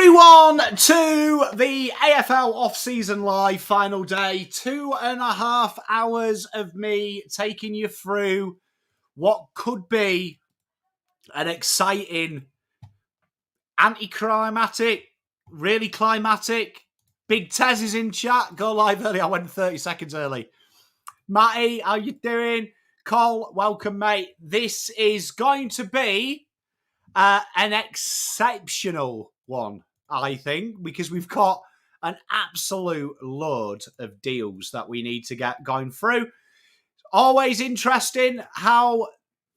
everyone to the AFL off-season live final day. 2.5 hours of me taking you through what could be an exciting, anticlimactic, really climatic. Big Tez is in chat. Go live early. I went 30 seconds early. Matty, how you doing? Cole, welcome, mate. This is going to be an exceptional one, I think, because we've got an absolute load of deals that we need to get going through. Always interesting how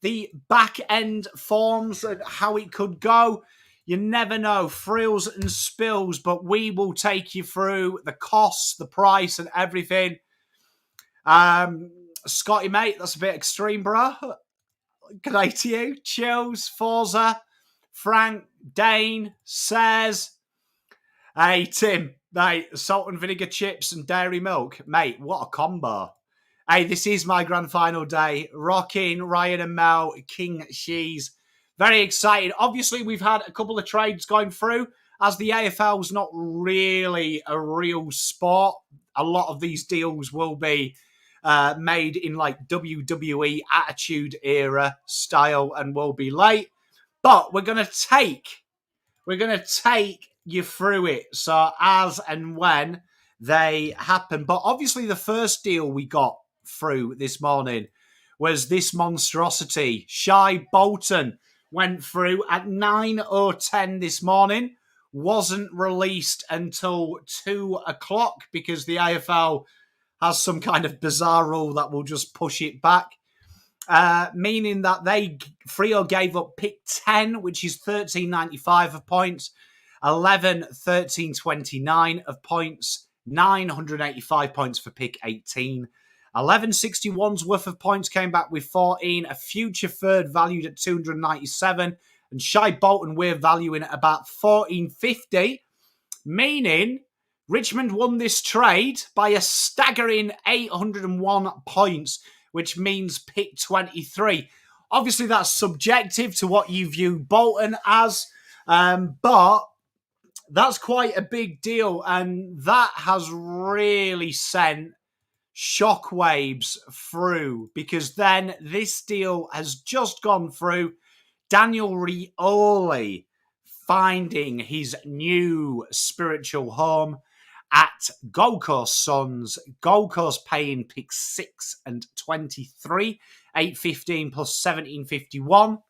the back end forms and how it could go. You never know, frills and spills, but we will take you through the costs, the price, and everything. Scotty, mate, that's a bit extreme, bro. Good day to you. Chills, Forza, Frank, Dane, says, hey, Tim, mate, salt and vinegar chips and dairy milk. Mate, what a combo. Hey, this is my grand final day. Rocking, Ryan and Mel, King Cheese. Very excited. Obviously, we've had a couple of trades going through. As the AFL's not really a real sport, a lot of these deals will be made in like WWE Attitude Era style and will be late. But we're gonna take you through it. So as and when they happen. But obviously the first deal we got through this morning was this monstrosity. Shy Bolton went through at 9:10 this morning. Wasn't released until 2 o'clock because the AFL has some kind of bizarre rule that will just push it back. Meaning that Freo gave up pick 10, which is 13.95 of points, 11, 13.29 of points, 985 points for pick 18. 11.61's worth of points came back with 14, a future third valued at 297, and Shy Bolton we're valuing at about 14.50, meaning Richmond won this trade by a staggering 801 points, which means pick 23. Obviously, that's subjective to what you view Bolton as, but that's quite a big deal, and that has really sent shockwaves through, because then this deal has just gone through. Daniel Rioli finding his new spiritual home at Gold Coast Suns. Gold Coast paying pick 6 and 23, 8.15 plus 17.51.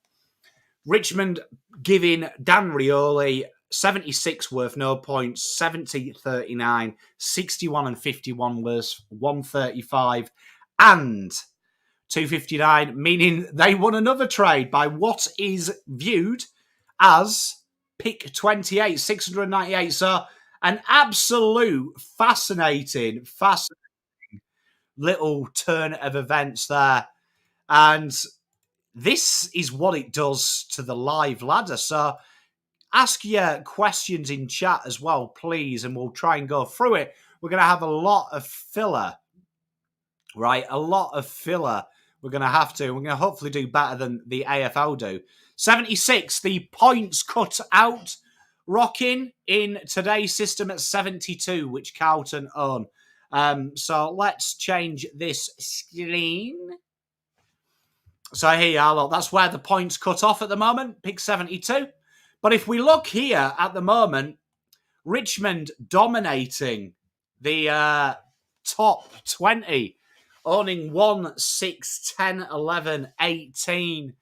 Richmond giving Dan Rioli 76 worth no points, 70.39, 61 and 51 worth 135 and 2.59, meaning they won another trade by what is viewed as pick 28, 698. So an absolute fascinating little turn of events there. And this is what it does to the live ladder. So ask your questions in chat as well, please, and we'll try and go through it. We're going to have a lot of filler, right? A lot of filler. We're going to have to. We're going to hopefully do better than the AFL do. 76, the points cut out. Rocking in today's system at 72, which Carlton own. So let's change this screen. So here you are, look, that's where the points cut off at the moment, pick 72. But if we look here at the moment, Richmond dominating the top 20, owning 1, 6, 10, 11, 18,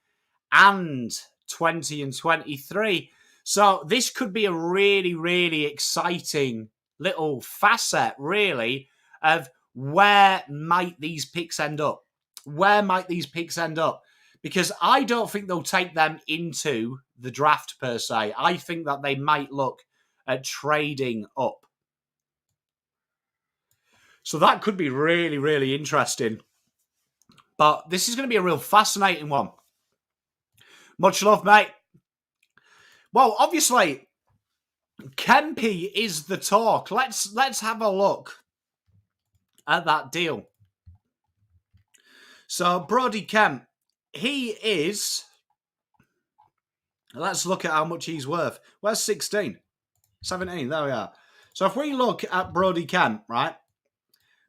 and 20 and 23. So this could be a really, really exciting little facet, really, of where might these picks end up? Where might these picks end up? Because I don't think they'll take them into the draft per se. I think that they might look at trading up. So that could be really, really interesting. But this is going to be a real fascinating one. Much love, mate. Well, obviously, Kempy is the talk. Let's have a look at that deal. So Brodie Kemp, he is. Let's look at how much he's worth. Where's 16? 17, there we are. So if we look at Brodie Kent, right?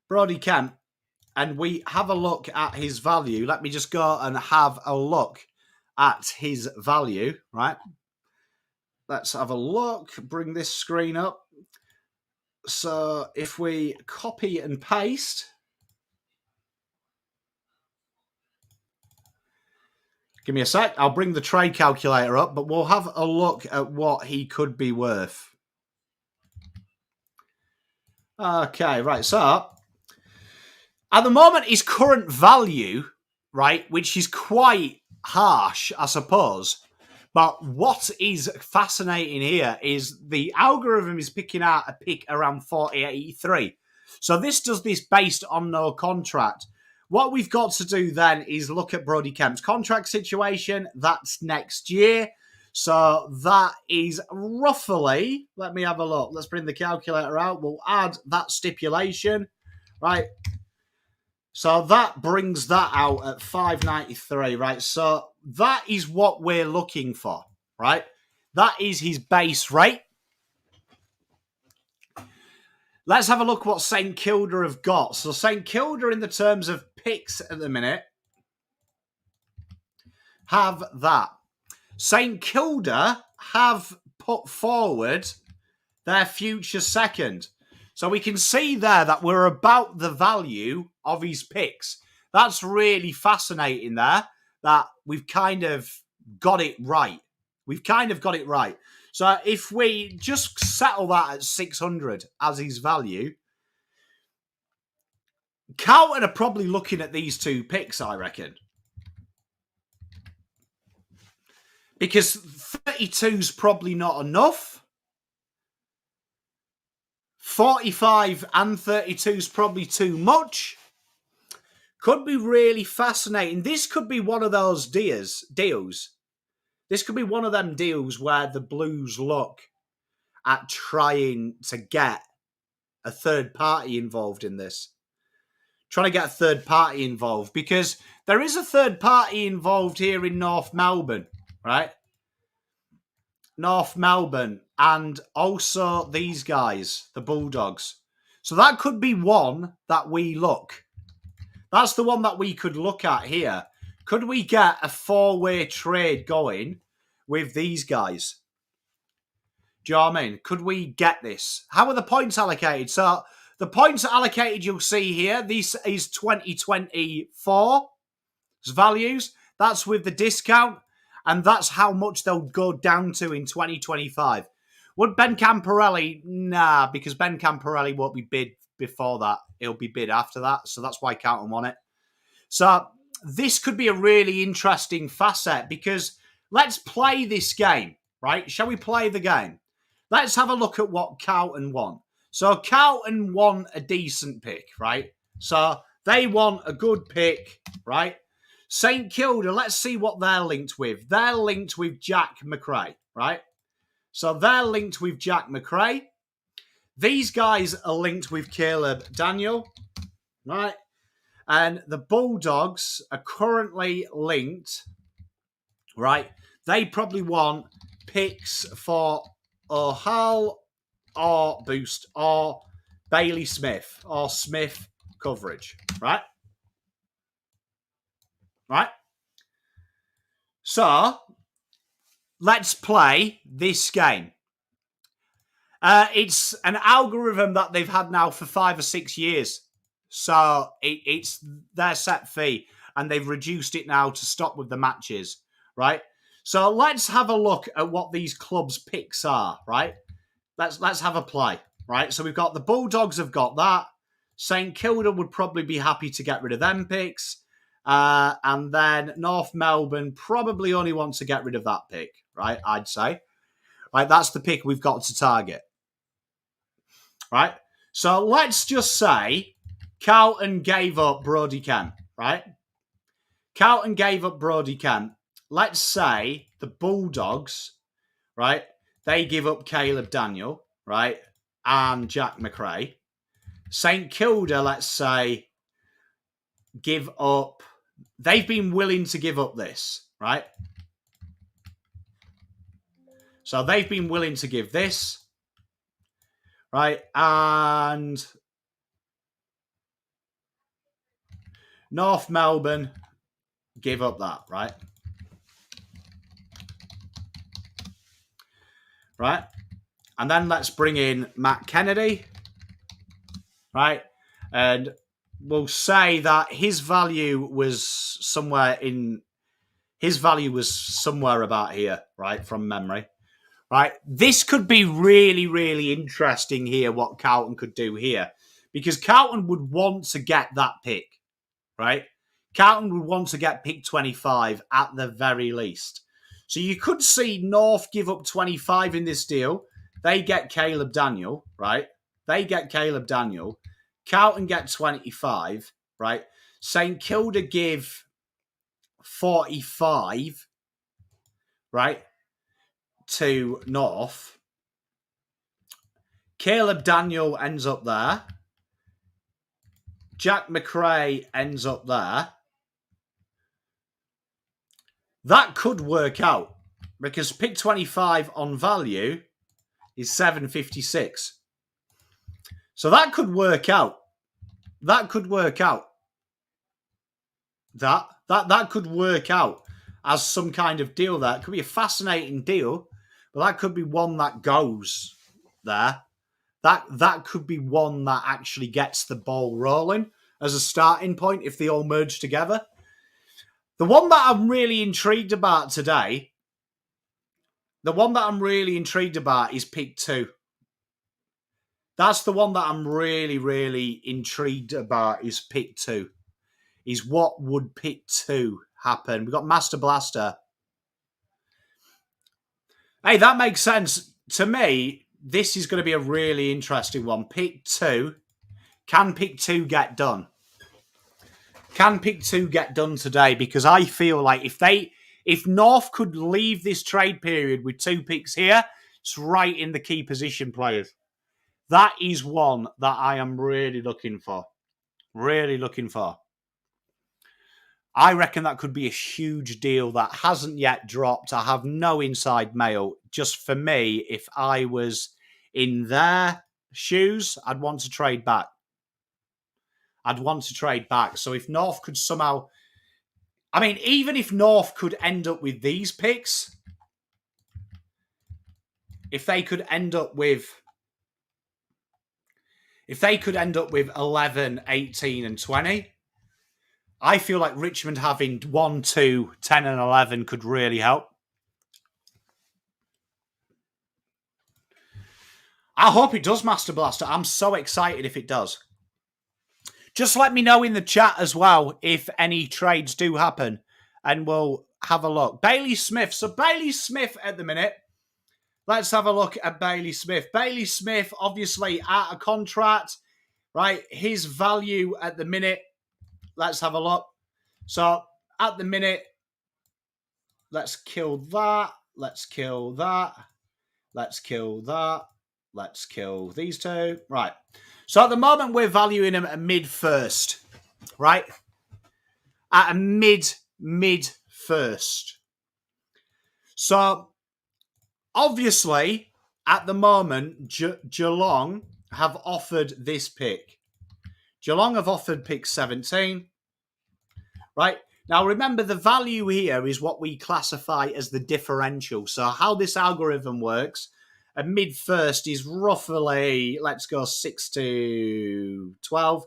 Brodie Kent, and we have a look at his value. Let me just go and have a look at his value, right? Let's have a look. Bring this screen up. So if we copy and paste, give me a sec. I'll bring the trade calculator up, but we'll have a look at what he could be worth. Okay, right. So at the moment, his current value, right, which is quite harsh, I suppose. But what is fascinating here is the algorithm is picking out a pick around 40.83. So this does this based on no contract. What we've got to do then is look at Brodie Kemp's contract situation. That's next year. So that is roughly, let me have a look. Let's bring the calculator out. We'll add that stipulation, right? So that brings that out at 593, right? So that is what we're looking for, right? That is his base rate. Let's have a look what St Kilda have got. So St Kilda, in the terms of picks at the minute, have that. St Kilda have put forward their future second. So we can see there that we're about the value of his picks. That's really fascinating there, that we've kind of got it right. We've kind of got it right. So if we just settle that at 600 as his value, Carlton are probably looking at these two picks, I reckon. Because 32's probably not enough. 45 and 32 is probably too much. Could be really fascinating. This could be one of those deals. This could be one of them deals where the Blues look at trying to get a third party involved in this. Trying to get a third party involved, because there is a third party involved here in North Melbourne, right? North Melbourne, and also these guys, the Bulldogs. So that could be one that we look. That's the one that we could look at here. Could we get a four-way trade going with these guys? Do you know what I mean? Could we get this? How are the points allocated? So the points allocated, you'll see here, this is 2024 values. That's with the discount. And that's how much they'll go down to in 2025. Would Ben Camporelli? Nah, because Ben Camporelli won't be bid before that. He'll be bid after that. So that's why Carlton won it. So this could be a really interesting facet, because let's play this game, right? Shall we play the game? Let's have a look at what Carlton won. So Carlton won a decent pick, right? So they want a good pick, right? St Kilda, let's see what they're linked with. They're linked with Jack McRae, right? So they're linked with Jack McRae. These guys are linked with Caleb Daniel, right? And the Bulldogs are currently linked, right? They probably want picks for O'Hall or Boost or Bailey Smith or Smith coverage, right? Right? So, let's play this game. It's an algorithm that they've had now for 5 or 6 years. So, it's their set fee, and they've reduced it now to stop with the matches, right? So, let's have a look at what these clubs' picks are, right? Let's have a play, right? So, we've got the Bulldogs have got that. St Kilda would probably be happy to get rid of them picks. And then North Melbourne probably only wants to get rid of that pick, right? I'd say. Right, that's the pick we've got to target. Right? So let's just say Carlton gave up Brodie Kent, right? Carlton gave up Brodie Kent. Let's say the Bulldogs, right? They give up Caleb Daniel, right? And Jack McRae. St Kilda, let's say, give up. They've been willing to give up this, right? So they've been willing to give this. right? And North Melbourne give up that, right? Right? And then let's bring in Matt Kennedy, right? And we'll say that his value was somewhere about here, right? From memory, right? This could be really, really interesting here, what Carlton could do here. Because Carlton would want to get that pick, right? Carlton would want to get pick 25 at the very least. So you could see North give up 25 in this deal. They get Caleb Daniel, right? They get Caleb Daniel. Carlton get 25, right? St Kilda give 45, right, to North. Caleb Daniel ends up there. Jack McRae ends up there. That could work out because pick 25 on value is 756. So that could work out. That could work out. That could work out as some kind of deal there. It could be a fascinating deal, but that could be one that goes there. That could be one that actually gets the ball rolling as a starting point if they all merge together. The one that I'm really intrigued about today, is pick 2. That's the one that I'm really, really intrigued about is pick 2. Is what would pick 2 happen? We've got Master Blaster. Hey, that makes sense. To me, this is going to be a really interesting one. Pick 2. Can pick 2 get done? Can pick 2 get done today? Because I feel like if North could leave this trade period with 2 picks here, it's right in the key position players. That is one that I am really looking for. Really looking for. I reckon that could be a huge deal that hasn't yet dropped. I have no inside mail. Just for me, if I was in their shoes, I'd want to trade back. So if North could somehow... I mean, even if North could end up with these picks, if they could end up with 11, 18 and 20, I feel like Richmond having 1, 2, 10 and 11 could really help. I hope it does, Master Blaster. I'm so excited if it does. Just let me know in the chat as well if any trades do happen, and we'll have a look. Bailey Smith. So Bailey Smith at the minute. Let's have a look at Bailey Smith. Bailey Smith, obviously out of contract, right? His value at the minute. Let's have a look. So at the minute, let's kill that. Let's kill that. Let's kill that. Let's kill these 2. Right. So at the moment, we're valuing him at mid-first, right? At a mid-first. So obviously, at the moment, Geelong have offered this pick. Geelong have offered pick 17, right? Now, remember, the value here is what we classify as the differential. So how this algorithm works, a mid-first is roughly, let's go 6 to 12.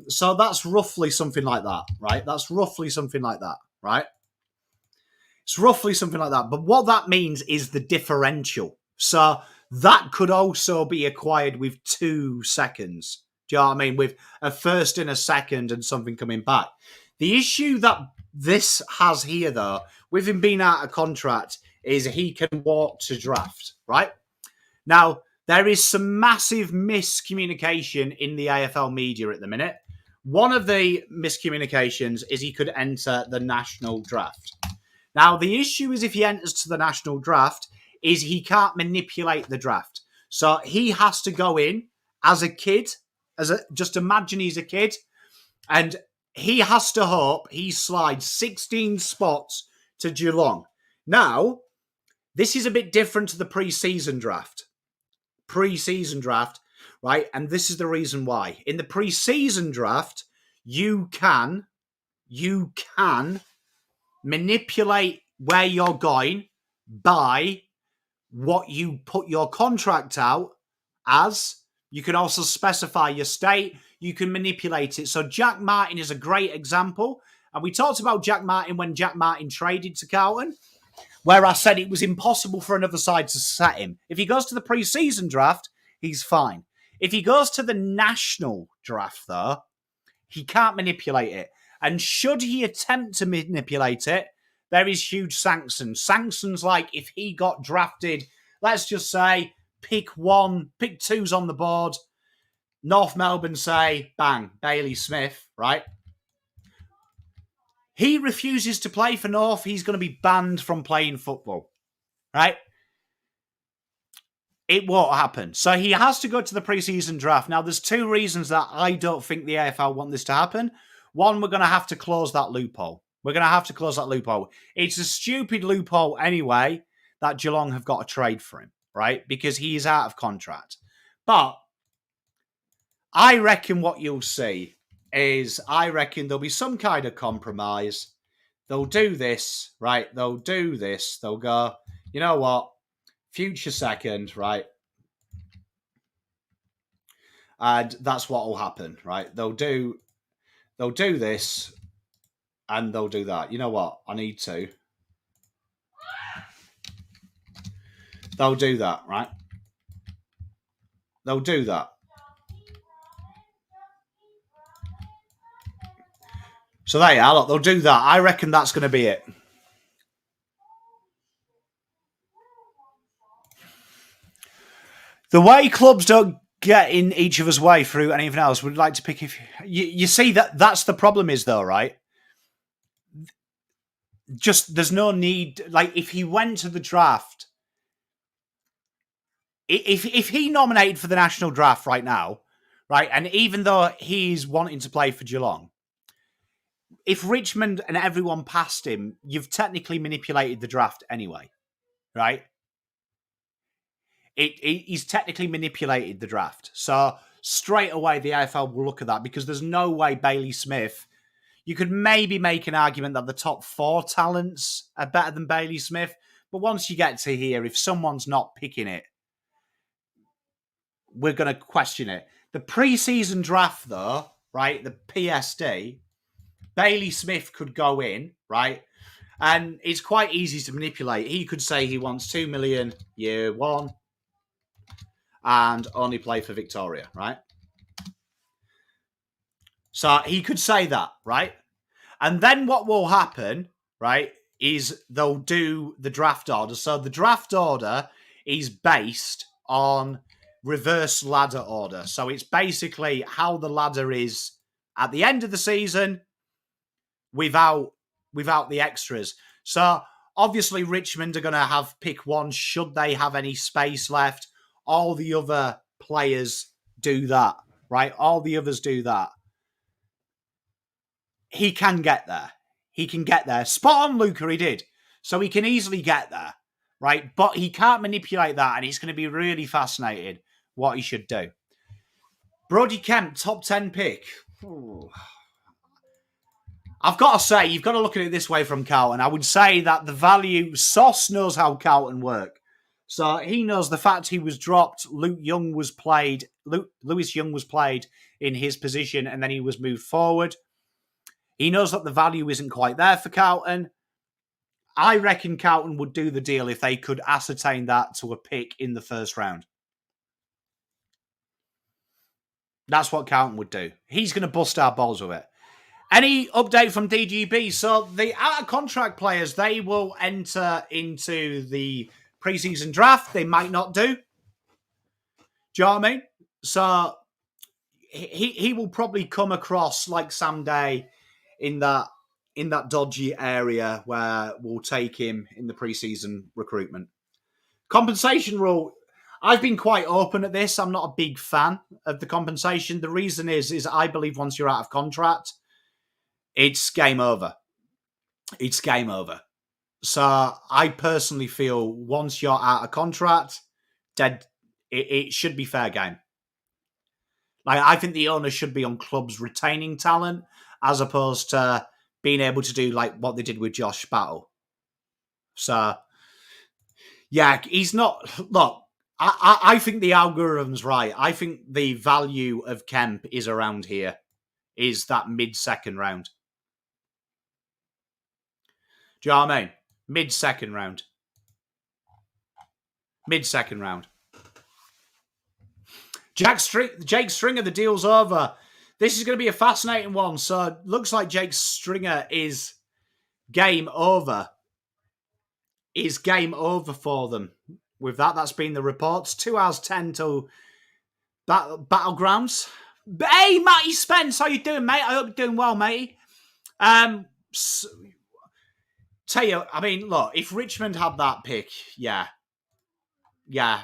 So that's roughly something like that, right? It's roughly something like that. But what that means is the differential. So that could also be acquired with 2 seconds. Do you know what I mean? With a first and a second and something coming back. The issue that this has here, though, with him being out of contract, is he can walk to draft, right? Now, there is some massive miscommunication in the AFL media at the minute. One of the miscommunications is he could enter the national draft. Now, the issue is if he enters to the national draft, is he can't manipulate the draft. So he has to go in as a kid, just imagine he's a kid, and he has to hope he slides 16 spots to Geelong. Now, this is a bit different to the pre-season draft. pre-season draft, right? And this is the reason why. In the pre-season draft, you can manipulate where you're going by what you put your contract out as. You can also specify your state. You can manipulate it. So Jack Martin is a great example. And we talked about Jack Martin when Jack Martin traded to Carlton, where I said it was impossible for another side to set him. If he goes to the pre-season draft, he's fine. If he goes to the national draft, though, he can't manipulate it. And should he attempt to manipulate it, there is huge sanctions. Sanctions like if he got drafted, let's just say, pick 2's on the board, North Melbourne say, bang, Bailey Smith, right? He refuses to play for North, he's going to be banned from playing football, right? It won't happen. So he has to go to the preseason draft. Now, there's two reasons that I don't think the AFL want this to happen. One, we're going to have to close that loophole. It's a stupid loophole anyway that Geelong have got to trade for him, right? Because he is out of contract. But I reckon what you'll see is, there'll be some kind of compromise. They'll do this, right? They'll go, you know what? Future second, right? And that's what will happen, right? They'll do this and they'll do that. You know what? I need to. They'll do that, right? They'll do that. So there you are. Look, they'll do that. I reckon that's going to be it. The way clubs don't get in each other's way through anything else, would like to pick if you see that's the problem is though, right? Just there's no need. Like if he went to the draft, if he nominated for the national draft right now, right, and even though he's wanting to play for Geelong, if Richmond and everyone passed him, you've technically manipulated the draft anyway, right? He's technically manipulated the draft. So straight away, the AFL will look at that because there's no way Bailey Smith... You could maybe make an argument that the top 4 talents are better than Bailey Smith. But once you get to here, if someone's not picking it, we're going to question it. The pre-season draft, though, right, the PSD, Bailey Smith could go in, right? And it's quite easy to manipulate. He could say he wants 2 million year one and only play for Victoria, right? So he could say that, right? And then what will happen, right, is they'll do the draft order. So the draft order is based on reverse ladder order. So it's basically how the ladder is at the end of the season without the extras. So obviously Richmond are going to have pick 1 should they have any space left. All the other players do that, right? All the others do that. He can get there. Spot on, Luca, he did. So he can easily get there, right? But he can't manipulate that, and it's going to be really fascinating what he should do. Brodie Kemp, top 10 pick. Ooh. I've got to say, you've got to look at it this way from Carlton. I would say that the value, Sauce knows how Carlton work. So he knows the fact he was dropped. Lewis Young was played in his position, and then he was moved forward. He knows that the value isn't quite there for Carlton. I reckon Carlton would do the deal if they could ascertain that to a pick in the first round. That's what Carlton would do. He's going to bust our balls with it. Any update from DGB? So the out-of-contract players, they will enter into the preseason draft. They might not do. Do you know what I mean? So he will probably come across like Sam Day in that dodgy area where we'll take him in the preseason recruitment. Compensation rule. I've been quite open at this. I'm not a big fan of the compensation. The reason is I believe once you're out of contract, it's game over. It's game over. So I personally feel once you're out of contract, dead. It should be fair game. Like, I think the owner should be on clubs retaining talent as opposed to being able to do like what they did with Josh Battle. So, yeah, he's not. Look, I think the algorithm's right. I think the value of Kemp is around here, is that mid-second round. Do you know what I mean? Mid-second round. Mid-second round. Jake Stringer, the deal's over. This is going to be a fascinating one. So, looks like Jake Stringer is game over. Is game over for them. With that, that's been the reports. 2 hours 10 till Battlegrounds. Hey, Matty Spence, how you doing, mate? I hope you're doing well, matey. Tell you, I mean, look, if Richmond had that pick, yeah.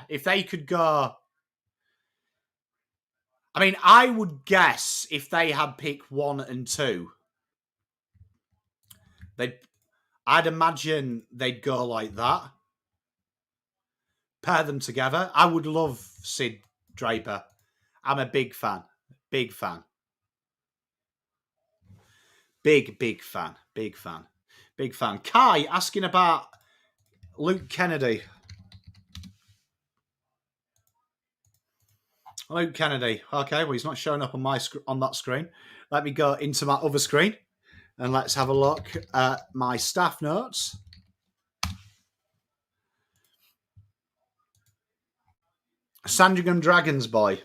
If they could go, I mean, I would guess if they had pick 1 and 2, I'd imagine they'd go like that. Pair them together. I would love Sid Draper. I'm a big fan. Big fan. Big fan. Big fan. Big fan. Kai asking about Luke Kennedy. Luke Kennedy. Okay, well, he's not showing up on that screen. Let me go into my other screen and let's have a look at my staff notes. Sandringham Dragons boy.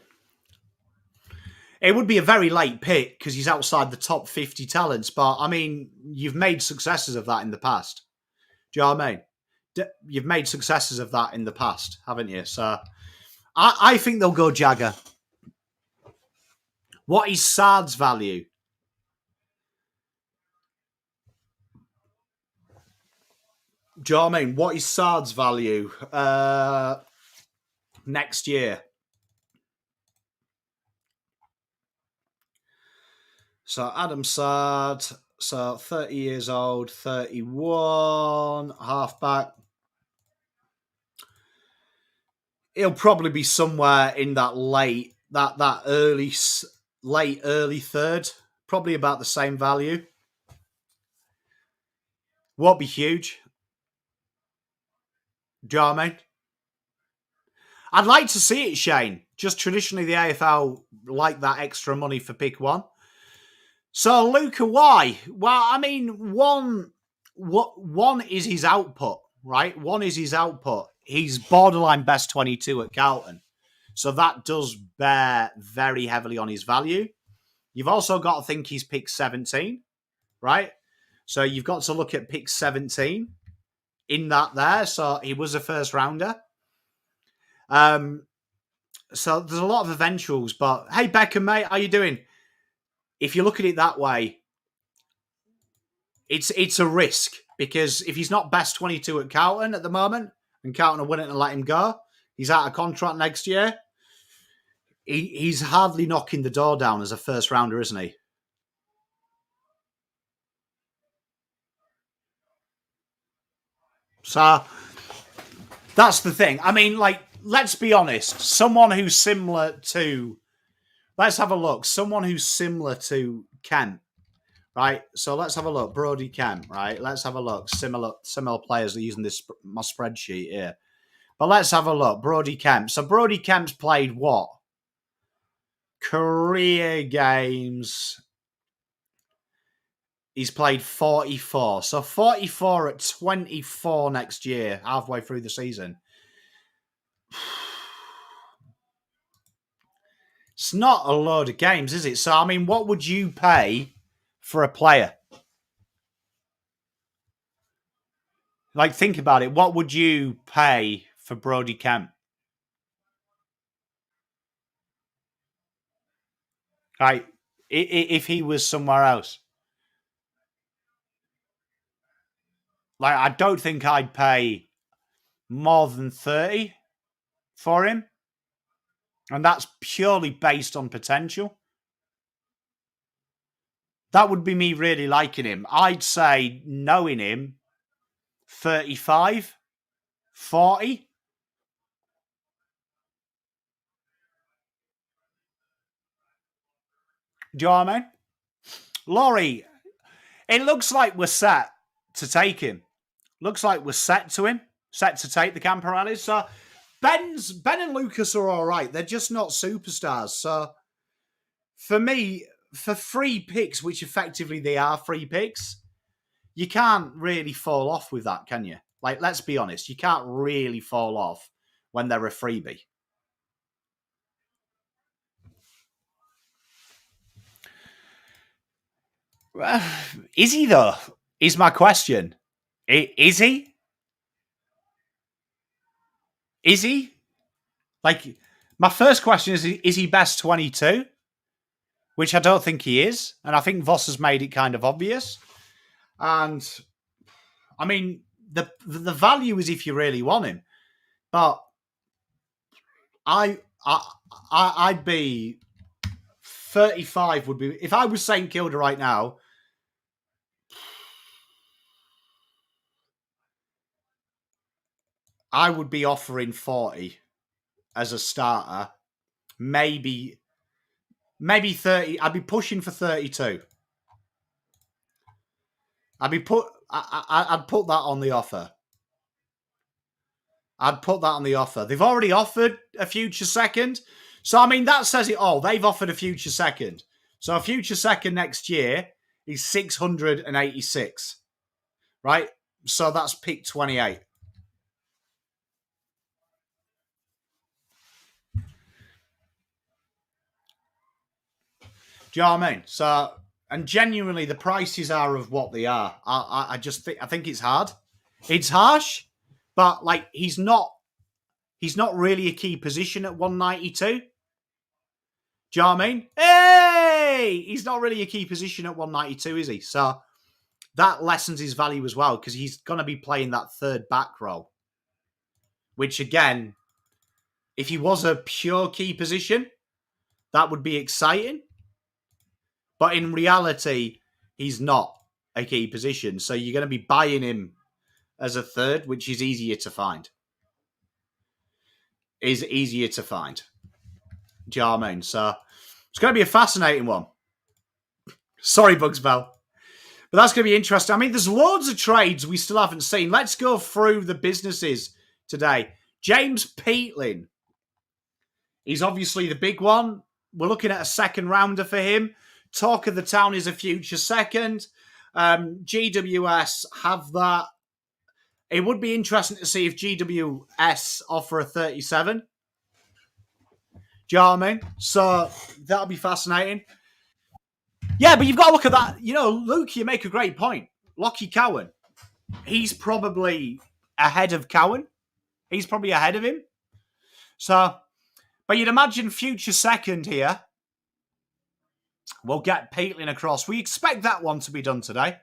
It would be a very late pick because he's outside the top 50 talents. But, I mean, you've made successes of that in the past. Do you know what I mean? You've made successes of that in the past, haven't you? So, I think they'll go Jagger. What is Sard's value? Do you know what I mean? What is Sard's value next year? So Adam Sard, so 30 years old, 31, halfback. He'll probably be somewhere in that late early third, probably about the same value. Won't be huge. Do you know what I mean? I'd like to see it, Shane. Just traditionally, the AFL like that extra money for pick 1. So, Luca, why? Well, I mean, one is his output, right? One is his output. He's borderline best 22 at Carlton. So that does bear very heavily on his value. You've also got to think he's pick 17, right? So you've got to look at pick 17 in that there. So he was a first rounder. So there's a lot of eventuals. But, hey, Beckham, mate, how you doing? If you look at it that way, it's a risk because if he's not best 22 at Carlton at the moment and Carlton are willing to let him go, he's out of contract next year. He's hardly knocking the door down as a first rounder, isn't he? So that's the thing. I mean, like, let's be honest. Someone who's similar to, let's have a look. Someone who's similar to Kemp, right? So let's have a look. Brodie Kemp, right? Let's have a look. Similar players are using this my spreadsheet here. But let's have a look. Brodie Kemp. So Brodie Kemp's played what? Career games. He's played 44. So 44 at 24 next year, halfway through the season. It's not a load of games, is it? So, I mean, what would you pay for a player? Like, think about it. What would you pay for Brodie Kemp? Right, if he was somewhere else. Like, I don't think I'd pay more than 30 for him. And that's purely based on potential. That would be me really liking him. I'd say, knowing him, 35, 40. Do you know what I mean? Laurie, it looks like we're set to take him. Looks like we're set to take the Campanellis. So Ben and Lucas are all right. They're just not superstars. So for me, for free picks, which effectively they are free picks, you can't really fall off with that, can you? Like, let's be honest, you can't really fall off when they're a freebie. Is he, though? Is my question. Is he? Is he? Like, my first question is he best 22? Which I don't think he is. And I think Voss has made it kind of obvious. And, I mean, the value is if you really want him. But I'd be 35 would be, if I was St Kilda right now, I would be offering 40 as a starter. Maybe 30. I'd be pushing for 32. I'd put that on the offer. I'd put that on the offer. They've already offered a future second. So, I mean, that says it all. They've offered a future second. So, a future second next year is 686. Right? So, that's pick 28. Do you know what I mean? So, and genuinely, the prices are of what they are. I just think it's hard. It's harsh, but like he's not really a key position at 192. Do you know what I mean? Hey, he's not really a key position at 192, is he? So that lessens his value as well because he's going to be playing that third back role, which again, if he was a pure key position, that would be exciting. But in reality, he's not a key position. So you're going to be buying him as a third, which is easier to find. Do you know what I mean? So it's going to be a fascinating one. Sorry, BugsBell. But that's going to be interesting. I mean, there's loads of trades we still haven't seen. Let's go through the businesses today. James Peatling. He's obviously the big one. We're looking at a second rounder for him. Talk of the town is a future second. GWS have that. It would be interesting to see if GWS offer a 37. Do you know what I mean? So that'll be fascinating. Yeah, but you've got to look at that. You know, Luke, you make a great point. Lockie Cowan, he's probably ahead of Cowan. He's probably ahead of him. So, but you'd imagine future second here. We'll get Peatling across. We expect that one to be done today.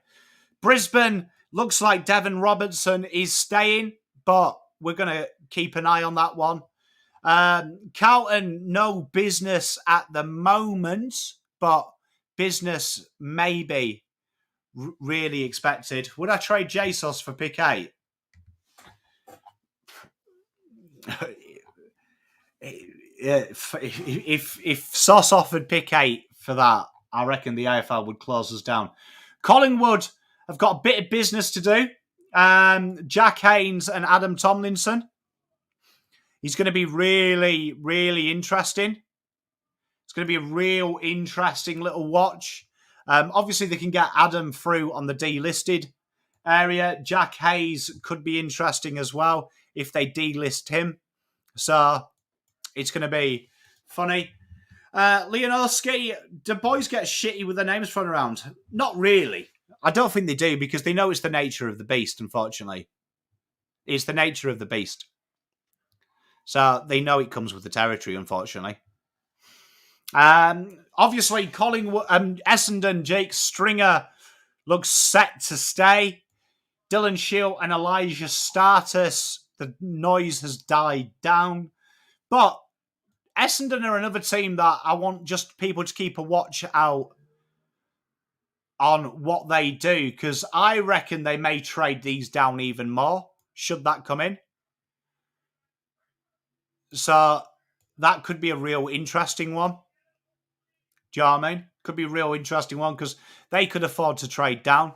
Brisbane looks like Devon Robertson is staying, but we're going to keep an eye on that one. Carlton, no business at the moment, but business maybe really expected. Would I trade JSOS for pick 8? If Sauce offered pick 8 for that, I reckon the AFL would close us down. Collingwood have got a bit of business to do. Jack Haynes and Adam Tomlinson. He's going to be really, really interesting. It's going to be a real interesting little watch. Obviously, they can get Adam through on the delisted area. Jack Hayes could be interesting as well if they delist him. So it's going to be funny. Leonowski, do boys get shitty with their names thrown around? Not really. I don't think they do because they know it's the nature of the beast, unfortunately. It's the nature of the beast. So they know it comes with the territory, unfortunately. Obviously, Collingwood, Essendon, Jake Stringer looks set to stay. Dylan Shield and Elijah Status, the noise has died down. But Essendon are another team that I want just people to keep a watch out on what they do, because I reckon they may trade these down even more, should that come in. So that could be a real interesting one. Do you know what I mean? Could be a real interesting one because they could afford to trade down.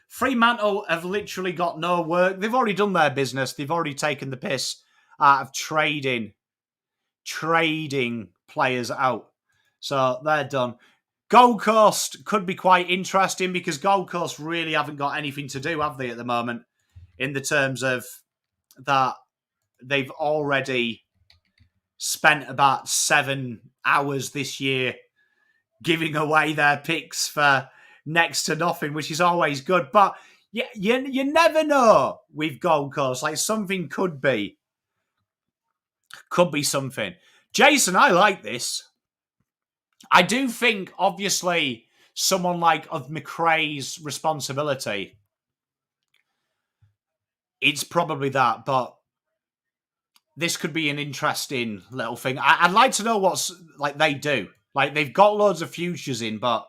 Fremantle have literally got no work. They've already done their business. They've already taken the piss out of trading players out. So they're done. Gold Coast could be quite interesting because Gold Coast really haven't got anything to do, have they, at the moment? In the terms of that, they've already spent about 7 hours this year giving away their picks for next to nothing, which is always good. But you never know with Gold Coast. Like, something could be something. Jason, I like this. I do think, obviously, someone like of McRae's responsibility, it's probably that, but this could be an interesting little thing. I'd like to know what's, like, they do. Like, they've got loads of futures in, but,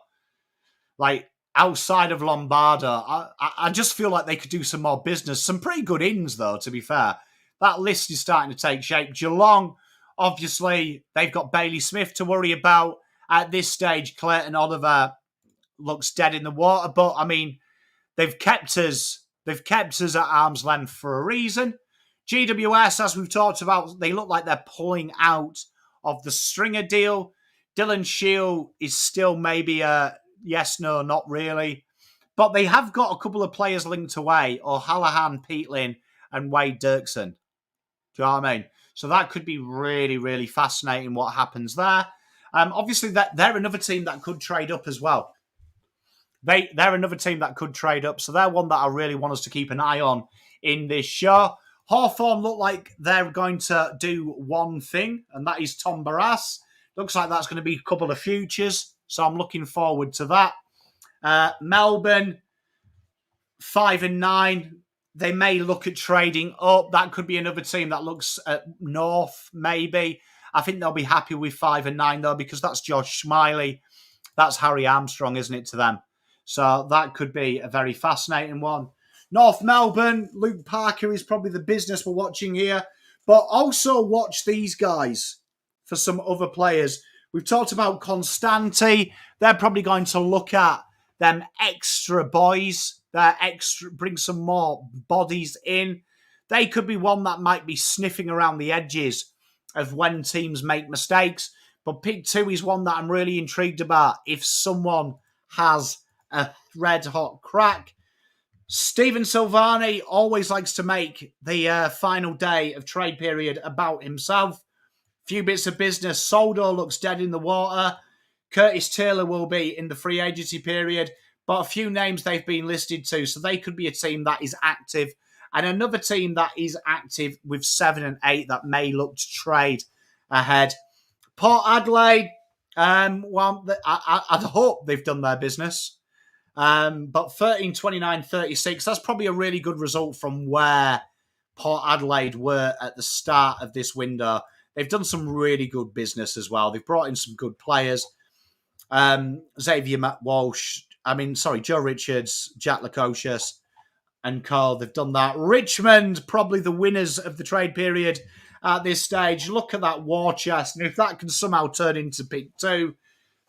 like, outside of Lombardo, I just feel like they could do some more business. Some pretty good ins, though, to be fair. That list is starting to take shape. Geelong, obviously, they've got Bailey Smith to worry about. At this stage, Clayton Oliver looks dead in the water, but, I mean, they've kept us at arm's length for a reason. GWS, as we've talked about, they look like they're pulling out of the Stringer deal. Dylan Shield is still maybe a yes, no, not really. But they have got a couple of players linked away, O'Hallahan, Peatling, and Wade Dirksen. Do you know what I mean? So that could be really, really fascinating what happens there. Obviously, they're another team that could trade up as well. They're another team that could trade up. So they're one that I really want us to keep an eye on in this show. Hawthorn look like they're going to do one thing, and that is Tom Barras. Looks like that's going to be a couple of futures. So I'm looking forward to that. Melbourne, 5 and 9. They may look at trading up. That could be another team that looks at North, maybe. I think they'll be happy with 5 and 9, though, because that's George Smiley. That's Harry Armstrong, isn't it, to them? So that could be a very fascinating one. North Melbourne, Luke Parker is probably the business we're watching here. But also watch these guys for some other players. We've talked about Constanti. They're probably going to look at them extra boys. Bring some more bodies in. They could be one that might be sniffing around the edges of when teams make mistakes. But pick 2 is one that I'm really intrigued about if someone has a red-hot crack. Stephen Silvani always likes to make the final day of trade period about himself. Few bits of business. Soldo looks dead in the water. Curtis Taylor will be in the free agency period. But a few names they've been listed to. So they could be a team that is active. And another team that is active with 7 and 8 that may look to trade ahead. Port Adelaide, I'd hope they've done their business. But 13, 29, 36, that's probably a really good result from where Port Adelaide were at the start of this window. They've done some really good business as well. They've brought in some good players. Xavier Walsh, Joe Richards, Jack Lacocious, and Carl. They've done that. Richmond, probably the winners of the trade period at this stage. Look at that war chest. And if that can somehow turn into pick 2,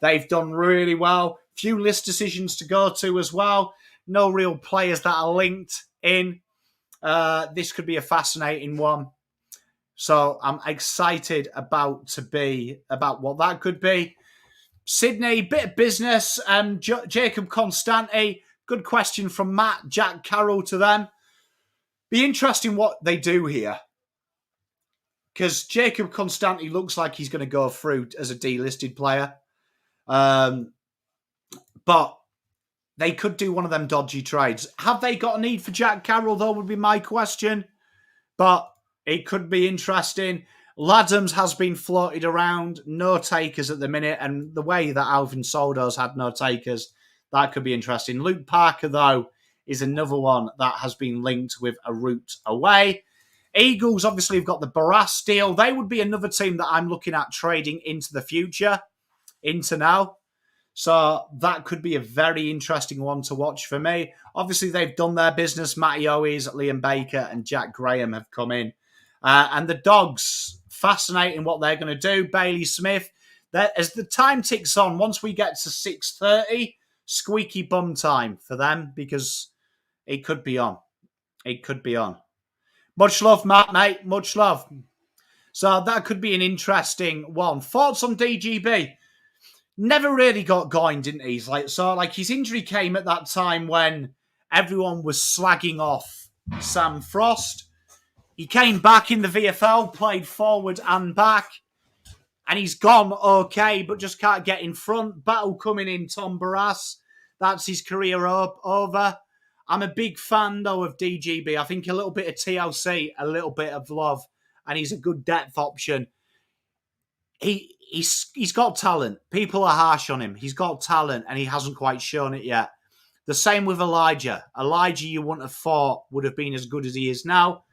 they've done really well. Few list decisions to go to as well. No real players that are linked in. This could be a fascinating one. So I'm excited about what that could be. Sydney, bit of business. Jacob Constanti, good question from Matt. Jack Carroll to them. Be interesting what they do here. Because Jacob Constanti looks like he's going to go through as a delisted player. But they could do one of them dodgy trades. Have they got a need for Jack Carroll, though, would be my question. But it could be interesting. Ladhams has been floated around. No takers at the minute. And the way that Alvin Soldo's had no takers, that could be interesting. Luke Parker, though, is another one that has been linked with a route away. Eagles, obviously, have got the Barras deal. They would be another team that I'm looking at trading into the future, into now. So that could be a very interesting one to watch for me. Obviously, they've done their business. Matty Owies, Liam Baker, and Jack Graham have come in. And the Dogs, fascinating what they're going to do. Bailey Smith, As the time ticks on, once we get to 6:30, squeaky bum time for them because it could be on. It could be on. Much love, Matt, mate. Much love. So that could be an interesting one. Thoughts on DGB? Never really got going, didn't he? His injury came at that time when everyone was slagging off Sam Frost. He came back in the VFL, played forward and back, and he's gone okay, but just can't get in front. Battle coming in, Tom Barras. That's his career over. I'm a big fan, though, of DGB. I think a little bit of TLC, a little bit of love, and he's a good depth option. He's got talent. People are harsh on him. He's got talent, and he hasn't quite shown it yet. The same with Elijah. Elijah, you wouldn't have thought would have been as good as he is now.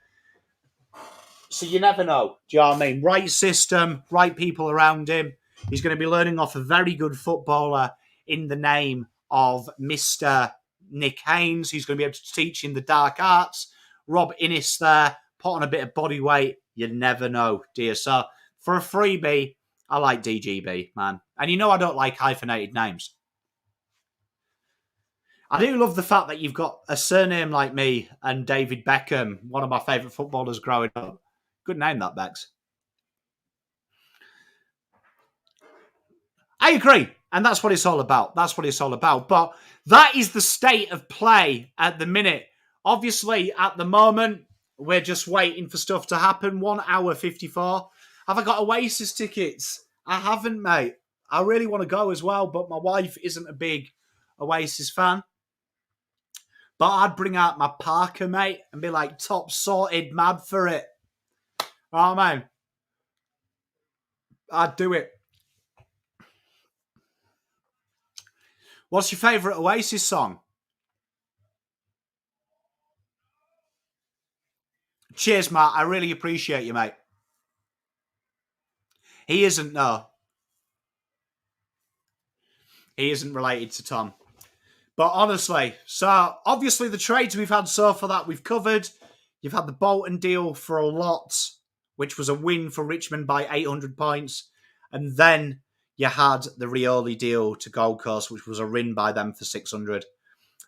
So you never know. Do you know what I mean? Right system, right people around him. He's going to be learning off a very good footballer in the name of Mr. Nick Haynes. He's going to be able to teach him the dark arts. Rob Innes there, put on a bit of body weight. You never know, dear. So for a freebie, I like DGB, man. And you know I don't like hyphenated names. I do love the fact that you've got a surname like me and David Beckham, one of my favourite footballers growing up. Good name, that, Bex. I agree. And that's what it's all about. That's what it's all about. But that is the state of play at the minute. Obviously, at the moment, we're just waiting for stuff to happen. 1 hour 54. Have I got Oasis tickets? I haven't, mate. I really want to go as well, but my wife isn't a big Oasis fan. But I'd bring out my Parker, mate, and be like top sorted, mad for it. Oh, man. I'd do it. What's your favourite Oasis song? Cheers, Matt. I really appreciate you, mate. He isn't, no. He isn't related to Tom. But honestly, so obviously the trades we've had so far that we've covered. You've had the Bolton deal for a lot, which was a win for Richmond by 800 points. And then you had the Rioli deal to Gold Coast, which was a win by them for 600.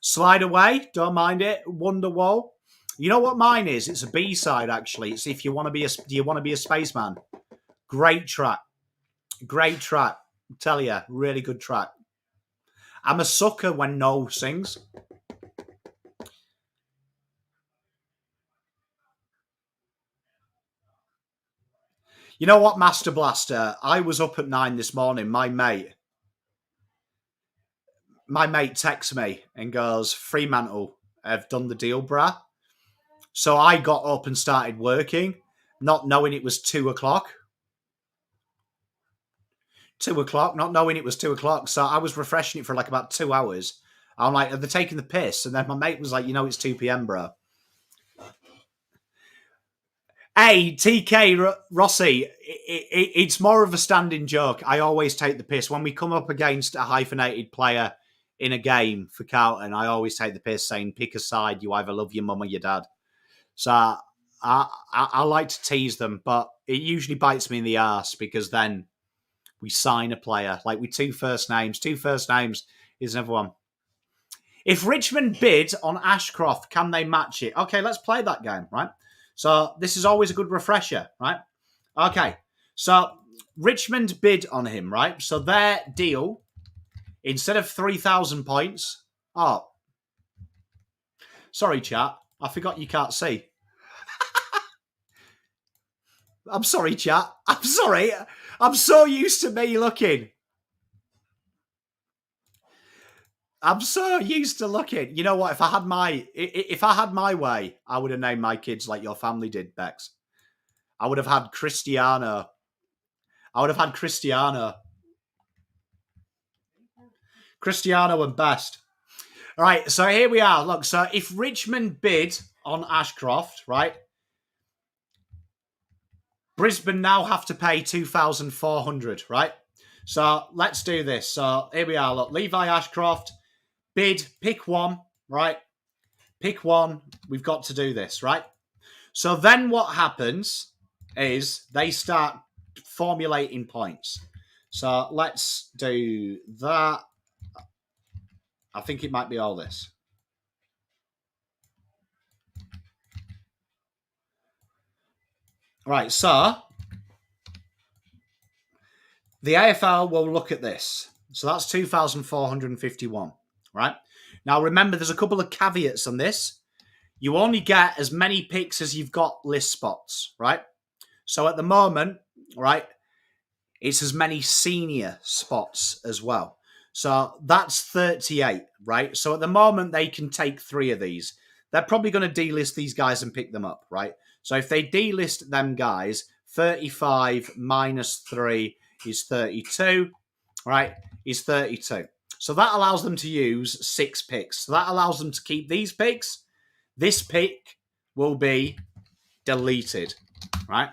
Slide Away, don't mind it. Wonderwall. You know what mine is? It's a B-side, actually. It's If You Want to Be Do You Want to Be a Spaceman? Great track. Great track. I tell you, really good track. I'm a sucker when Noel sings. You know what, Master Blaster? I was up at 9 this morning. My mate texts me and goes, Fremantle have done the deal, brah. So I got up and started working, not knowing it was 2 o'clock. 2 o'clock, not knowing it was 2 o'clock. So I was refreshing it for like about 2 hours. I'm like, are they taking the piss? And then my mate was like, it's 2 p.m, bro. Hey, TK Rossi, it's more of a standing joke. I always take the piss. When we come up against a hyphenated player in a game for Carlton, I always take the piss saying, pick a side. You either love your mum or your dad. So I like to tease them, but it usually bites me in the arse because then we sign a player, like with 2 first names. 2 first names is another one. If Richmond bid on Ashcroft, can they match it? Okay, let's play that game, right? So this is always a good refresher, right? Okay, so Richmond bid on him, right? So their deal, instead of 3,000 points... Oh, sorry, chat. I forgot you can't see. I'm sorry, chat. I'm sorry. I'm so used to me looking. I'm so used to looking. You know what? If I had my way, I would have named my kids like your family did, Bex. I would have had Cristiano. Cristiano and Best. All right, so here we are. Look, so if Richmond bid on Ashcroft, right, Brisbane now have to pay 2,400, right? So let's do this. So here we are. Look, Levi Ashcroft, bid, pick one, right? Pick one. We've got to do this, right? So then what happens is they start formulating points. So let's do that. I think it might be all this. Right, so the AFL will look at this. So that's 2,451, right? Now remember, there's a couple of caveats on this. You only get as many picks as you've got list spots, right? So at the moment, right, it's as many senior spots as well. So that's 38, right? So at the moment, they can take 3 of these. They're probably going to delist these guys and pick them up, right? So if they delist them guys, 35 minus 3 is 32, right? Is 32. So that allows them to use 6 picks. So that allows them to keep these picks. This pick will be deleted, right?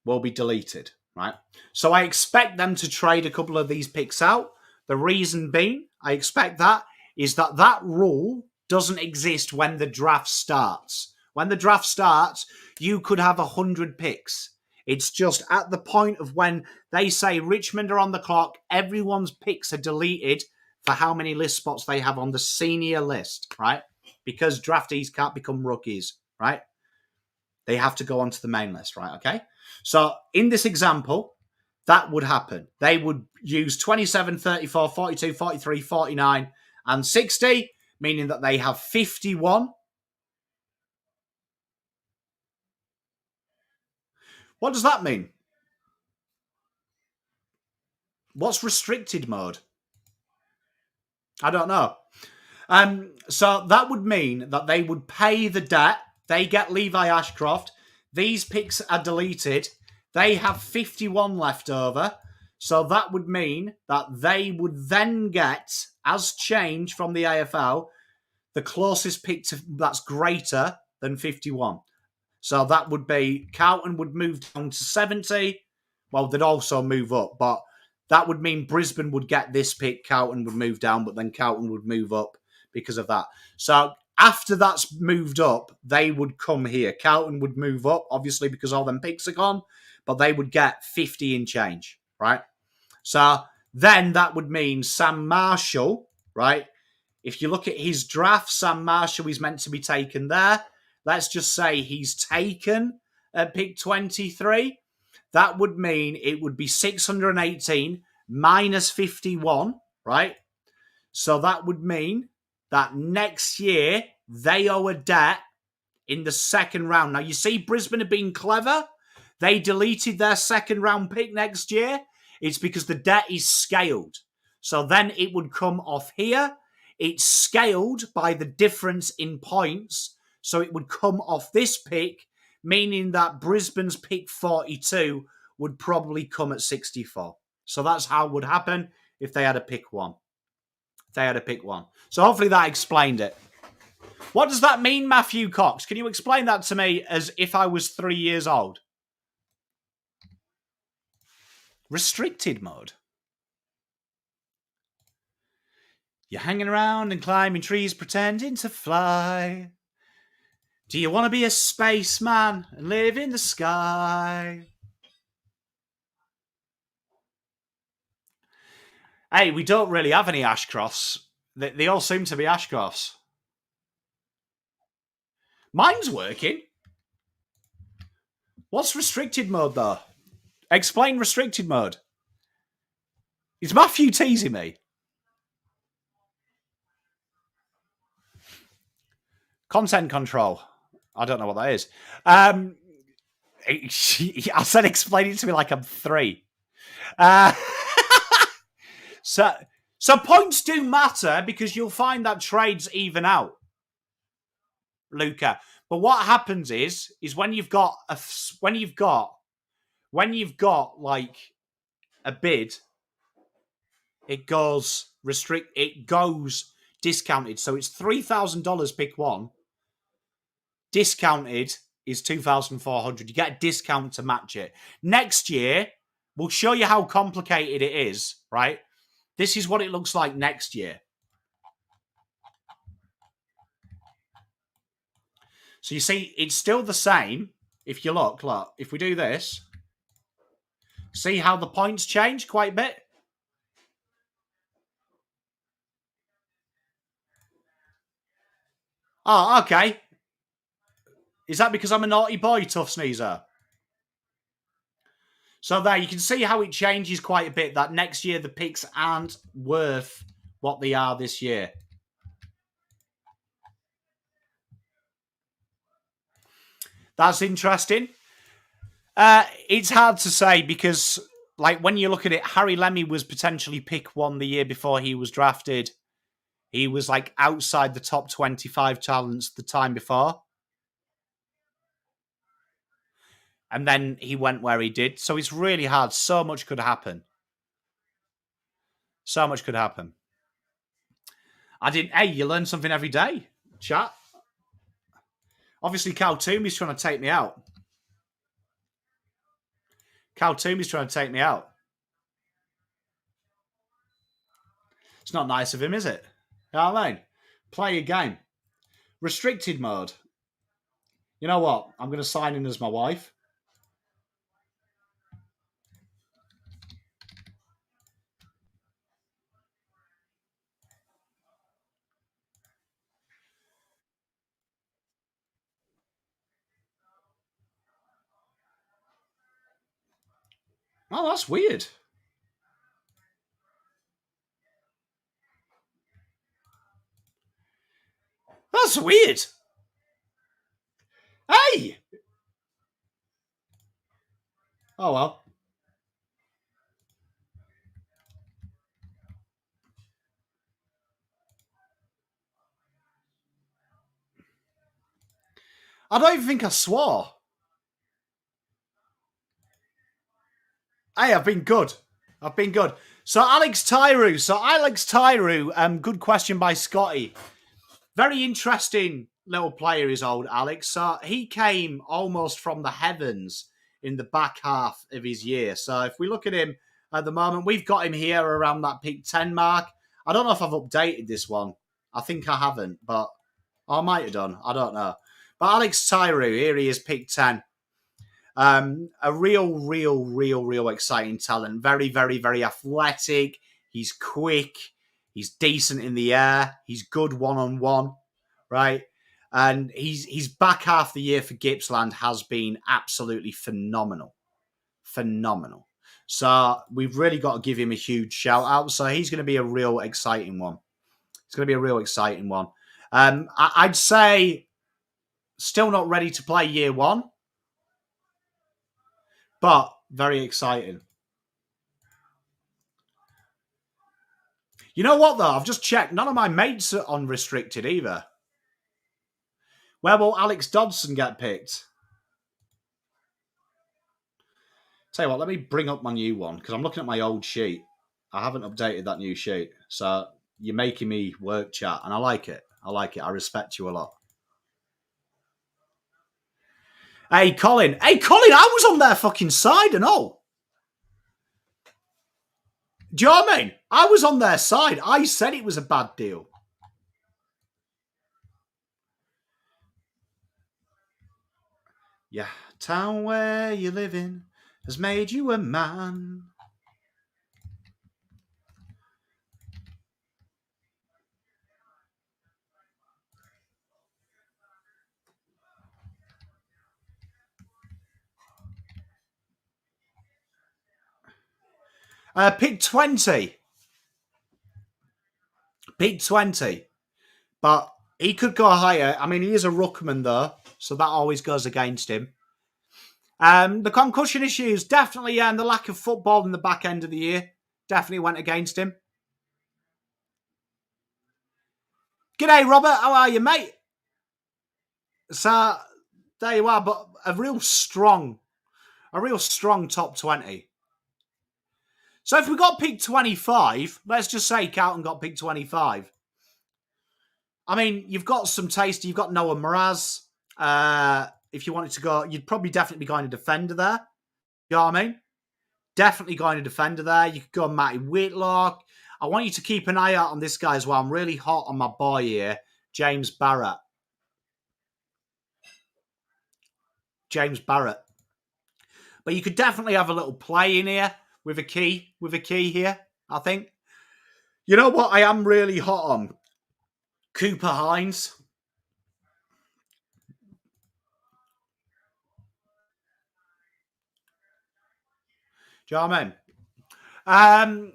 Will be deleted, right? So I expect them to trade a couple of these picks out. The reason being, I expect that, is that that rule doesn't exist when the draft starts. When the draft starts, you could have 100 picks. It's just at the point of when they say Richmond are on the clock, everyone's picks are deleted for how many list spots they have on the senior list, right? Because draftees can't become rookies, right? They have to go onto the main list, right? Okay. So in this example, that would happen. They would use 27, 34, 42, 43, 49, and 60, meaning that they have 51. What does that mean? What's restricted mode? I don't know. So that would mean that they would pay the debt. They get Levi Ashcroft. These picks are deleted. They have 51 left over. So that would mean that they would then get, as change from the AFL, the closest pick that's greater than 51. So that would be, Carlton would move down to 70. Well, they'd also move up, but that would mean Brisbane would get this pick, Carlton would move down, but then Carlton would move up because of that. So after that's moved up, they would come here. Carlton would move up, obviously, because all them picks are gone, but they would get 50 in change, right? So then that would mean Sam Marshall, right? If you look at his draft, Sam Marshall is meant to be taken there. Let's just say he's taken at pick 23. That would mean it would be 618 minus 51, right? So that would mean that next year they owe a debt in the second round. Now, you see, Brisbane have been clever. They deleted their second round pick next year. It's because the debt is scaled. So then it would come off here. It's scaled by the difference in points. So it would come off this pick, meaning that Brisbane's pick 42 would probably come at 64. So that's how it would happen if they had a pick 1. If they had a pick 1. So hopefully that explained it. What does that mean, Mathew Cox? Can you explain that to me as if I was 3 years old? Restricted mode. You're hanging around and climbing trees pretending to fly. Do you want to be a spaceman and live in the sky? Hey, we don't really have any Ashcrofts. They all seem to be Ashcrofts. Mine's working. What's restricted mode, though? Explain restricted mode. Is Mathew teasing me? Content control. I don't know what that is. I said explain it to me like I'm 3. So points do matter because you'll find that trades even out, Luca. But what happens is when you've got like a bid, it goes discounted. So it's $3,000 pick 1. Discounted is 2,400. You get a discount to match it. Next year, we'll show you how complicated it is, right? This is what it looks like next year. So you see, it's still the same. If you look, if we do this, See how the points change quite a bit? Oh, okay. Is that because I'm a naughty boy, Tough Sneezer? So there, you can see how it changes quite a bit, that next year the picks aren't worth what they are this year. That's interesting. It's hard to say because, like, when you look at it, Harry Lemmy was potentially pick 1 the year before he was drafted. He was, like, outside the top 25 talents the time before. And then he went where he did. So it's really hard. So much could happen. So much could happen. Hey, you learn something every day, chat. Obviously, Cal Toomey's trying to take me out. Cal Toomey's trying to take me out. It's not nice of him, is it? You know what I mean? Play a game. Restricted mode. You know what? I'm going to sign in as my wife. Oh, that's weird. That's weird. Hey! Oh, well. I don't even think I swore. Hey, I've been good. So, Alex Tyru, good question by Scotty. Very interesting little player is old Alex. So, he came almost from the heavens in the back half of his year. So, if we look at him at the moment, we've got him here around that pick 10 mark. I don't know if I've updated this one. I think I haven't, but I might have done. I don't know. But Alex Tyru, here he is, pick 10. A real exciting talent. Very, very, very athletic. He's quick. He's decent in the air. He's good one-on-one, right? And he's back half the year for Gippsland has been absolutely phenomenal. Phenomenal. So we've really got to give him a huge shout out. So he's going to be a real exciting one. It's going to be a real exciting one. I'd say still not ready to play year one, but very exciting. You know what, though? I've just checked. None of my mates are unrestricted either. Where will Alex Dodson get picked? Tell you what, let me bring up my new one because I'm looking at my old sheet. I haven't updated that new sheet. So you're making me work, chat, and I like it. I respect you a lot. Hey, Colin, I was on their fucking side and all. Do you know what I mean? I was on their side. I said it was a bad deal. Yeah, town where you live in has made you a man. Pick 20. Pick 20. But he could go higher. I mean, he is a ruckman, though, so that always goes against him. The concussion issues, definitely, and the lack of football in the back end of the year definitely went against him. G'day, Robert. How are you, mate? So, there you are, but a real strong top 20. So if we got pick 25, let's just say Carlton got pick 25. I mean, you've got some taste. You've got Noah Mraz. If you wanted to go, you'd probably definitely be going to defender there. You know what I mean? Definitely going to defender there. You could go Matty Whitlock. I want you to keep an eye out on this guy as well. I'm really hot on my boy here, James Barrett. James Barrett. But you could definitely have a little play in here with a key here, I think. You know what I am really hot on? Cooper Hines. Do you know what I mean?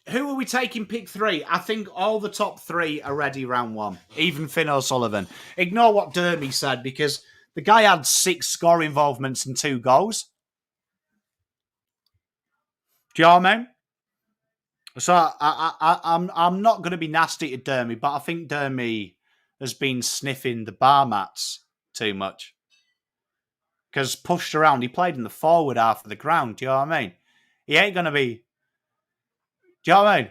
Who are we taking pick 3? I think all the top 3 are ready round 1. Even Finn O'Sullivan. Ignore what Dermy said, because the guy had 6 score involvements and 2 goals. Do you know what I mean? So I'm not going to be nasty to Dermy, but I think Dermy has been sniffing the bar mats too much. Because pushed around, he played in the forward half of the ground. Do you know what I mean? He ain't going to be... Do you know what I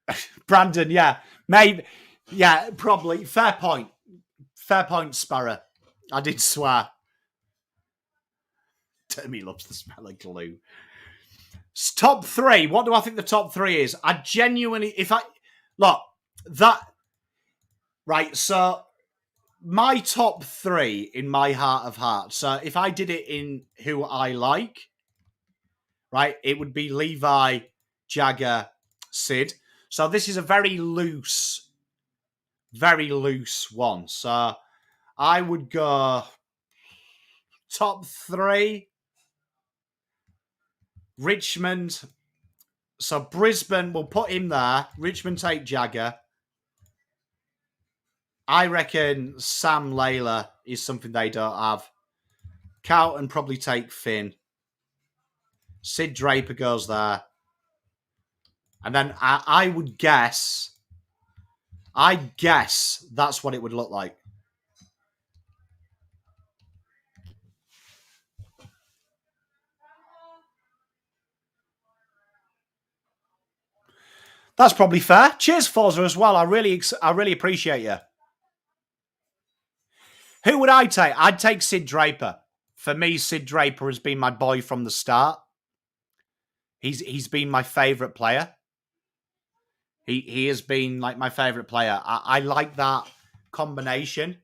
mean? Brandon, yeah. Maybe. Yeah, probably. Fair point. Fair point, Sparrow. I did swear. Dermy loves the smell of glue. Top 3. What do I think the top 3 is? I genuinely... Look, that... Right, so... My top 3 in my heart of hearts. So if I did it in who I like... Right, it would be Levi, Jagger, Sid. So this is a very loose one. So I would go top 3. Richmond. So Brisbane, we'll put him there. Richmond take Jagger. I reckon Sam Layla is something they don't have. Carlton probably take Finn. Sid Draper goes there. And then I would guess... I guess that's what it would look like. That's probably fair. Cheers, Forza, as well. I really appreciate you. Who would I take? I'd take Sid Draper. For me, Sid Draper has been my boy from the start. He's been my favourite player. He has been like my favourite player. I like that combination.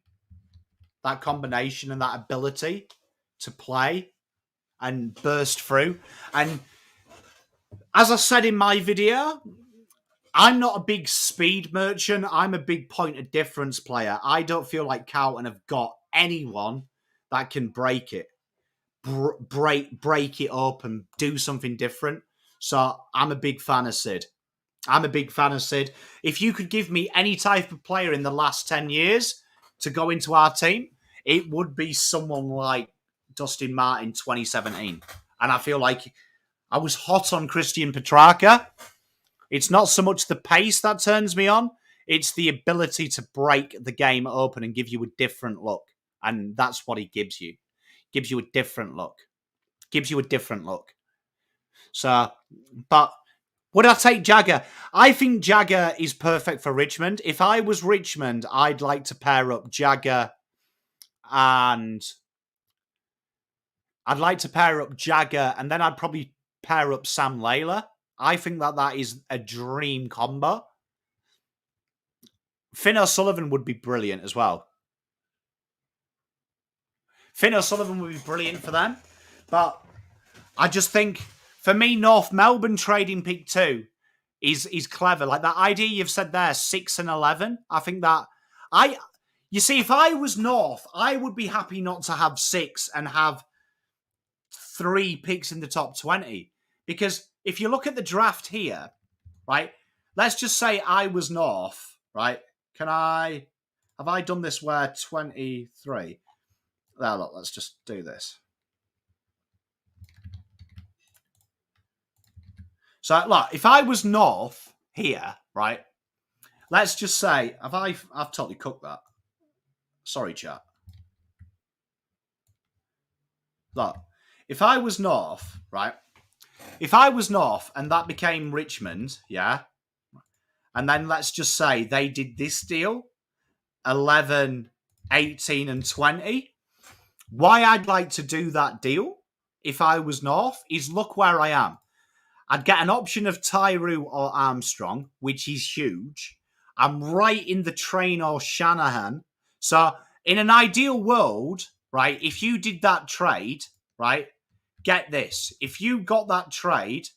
That combination and that ability to play and burst through. And as I said in my video, I'm not a big speed merchant. I'm a big point of difference player. I don't feel like Carlton have got anyone that can break it. Break it up and do something different. So I'm a big fan of Sid. If you could give me any type of player in the last 10 years to go into our team, it would be someone like Dustin Martin 2017. And I feel like I was hot on Christian Petrarca. It's not so much the pace that turns me on. It's the ability to break the game open and give you a different look. And that's what he gives you. Gives you a different look. So, but would I take Jagger? I think Jagger is perfect for Richmond. If I was Richmond, I'd like to pair up Jagger and then I'd probably pair up Sam Layla. I think that is a dream combo. Finn O'Sullivan would be brilliant as well. Finn O'Sullivan would be brilliant for them. But I just think, for me, North Melbourne trading pick 2 is clever. Like that idea you've said there, 6 and 11. I think that... You see, if I was North, I would be happy not to have 6 and have 3 picks in the top 20. Because if you look at the draft here, right, let's just say I was North, right? Have I done this where 23? Now, look, let's just do this. So, look, if I was North here, right, let's just say, I've totally cooked that. Sorry, chat. Look, if I was North, right, if I was North and that became Richmond, yeah, and then let's just say they did this deal, 11, 18 and 20, why I'd like to do that deal, if I was North, is look where I am. I'd get an option of Tyroo or Armstrong, which is huge. I'm right in the train or Shanahan. So in an ideal world, right, if you did that trade, right? Get this. If you got that trade,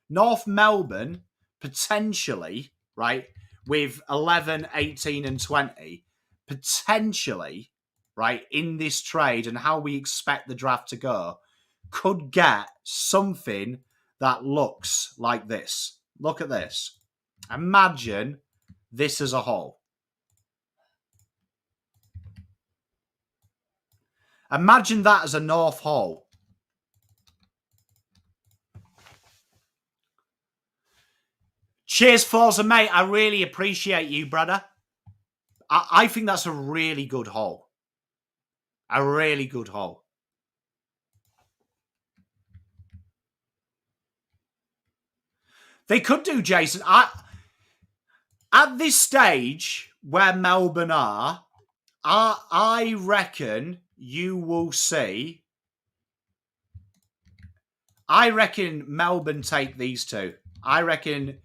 North Melbourne, potentially, right, with 11, 18 and 20, potentially, right, in this trade and how we expect the draft to go, could get something that looks like this. Look at this. Imagine this as a whole. Imagine that as a North Hall. Cheers, Forza, mate. I really appreciate you, brother. I think that's a really good hole. A really good hole. They could do, Jason. At this stage where Melbourne are, I reckon you will see. I reckon Melbourne take these two. I reckon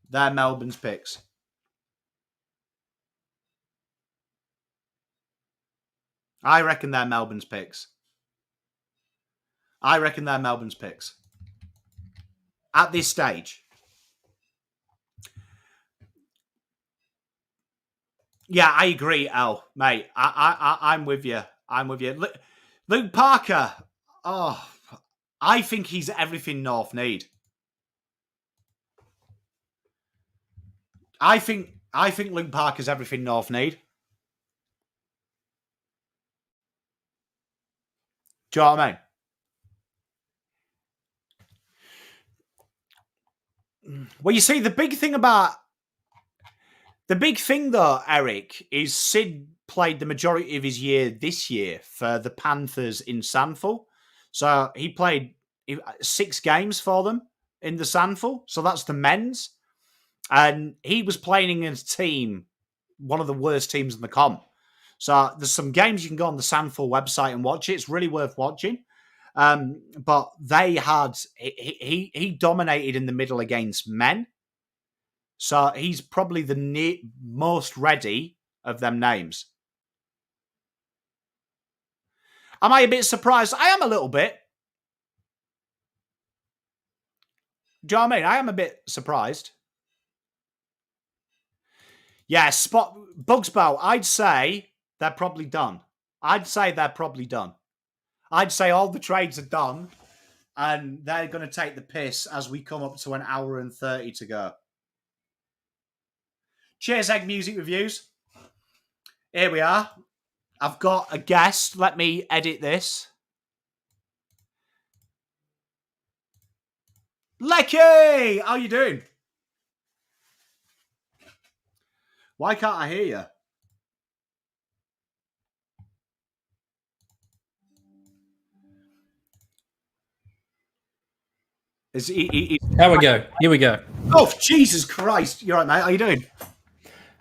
they're Melbourne's picks. I reckon they're Melbourne's picks. I reckon they're Melbourne's picks. At this stage. Yeah, I agree, Al, mate. I'm with you. I'm with you. Luke Parker. Oh, I think he's everything North need. I think Luke Parker's everything North need. Do you know what I mean? Well, you see, the big thing though, Eric, is Sid played the majority of his year this year for the Panthers in Sandful. So he played 6 games for them in the Sandful. So that's the men's. And he was playing in a team, one of the worst teams in the comp. So there's some games you can go on the Sandful website and watch it. It's really worth watching. But they had, he dominated in the middle against men. So he's probably the most ready of them names. Am I a bit surprised? I am a little bit. Do you know what I mean? I am a bit surprised. Yeah, BugsBell, I'd say they're probably done. I'd say all the trades are done and they're going to take the piss as we come up to an hour and 30 to go. Cheers, Egg Music Reviews. Here we are. I've got a guest. Let me edit this. Lecky! How you doing? Why can't I hear you? How we go? Here we go. Oh, Jesus Christ. You're right, mate. How you doing?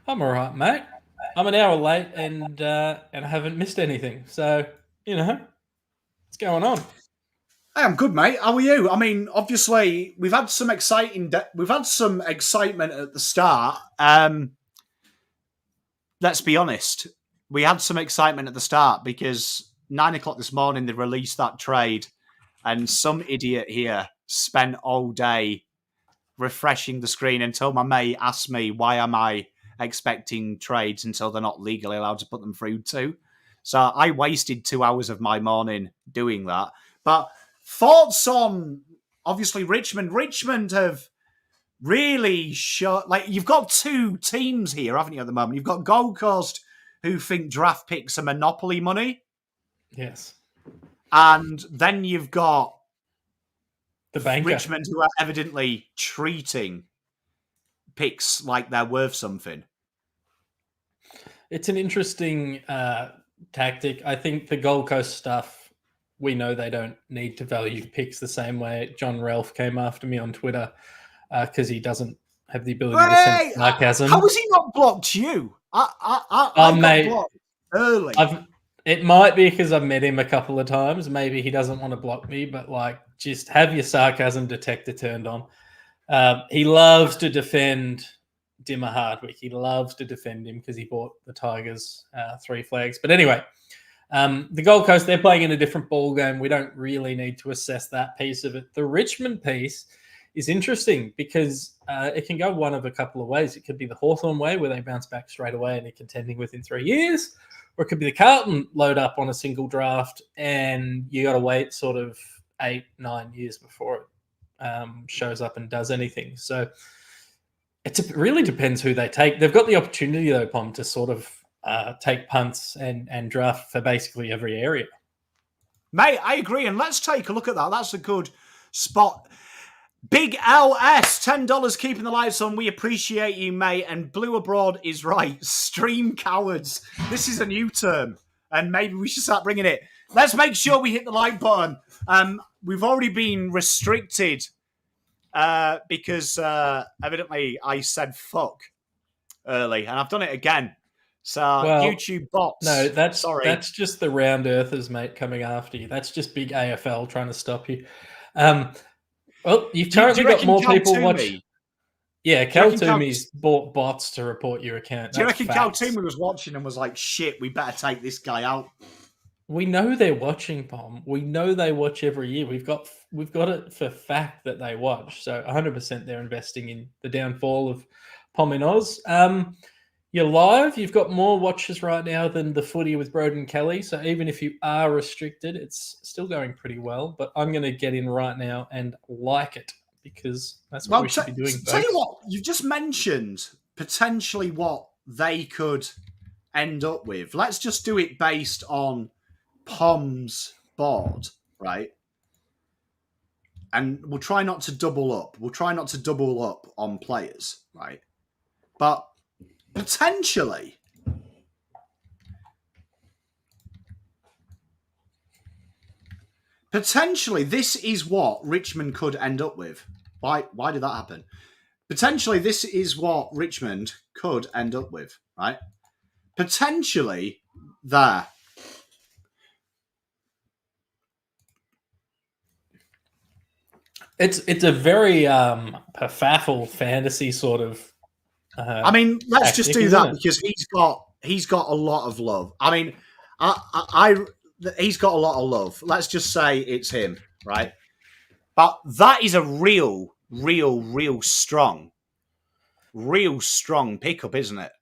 I'm all right, mate. I'm an hour late and I haven't missed anything. So, what's going on? Hey, I'm good, mate. How are you? I mean, obviously, we've had some excitement at the start. Let's be honest. We had some excitement at the start because 9 o'clock this morning, they released that trade and some idiot here spent all day refreshing the screen until my mate asked me, why am I expecting trades until they're not legally allowed to put them through too? So I wasted 2 hours of my morning doing that. But thoughts on, obviously, Richmond. Richmond have really shot, like, you've got 2 teams here, haven't you, at the moment? You've got Gold Coast, who think draft picks are monopoly money. Yes. And then you've got the banker. Richmond, who are evidently treating picks like they're worth something. It's an interesting tactic. I think the Gold Coast stuff, we know they don't need to value picks the same way. John Ralph came after me on Twitter because he doesn't have the ability to sense sarcasm. How has he not blocked you? I got blocked early. It might be because I've met him a couple of times. Maybe he doesn't want to block me, but just have your sarcasm detector turned on. He loves to defend Dimmer Hardwick. He loves to defend him because he bought the Tigers 3 flags. But anyway, The Gold Coast, they're playing in a different ball game. We don't really need to assess that piece of it. The Richmond piece is interesting because it can go one of a couple of ways. It could be the Hawthorn way where they bounce back straight away and they're contending within 3 years, or it could be the Carlton load up on a single draft and you got to wait sort of 8-9 years before it shows up and does anything. So it really depends who they take. They've got the opportunity though, Pom, to sort of take punts and draft for basically every area. Mate, I agree. And let's take a look at that. That's a good spot. Big LS, $10 keeping the lights on. We appreciate you, mate. And Blue Abroad is right. Stream cowards. This is a new term. And maybe we should start bringing it. Let's make sure we hit the like button. We've already been restricted because evidently I said fuck early. And I've done it again. So YouTube bots. No, that's just the round earthers, mate, coming after you. That's just big AFL trying to stop you. Well, you've currently got more people watching. Yeah, Cal Toomey's bought bots to report your account. Do you reckon Cal Toomey was watching and was like, shit, we better take this guy out? We know they're watching, Pom. We know they watch every year. We've got it for fact that they watch. So 100% they're investing in the downfall of Pom in Oz. You're live. You've got more watches right now than the footy with Broden Kelly. So even if you are restricted, it's still going pretty well. But I'm going to get in right now and like it because that's what we should be doing. Tell you what, you've just mentioned potentially what they could end up with. Let's just do it based on Pom's board, right? And we'll try not to double up. We'll try not to double up on players, right? But potentially, this is what Richmond could end up with. Why did that happen? Potentially, this is what Richmond could end up with, right? Potentially, there. It's a very perfaffle fantasy sort of. I mean, let's just do that because he's got a lot of love. I mean, he's got a lot of love. Let's just say it's him, right? But that is a real strong pickup, isn't it?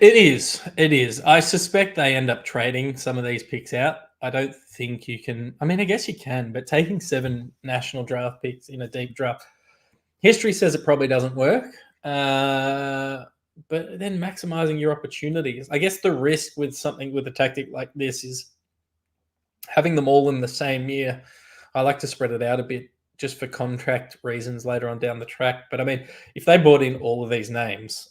It is. I suspect they end up trading some of these picks out. I don't think you can. I mean, I guess you can, but taking 7 national draft picks in a deep draft, history says it probably doesn't work. But then maximizing your opportunities. I guess the risk with something with a tactic like this is having them all in the same year. I like to spread it out a bit just for contract reasons later on down the track. But I mean, if they brought in all of these names.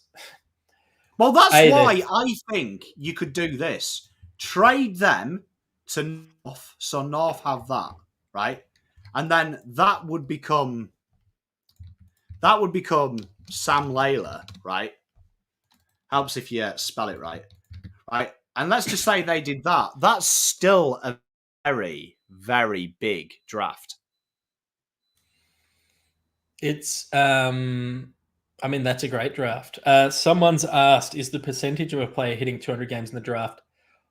Well, that's why I think you could do this. Trade them to North, so North have that, right? And then that would become Sam Layla, right? Helps if you spell it right? And let's just say they did that. That's still a very, very big draft. It's, I mean, that's a great draft. Someone's asked, is the percentage of a player hitting 200 games in the draft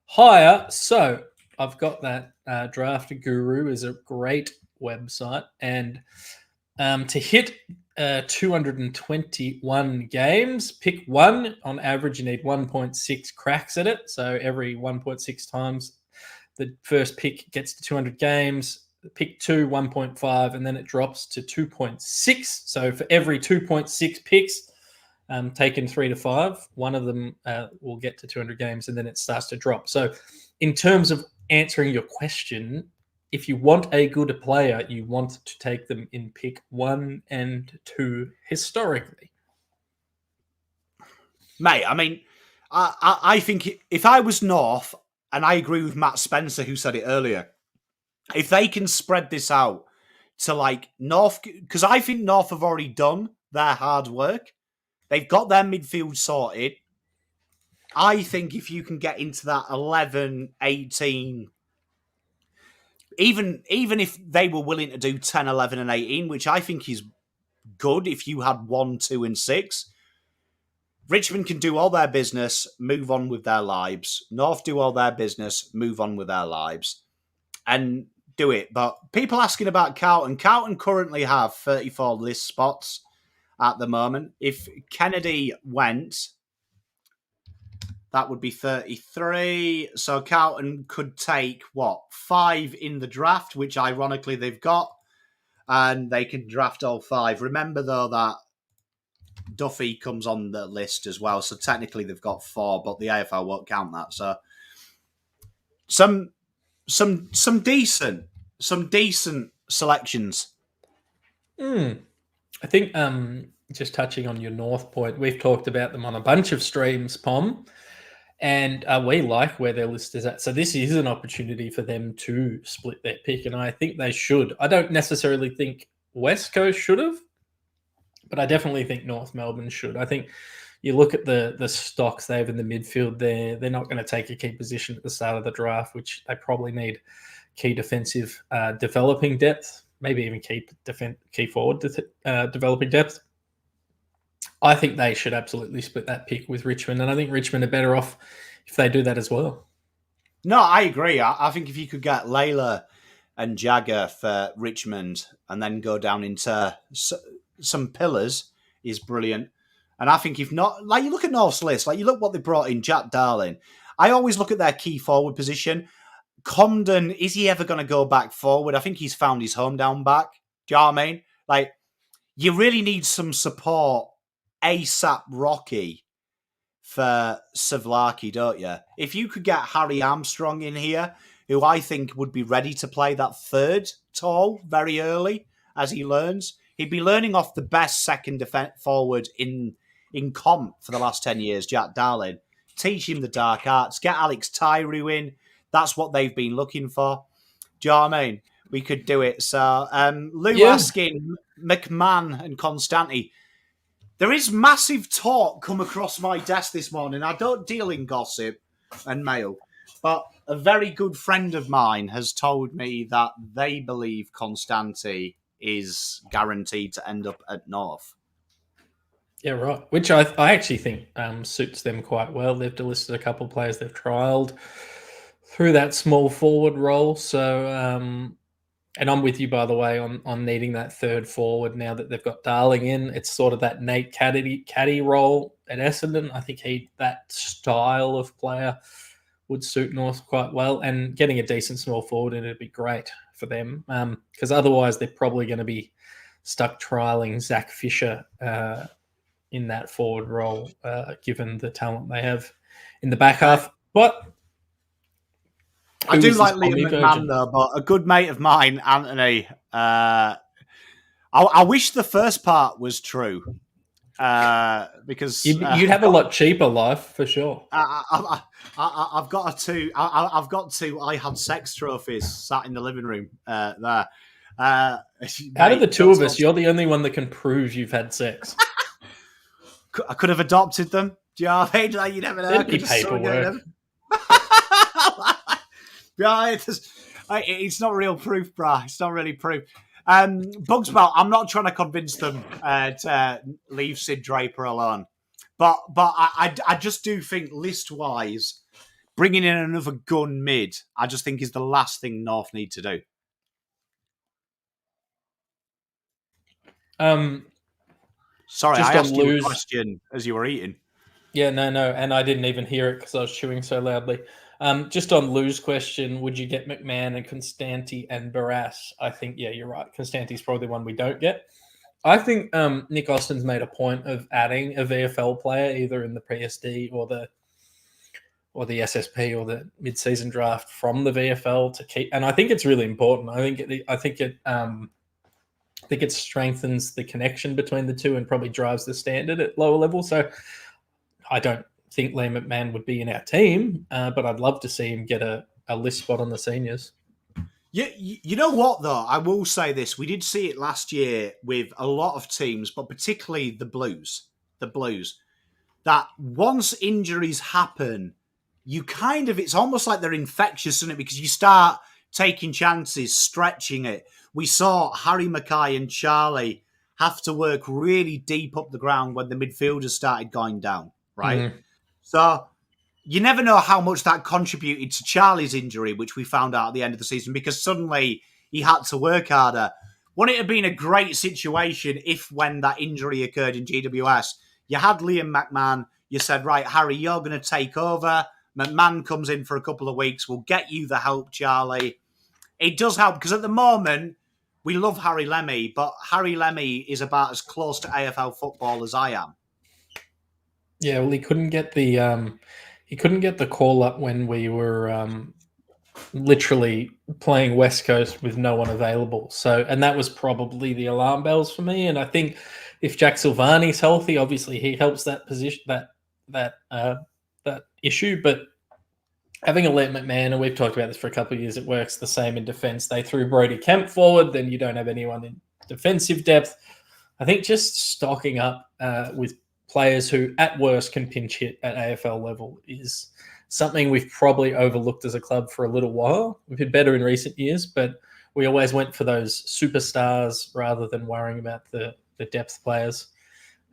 higher? So I've got that. Draft Guru is a great website. And to hit 221 games, pick one. On average, you need 1.6 cracks at it. So every 1.6 times the first pick gets to 200 games. Pick 2, 1.5, and then it drops to 2.6. So for every 2.6 picks taken 3 to 5, one of them will get to 200 games, and then it starts to drop. So in terms of answering your question, if you want a good player, you want to take them in pick 1 and 2 historically. Mate, I mean, I think if I was North, and I agree with Matt Spencer who said it earlier, if they can spread this out to like North, because I think North have already done their hard work. They've got their midfield sorted. I think if you can get into that 11, 18, even if they were willing to do 10, 11 and 18, which I think is good if you had 1, 2 and 6, Richmond can do all their business, move on with their lives. North do all their business, move on with their lives, and do it. But people asking about Carlton. Carlton currently have 34 list spots at the moment. If Kennedy went, that would be 33. So Carlton could take, 5 in the draft, which ironically they've got, and they can draft all 5. Remember, though, that Duffy comes on the list as well, so technically they've got 4, but the AFL won't count that. So some decent selections. I think just touching on your North point, we've talked about them on a bunch of streams, Pom, and we like where their list is at. So this is an opportunity for them to split their pick, and I think they should. I don't necessarily think West Coast should have, but I definitely think North Melbourne should. I think you look at the stocks they have in the midfield there, they're not going to take a key position at the start of the draft, which they probably need key defensive developing depth, maybe even key forward developing depth. I think they should absolutely split that pick with Richmond, and I think Richmond are better off if they do that as well. No, I agree. I think if you could get Layla and Jagger for Richmond and then go down into some pillars is brilliant. And I think if not, like you look at North's list, like you look what they brought in, Jack Darling. I always look at their key forward position. Comden, is he ever going to go back forward? I think he's found his home down back. Do you know what I mean? Like, you really need some support ASAP Rocky for Savlaki, don't you? If you could get Harry Armstrong in here, who I think would be ready to play that third tall very early as he learns, he'd be learning off the best second forward in comp for the last 10 years, Jack Darling. Teach him the dark arts. Get Alex Tyree in. That's what they've been looking for. Do you know what I mean? We could do it. So, Lou asking McMahon and Constanti. There is massive talk come across my desk this morning. I don't deal in gossip and mail, but a very good friend of mine has told me that they believe Constanti is guaranteed to end up at North. Yeah, right. Which I actually think suits them quite well. They've delisted a couple of players they've trialled through that small forward role. So, and I'm with you, by the way, on needing that third forward now that they've got Darling in. It's sort of that Nate Caddy role at Essendon. I think that style of player would suit North quite well. And getting a decent small forward in it would be great for them, because otherwise they're probably going to be stuck trialling Zach Fisher in that forward role, given the talent they have in the back half. But I do like Liam McMahon, though, but a good mate of mine, Anthony, I wish the first part was true, because you'd have a lot cheaper life for sure. I've got two I had sex trophies sat in the living room there. Out of the two of us, you're the only one that can prove you've had sex. I could have adopted them. Do you know what I mean? Like, you never know. There'd be paperwork. Yeah, it's not real proof, brah. It's not really proof. BugsBell, I'm not trying to convince them to leave Sid Draper alone. But I just do think, list-wise, bringing in another gun mid, I just think is the last thing North need to do. Sorry, I asked you a question as you were eating. Yeah, no, and I didn't even hear it because I was chewing so loudly. Just on Lou's question, would you get McMahon and Constanti and Barras? I think, yeah, you're right. Constanti's probably the one we don't get. I think Nick Austin's made a point of adding a VFL player either in the PSD or the SSP or the mid-season draft from the VFL to keep, and I think it's really important. I think it strengthens the connection between the two and probably drives the standard at lower level. So I don't think Liam McMahon would be in our team, but I'd love to see him get a list spot on the seniors. Yeah, you know what, though? I will say this. We did see it last year with a lot of teams, but particularly the Blues, that once injuries happen, it's almost like they're infectious, isn't it? Because you start taking chances, stretching it. We saw Harry Mackay and Charlie have to work really deep up the ground when the midfielders started going down. right? Mm. So you never know how much that contributed to Charlie's injury, which we found out at the end of the season, because suddenly he had to work harder. Wouldn't it have been a great situation if, when that injury occurred in GWS, you had Liam McMahon, you said, right, Harry, you're going to take over. McMahon comes in for a couple of weeks. We'll get you the help, Charlie. It does help, because at the moment, we love Harry Lemmy, but Harry Lemmy is about as close to AFL football as I am. Yeah, well, he couldn't get the call up when we were literally playing West Coast with no one available. So, and that was probably the alarm bells for me. And I think if Jack Silvani's healthy, obviously he helps that position, that issue. But having a Let McMahon, and we've talked about this for a couple of years, it works the same in defense. They threw Brody Kemp forward, then you don't have anyone in defensive depth. I think just stocking up with players who, at worst, can pinch hit at AFL level is something we've probably overlooked as a club for a little while. We've been better in recent years, but we always went for those superstars rather than worrying about the depth players.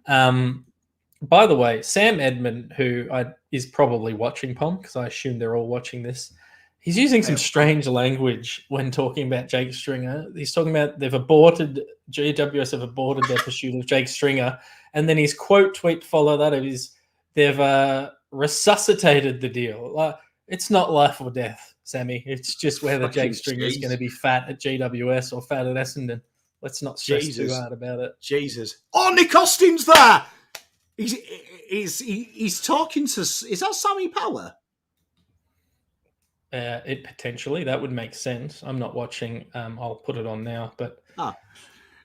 By the way, Sam Edmund, who is probably watching Pom, because I assume they're all watching this, he's using some strange language when talking about Jake Stringer. He's talking about GWS have aborted their pursuit of Jake Stringer, and then his quote tweet follow that is they've resuscitated the deal. It's not life or death, Sammy. It's just whether Jake Stringer is going to be fat at GWS or fat at Essendon. Let's not stress too hard about it. Jesus. Oh, Nick Austin's there! He's talking to... Is that Sammy Power? It potentially. That would make sense. I'm not watching. I'll put it on now, but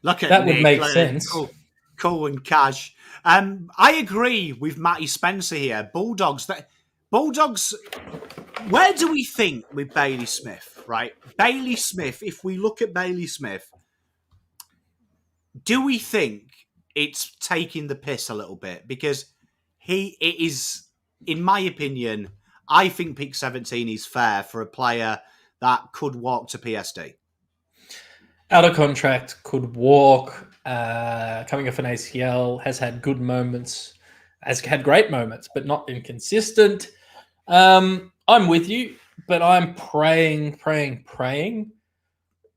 look at that Nick, would make sense. Cool and cash. I agree with Matty Spencer here. Bulldogs. Where do we think with Bailey Smith? Right, Bailey Smith. If we look at Bailey Smith, do we think it's taking the piss a little bit? Because it is, in my opinion, I think pick 17 is fair for a player that could walk to PSD. Out of contract, could walk. Coming off an ACL, has had good moments, has had great moments, but not inconsistent. I'm with you, but I'm praying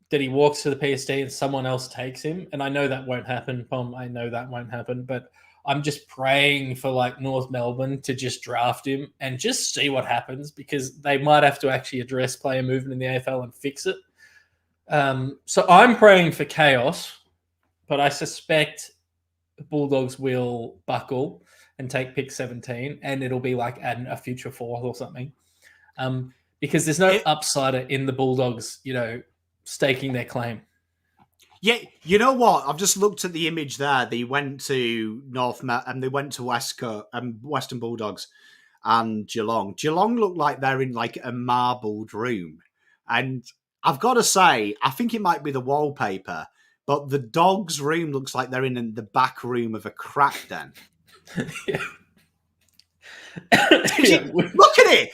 that he walks to the PSD and someone else takes him. And I know that won't happen, Pom. I know that won't happen, but I'm just praying for like North Melbourne to just draft him and just see what happens, because they might have to actually address player movement in the AFL and fix it. So I'm praying for chaos, but I suspect the Bulldogs will buckle and take pick 17, and it'll be like a future fourth or something. Because there's no upsider in the Bulldogs, staking their claim. Yeah, you know what? I've just looked at the image there. They went to and they went to Western Bulldogs and Geelong. Geelong look like they're in like a marbled room. And I've got to say, I think it might be the wallpaper, but the Dogs' room looks like they're in the back room of a crack den. Look at it.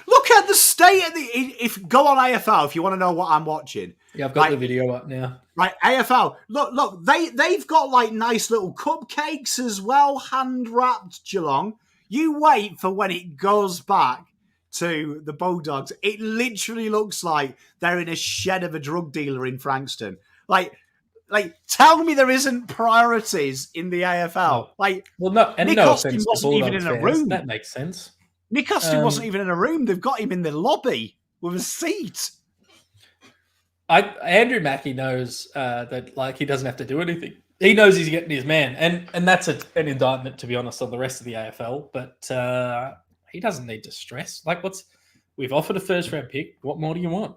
Look at the state of if go on AFL if you want to know what I'm watching. Yeah, I've got the video up now. Right, AFL. Look, they've got like nice little cupcakes as well, hand wrapped, Geelong. You wait for when it goes back to the Bulldogs. It literally looks like they're in a shed of a drug dealer in Frankston. Like tell me there isn't priorities in the AFL. Nick Austin wasn't even in a room. That makes sense. Nick Austin wasn't even in a room. They've got him in the lobby with a seat. Andrew Mackey knows that he doesn't have to do anything. He knows he's getting his man, and that's an indictment, to be honest, on the rest of the AFL. But he doesn't need to stress. We've offered a first round pick. What more do you want?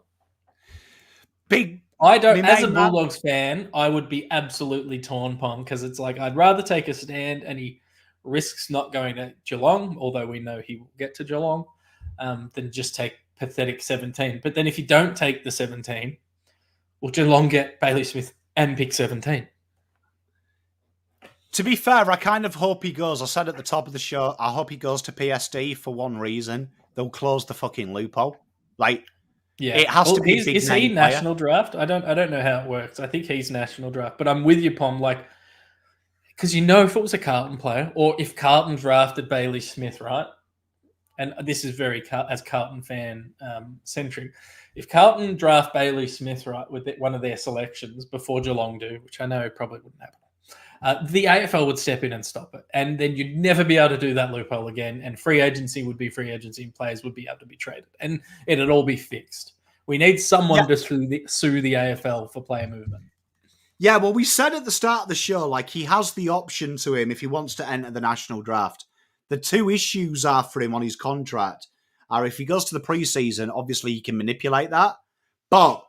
As a Bulldogs fan, I would be absolutely torn, Pom, because it's like I'd rather take a stand, and he risks not going to Geelong, although we know he will get to Geelong, than just take pathetic 17. But then if you don't take the 17, will Geelong get Bailey Smith and pick 17? To be fair, I kind of hope he goes. I said at the top of the show, I hope he goes to PSD for one reason. They'll close the fucking loophole. It has to be a big is name he player. national draft? I don't know how it works. I think he's national draft, but I'm with you, Pom. Because if it was a Carlton player, or if Carlton drafted Bailey Smith, right? And this is very as Carlton fan centric. If Carlton draft Bailey Smith, right, with one of their selections before Geelong do, which I know probably wouldn't happen, the AFL would step in and stop it. And then you'd never be able to do that loophole again. And free agency would be free agency and players would be able to be traded. And it'd all be fixed. We need someone to sue the AFL for player movement. Yeah, well, we said at the start of the show, like, he has the option to him if he wants to enter the national draft. The two issues are for him on his contract are if he goes to the preseason, obviously he can manipulate that. But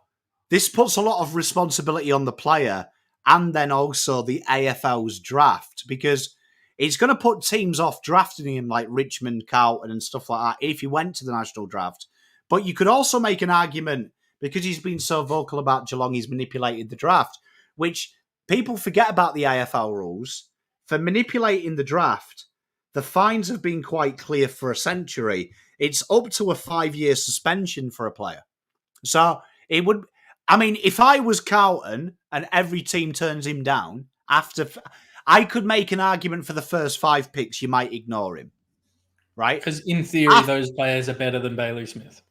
this puts a lot of responsibility on the player and then also the AFL's draft, because it's going to put teams off drafting him like Richmond, Carlton and stuff like that if he went to the national draft. But you could also make an argument, because he's been so vocal about Geelong, he's manipulated the draft, which people forget about the AFL rules. For manipulating the draft, the fines have been quite clear for a century. It's up to a 5-year suspension for a player. So it would, I mean, if I was Carlton and every team turns him down, I could make an argument for the first 5 picks, you might ignore him. Right? Because in theory, those players are better than Bailey Smith.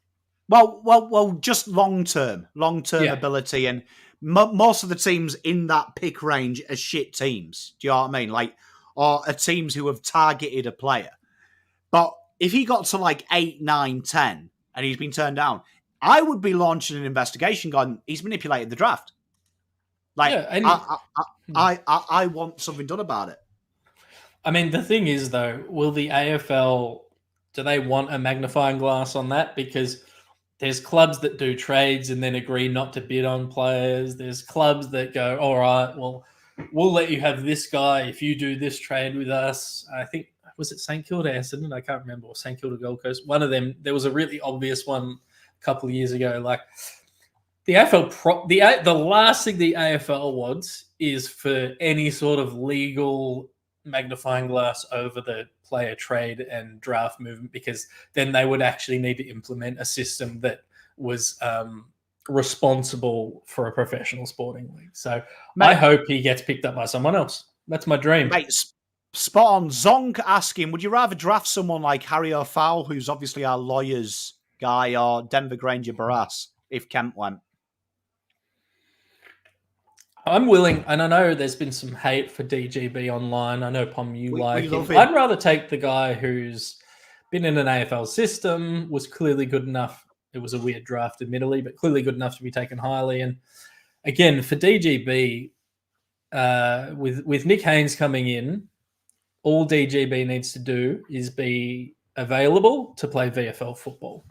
Well, just long-term ability, and most of the teams in that pick range are shit teams. Do you know what I mean? Like, or are teams who have targeted a player. But if he got to like 8, 9, 10, and he's been turned down, I would be launching an investigation going, he's manipulated the draft. Like, I want something done about it. I mean, the thing is, though, will the AFL, do they want a magnifying glass on that? Because there's clubs that do trades and then agree not to bid on players. There's clubs that go, all right, well, we'll let you have this guy if you do this trade with us. I think, was it St Kilda Essendon? I can't remember. Or St Kilda Gold Coast. One of them, there was a really obvious one a couple of years ago. Like, the AFL, the last thing the AFL wants is for any sort of legal magnifying glass over the player trade and draft movement, because then they would actually need to implement a system that was responsible for a professional sporting league. So I hope he gets picked up by someone else. That's my dream. Mate, spot on. Zonk asking, would you rather draft someone like Harry O'Fowl, who's obviously our lawyers guy, or Denver Granger Barras if Kemp went? I'm willing, and I know there's been some hate for DGB online. I know, Pom, you like him. I'd rather take the guy who's been in an AFL system, was clearly good enough. It was a weird draft, admittedly, but clearly good enough to be taken highly. And again, for DGB, with Nick Haynes coming in, all DGB needs to do is be available to play VFL football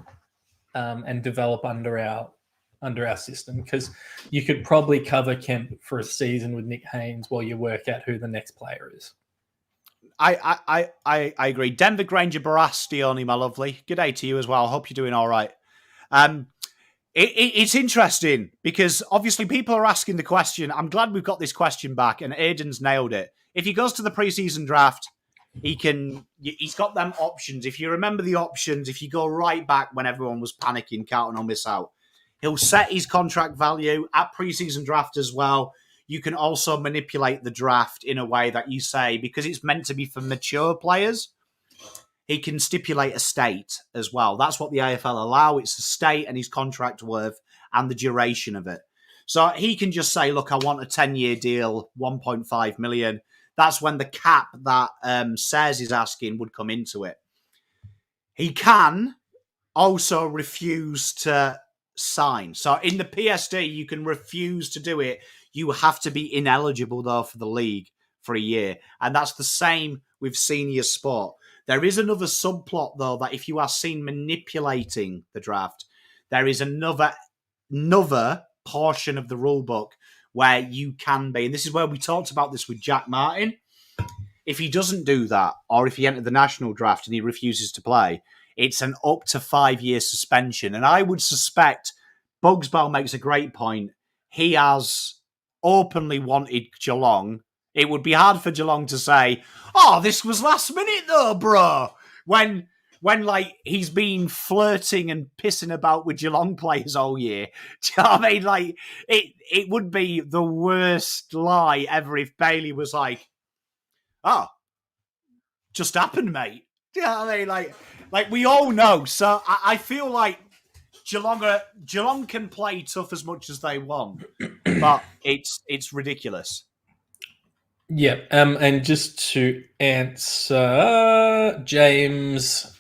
and develop under our system, because you could probably cover Kemp for a season with Nick Haynes while you work out who the next player is. I agree. Denver Granger Barras, Deonie, my lovely. Good day to you as well. Hope you're doing all right. It's interesting because obviously people are asking the question. I'm glad we've got this question back, and Aiden's nailed it. If he goes to the preseason draft, he's got them options. If you remember the options, if you go right back when everyone was panicking, counting on miss out, he'll set his contract value at preseason draft as well. You can also manipulate the draft in a way that you say, because it's meant to be for mature players, he can stipulate a state as well. That's what the AFL allow. It's the state and his contract worth and the duration of it. So he can just say, look, I want a 10-year deal, 1.5 million. That's when the cap that Says is asking would come into it. He can also refuse to sign. So in the PSD, you can refuse to do it. You have to be ineligible, though, for the league for a year. And that's the same with senior sport. There is another subplot, though, that if you are seen manipulating the draft, there is another portion of the rule book where you can be. And this is where we talked about this with Jack Martin. If he doesn't do that, or if he entered the national draft and he refuses to play, it's an up to 5-year suspension. And I would suspect BugsBell makes a great point. He has openly wanted Geelong. It would be hard for Geelong to say, oh, this was last minute though, bro. When like he's been flirting and pissing about with Geelong players all year. Do you know what I mean? Like it would be the worst lie ever if Bailey was like, oh, just happened, mate. You know what I mean? Like we all know. So I feel like Geelong can play tough as much as they want, but it's ridiculous. Yeah, and just to answer James's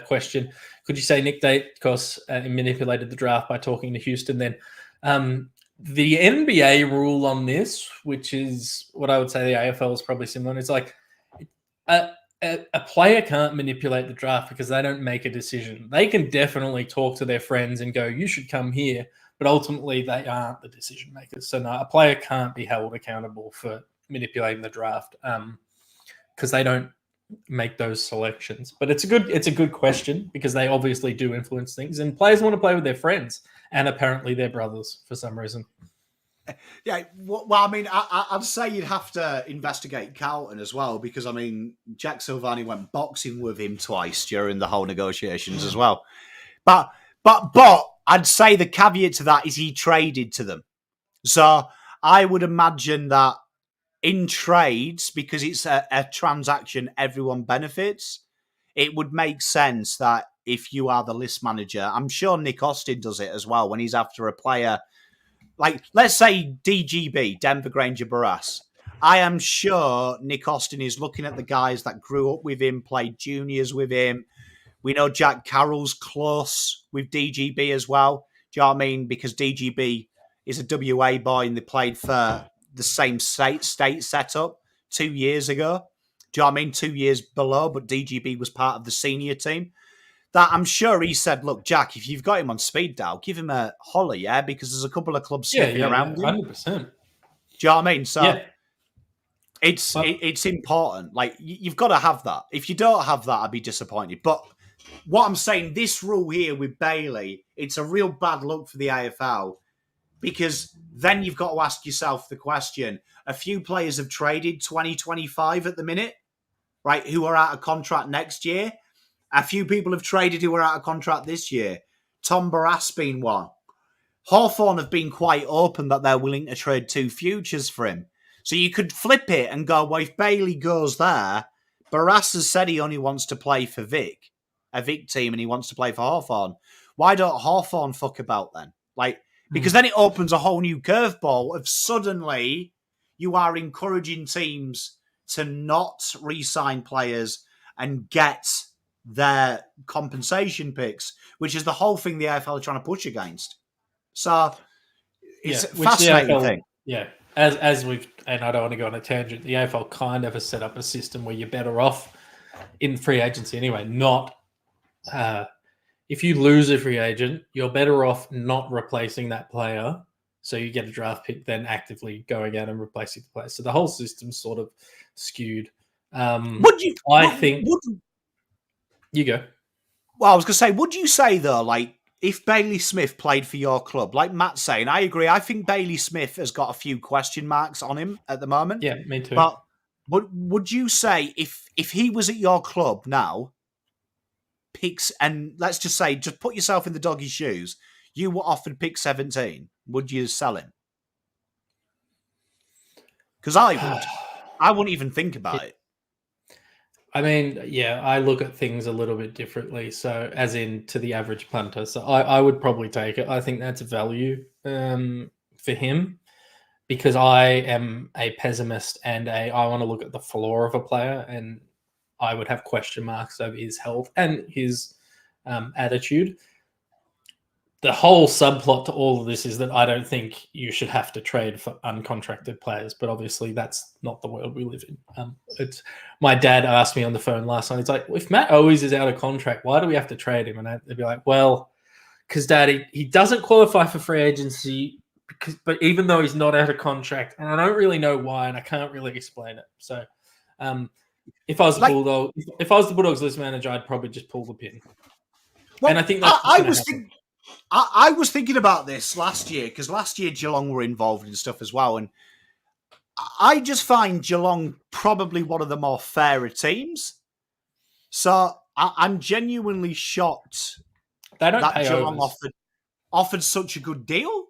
question, could you say Nick Daicos manipulated the draft by talking to Houston then? The NBA rule on this, which is what I would say the AFL is probably similar, it's like a player can't manipulate the draft because they don't make a decision. They can definitely talk to their friends and go, you should come here, but ultimately they aren't the decision makers. So no, a player can't be held accountable for manipulating the draft because they don't make those selections. But it's a good question because they obviously do influence things, and players want to play with their friends and apparently their brothers for some reason. Yeah, well, I mean, I'd say you'd have to investigate Carlton as well because, I mean, Jack Silvani went boxing with him twice during the whole negotiations as well. But I'd say the caveat to that is he traded to them. So I would imagine that in trades, because it's a transaction everyone benefits, it would make sense that if you are the list manager, I'm sure Nick Austin does it as well when he's after a player. Like, let's say DGB, Denver Granger Barras. I am sure Nick Austin is looking at the guys that grew up with him, played juniors with him. We know Jack Carroll's close with DGB as well. Do you know what I mean? Because DGB is a WA boy and they played for the same state setup 2 years ago. Do you know what I mean? 2 years below, but DGB was part of the senior team. That I'm sure he said, look, Jack, if you've got him on speed dial, give him a holler, yeah? Because there's a couple of clubs sniffing around him. 100%. Do you know what I mean? So it's important. Like, you've got to have that. If you don't have that, I'd be disappointed. But what I'm saying, this rule here with Bailey, it's a real bad look for the AFL because then you've got to ask yourself the question. A few players have traded 2025 at the minute, right, who are out of contract next year. A few people have traded who are out of contract this year. Tom Barras being one. Hawthorn have been quite open that they're willing to trade 2 futures for him. So you could flip it and go, well, if Bailey goes there, Barras has said he only wants to play for Vic, a Vic team, and he wants to play for Hawthorn. Why don't Hawthorn fuck about then? Because then it opens a whole new curveball of suddenly you are encouraging teams to not re-sign players and get their compensation picks, which is the whole thing the AFL are trying to push against. So it's a fascinating thing. Yeah, as we've, and I don't want to go on a tangent, the AFL kind of has set up a system where you're better off in free agency anyway, not if you lose a free agent, you're better off not replacing that player so you get a draft pick than actively going out and replacing the player. So the whole system's sort of skewed. You go. Well, I was going to say, would you say, though, like, if Bailey Smith played for your club, like Matt's saying, I agree. I think Bailey Smith has got a few question marks on him at the moment. Yeah, me too. But would you say if he was at your club now, picks, and let's just say, just put yourself in the doggy's shoes, you were offered pick 17, would you sell him? Because I would. I wouldn't even think about it. I mean, yeah, I look at things a little bit differently. So, as in to the average punter. So, I would probably take it. I think that's value for him because I am a pessimist and I want to look at the floor of a player, and I would have question marks over his health and his attitude. The whole subplot to all of this is that I don't think you should have to trade for uncontracted players, but obviously that's not the world we live in. My dad asked me on the phone last night, he's like, if Matt always is out of contract, why do we have to trade him? And I'd be like, well, because Dad, he doesn't qualify for free agency, but even though he's not out of contract, and I don't really know why, and I can't really explain it. So if I was the Bulldogs list manager, I'd probably just pull the pin. Well, and I think that's I was thinking about this last year because last year Geelong were involved in stuff as well, and I just find Geelong probably one of the more fairer teams. So I'm genuinely shocked that Geelong offered such a good deal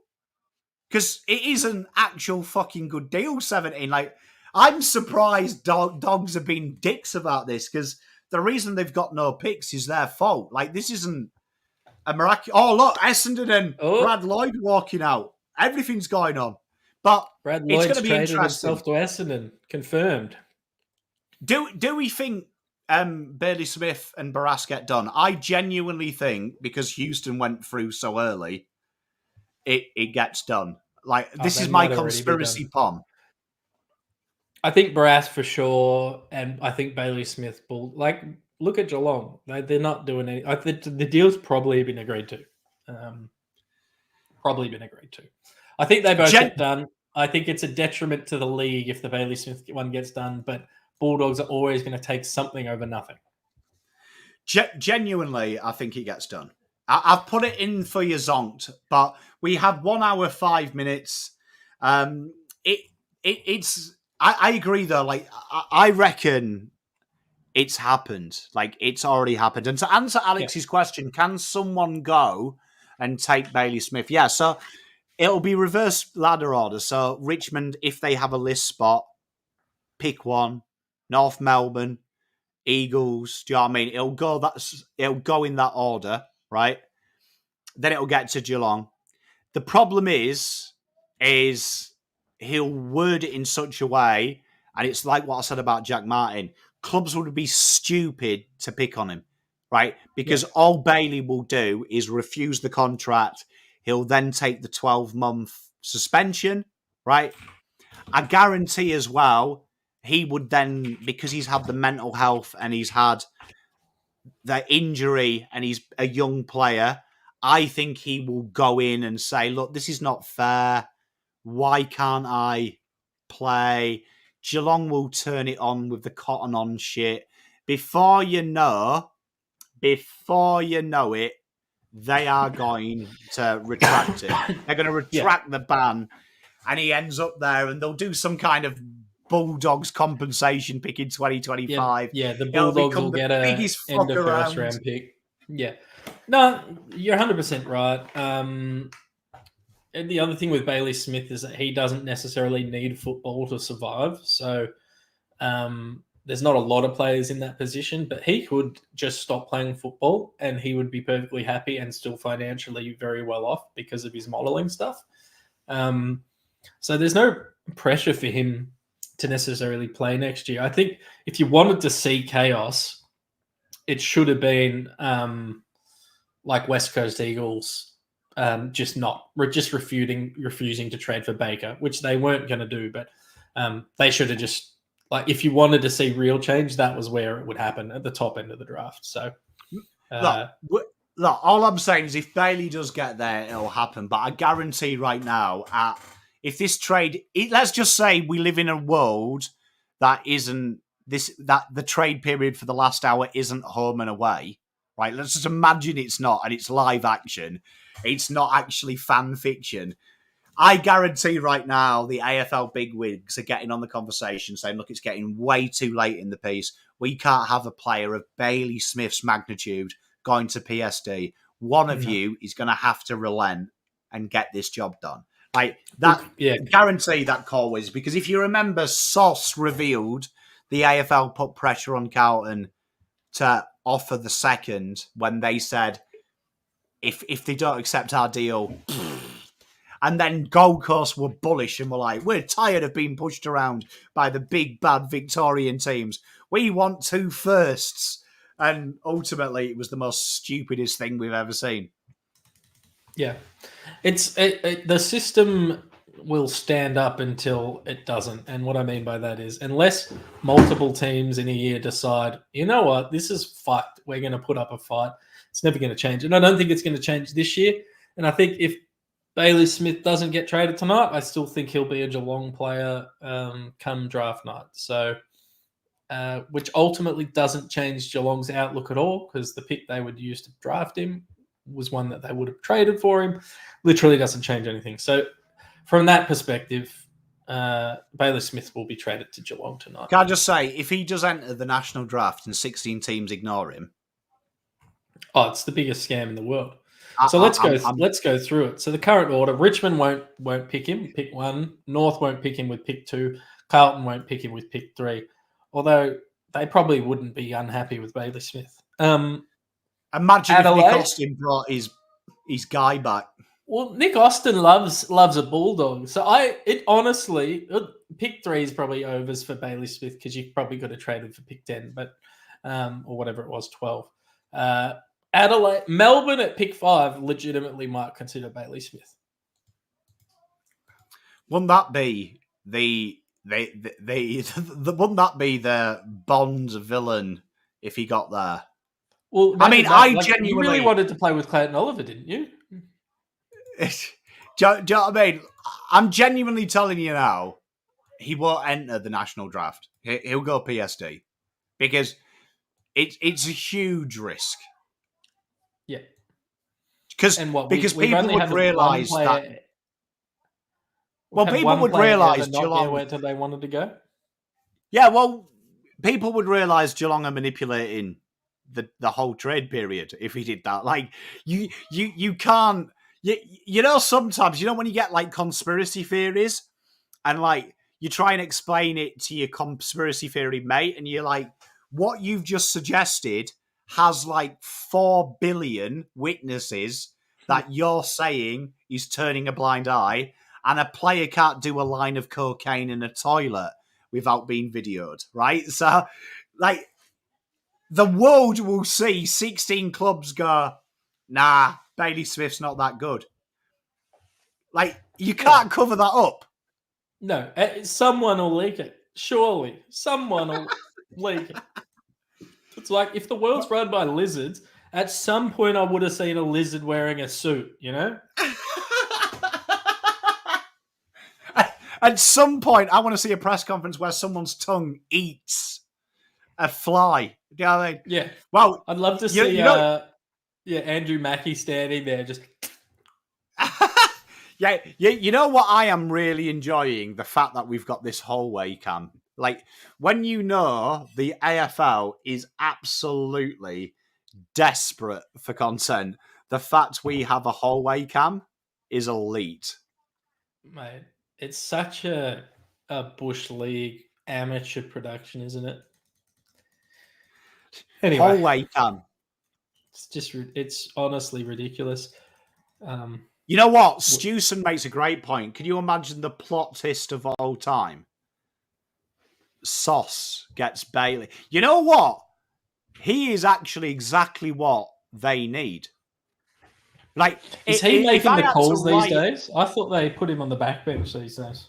because it is an actual fucking good deal. 17, like I'm surprised dogs have been dicks about this, because the reason they've got no picks is their fault. Like, this isn't a miraculous... Oh, look, Essendon and Brad Lloyd walking out. Everything's going on. But Brad it's Lloyd's going to be traded interesting. himself to Essendon. Confirmed. Do we think Bailey Smith and Barras get done? I genuinely think, because Houston went through so early, it gets done. Like, this is my conspiracy palm. I think Barras for sure, and I think Bailey Smith will. Like, look at Geelong; they're not doing any. I think the deal's probably been agreed to. I think they both get done. I think it's a detriment to the league if the Bailey Smith one gets done, but Bulldogs are always going to take something over nothing. Genuinely, I think it gets done. I've put it in for your zonked, but we have 1 hour, 5 minutes. It's. I agree though. Like, I reckon it's happened. Like, it's already happened. And to answer Alex's question, can someone go and take Bailey Smith? Yeah. So it'll be reverse ladder order. So Richmond, if they have a list spot, pick one. North Melbourne, Eagles. Do you know what I mean? It'll go in that order, right? Then it'll get to Geelong. The problem is he'll word it in such a way, and it's like what I said about Jack Martin. Clubs would be stupid to pick on him, right? Because all Bailey will do is refuse the contract. He'll then take the 12-month suspension, right? I guarantee as well, he would then, because he's had the mental health and he's had the injury and he's a young player, I think he will go in and say, look, this is not fair. Why can't I play? Geelong will turn it on with the cotton on shit. Before you know it, they are going to retract it. They're going to retract the ban, and he ends up there, and they'll do some kind of Bulldogs compensation pick in 2025. Yeah, the Bulldogs will get a biggest end of first round pick. Yeah. No, you're 100% right. And the other thing with Bailey Smith is that he doesn't necessarily need football to survive. So there's not a lot of players in that position, but he could just stop playing football and he would be perfectly happy and still financially very well off because of his modelling stuff. So there's no pressure for him to necessarily play next year. I think if you wanted to see chaos, it should have been like West Coast Eagles just refusing to trade for Baker, which they weren't going to do, but they should have just, like, if you wanted to see real change, that was where it would happen at the top end of the draft. So look, all I'm saying is if Bailey does get there, it'll happen. But I guarantee right now, if this trade, let's just say we live in a world that that the trade period for the last hour isn't home and away, right? Let's just imagine it's not, and it's live action. It's not actually fan fiction. I guarantee right now the AFL bigwigs are getting on the conversation saying, look, it's getting way too late in the piece. We can't have a player of Bailey Smith's magnitude going to PSD. One of you is going to have to relent and get this job done. Like that, guarantee that call was, because if you remember, Sauce revealed the AFL put pressure on Carlton to offer the second when they said, if they don't accept our deal. And then Gold Coast were bullish and were like, we're tired of being pushed around by the big, bad Victorian teams. We want 2 firsts. And ultimately, it was the most stupidest thing we've ever seen. Yeah. The system will stand up until it doesn't. And what I mean by that is, unless multiple teams in a year decide, you know what, this is fight. We're going to put up a fight. It's never going to change. And I don't think it's going to change this year. And I think if Bailey Smith doesn't get traded tonight, I still think he'll be a Geelong player come draft night. So, which ultimately doesn't change Geelong's outlook at all, because the pick they would use to draft him was one that they would have traded for him. Literally doesn't change anything. So from that perspective, Bailey Smith will be traded to Geelong tonight. Can I just say, if he does enter the national draft and 16 teams ignore him, it's the biggest scam in the world. So let's go through it. So the current order: Richmond won't pick him, pick 1. North won't pick him with pick 2. Carlton won't pick him with pick 3, although they probably wouldn't be unhappy with Bailey Smith. Imagine Adelaide, if Nick Austin brought his guy back. Well, Nick Austin loves a bulldog, so honestly, pick 3 is probably overs for Bailey Smith because you've probably got to trade him for pick 10, but or whatever it was, 12. Adelaide, Melbourne at pick 5 legitimately might consider Bailey Smith. Wouldn't that be wouldn't that be the Bond villain if he got there? Well, I mean, genuinely you really wanted to play with Clayton Oliver, didn't you? Do you know what I mean? I'm genuinely telling you now, he won't enter the national draft. He'll go PSD because it's a huge risk. Yeah, because people would realise that. Well, people would realise Geelong where they wanted to go. Yeah, well, people would realise Geelong are manipulating the whole trade period if he did that. Like you can't. You know, sometimes, when you get like conspiracy theories and like you try and explain it to your conspiracy theory mate and you're like, what you've just suggested has like 4 billion witnesses that you're saying is turning a blind eye, and a player can't do a line of cocaine in a toilet without being videoed, right? So, like, the world will see 16 clubs go, nah, Bailey Smith's not that good. Like, you can't cover that up. No, someone will leak it. Surely, someone will leak it. It's like, if the world's run by lizards, at some point I would have seen a lizard wearing a suit, At some point, I want to see a press conference where someone's tongue eats a fly. Do you know what I mean? Yeah. Well, I'd love to see Andrew Mackie standing there just... Yeah, you know what I am really enjoying? The fact that we've got this hallway cam. Like, when you know the AFL is absolutely desperate for content, the fact we have a hallway cam is elite. Mate, it's such a Bush League amateur production, isn't it? Anyway. Hallway cam. It's honestly ridiculous. You know what? Stewson makes a great point. Can you imagine the plot twist of all time? Sauce gets Bailey. You know what? He is actually exactly what they need. Like, is he making the calls these days? I thought they put him on the backbench these days.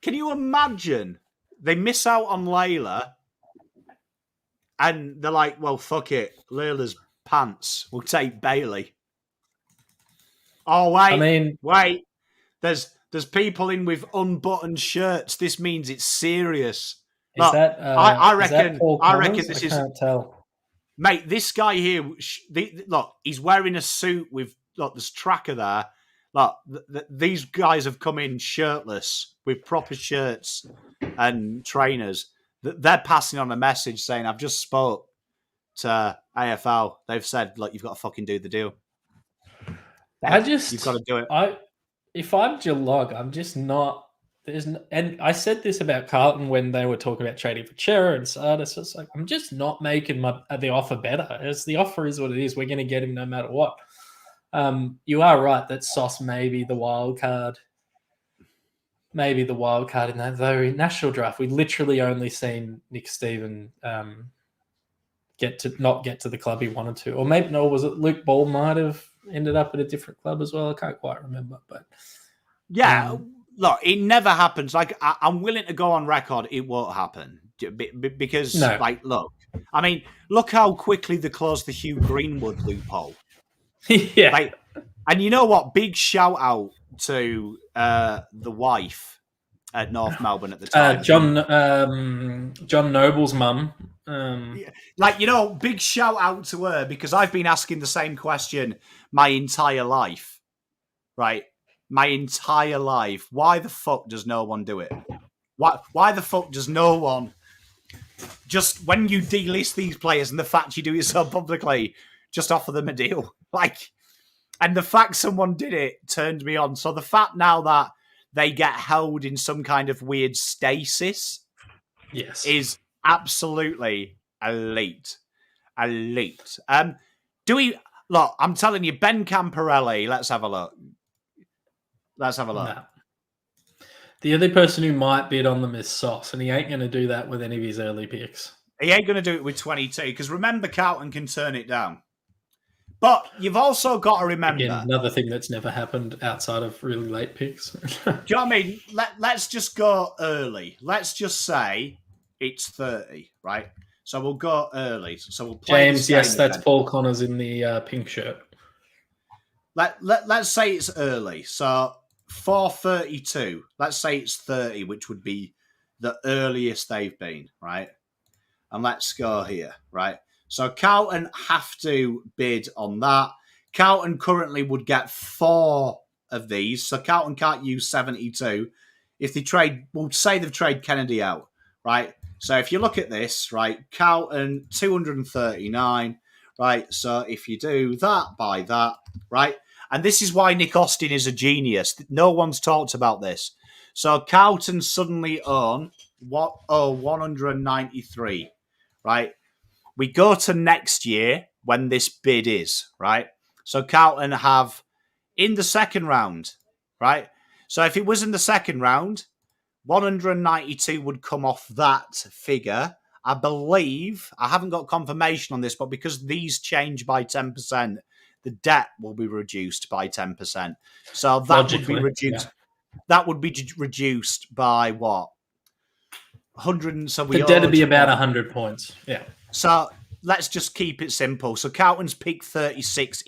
Can you imagine? They miss out on Layla, and they're like, "Well, fuck it, Layla's pants. We'll take Bailey." Oh wait, There's people in with unbuttoned shirts. This means it's serious. Is that? I reckon. This is. I can't tell. Mate, this guy here. Look, he's wearing a suit with. Look, there's tracker there. Look, these guys have come in shirtless with proper shirts and trainers. They're passing on a message saying, "I've just spoke to AFL. They've said, look, you've got to fucking do the deal." You've got to do it. If I'm Geelong, I'm just not. And I said this about Carlton when they were talking about trading for Chera and Sardis. It's like, I'm just not making the offer better. As the offer is what it is, we're going to get him no matter what. You are right that Sauce may be the wild card. Maybe the wild card in that, though. In national draft, we literally only seen NickSteve not get to the club he wanted to, or maybe was it Luke Ball might have ended up at a different club as well. I can't quite remember, but yeah, look, it never happens. Like, I'm willing to go on record, it won't happen because, look, I mean, look how quickly they closed the Hugh Greenwood loophole. Yeah, and you know what? Big shout out to the wife at North Melbourne at the time, John Noble's mum. Big shout out to her, because I've been asking the same question my entire life, right? My entire life. Why the fuck does no one do it? Why the fuck does no one, just when you delist these players and the fact you do it so publicly, just offer them a deal? And the fact someone did it turned me on. So the fact now that they get held in some kind of weird stasis is absolutely elite. Elite. Do we look? I'm telling you, Ben Camporelli. Let's have a look. No. The other person who might bid on them is Sauce, and he ain't going to do that with any of his early picks. He ain't going to do it with 22 because remember, Carlton can turn it down. But you've also got to remember... Again, another thing that's never happened outside of really late picks. Do you know what I mean? Let's just go early. Let's just say it's 30, right? So we'll go early. So we'll play James, yes, that's Paul Connors in the pink shirt. Let's say it's early. So 4:32. Let's say it's 30, which would be the earliest they've been, right? And let's go here, right? So Carlton have to bid on that. Carlton currently would get 4 of these. So Carlton can't use 72. If they trade, we'll say they've traded Kennedy out, right? So if you look at this, right, Carlton 239, right? So if you do that by that, right? And this is why Nick Austin is a genius. No one's talked about this. So Carlton suddenly own 193, right? We go to next year when this bid is, right? So Carlton have in the second round, right? So if it was in the second round, 192 would come off that figure. I believe, I haven't got confirmation on this, but because these change by 10%, the debt will be reduced by 10%. So that would be reduced. Yeah. That would be reduced by what? 100. So the debt would be about 100 points. Yeah. So let's just keep it simple. So Carlton's pick 36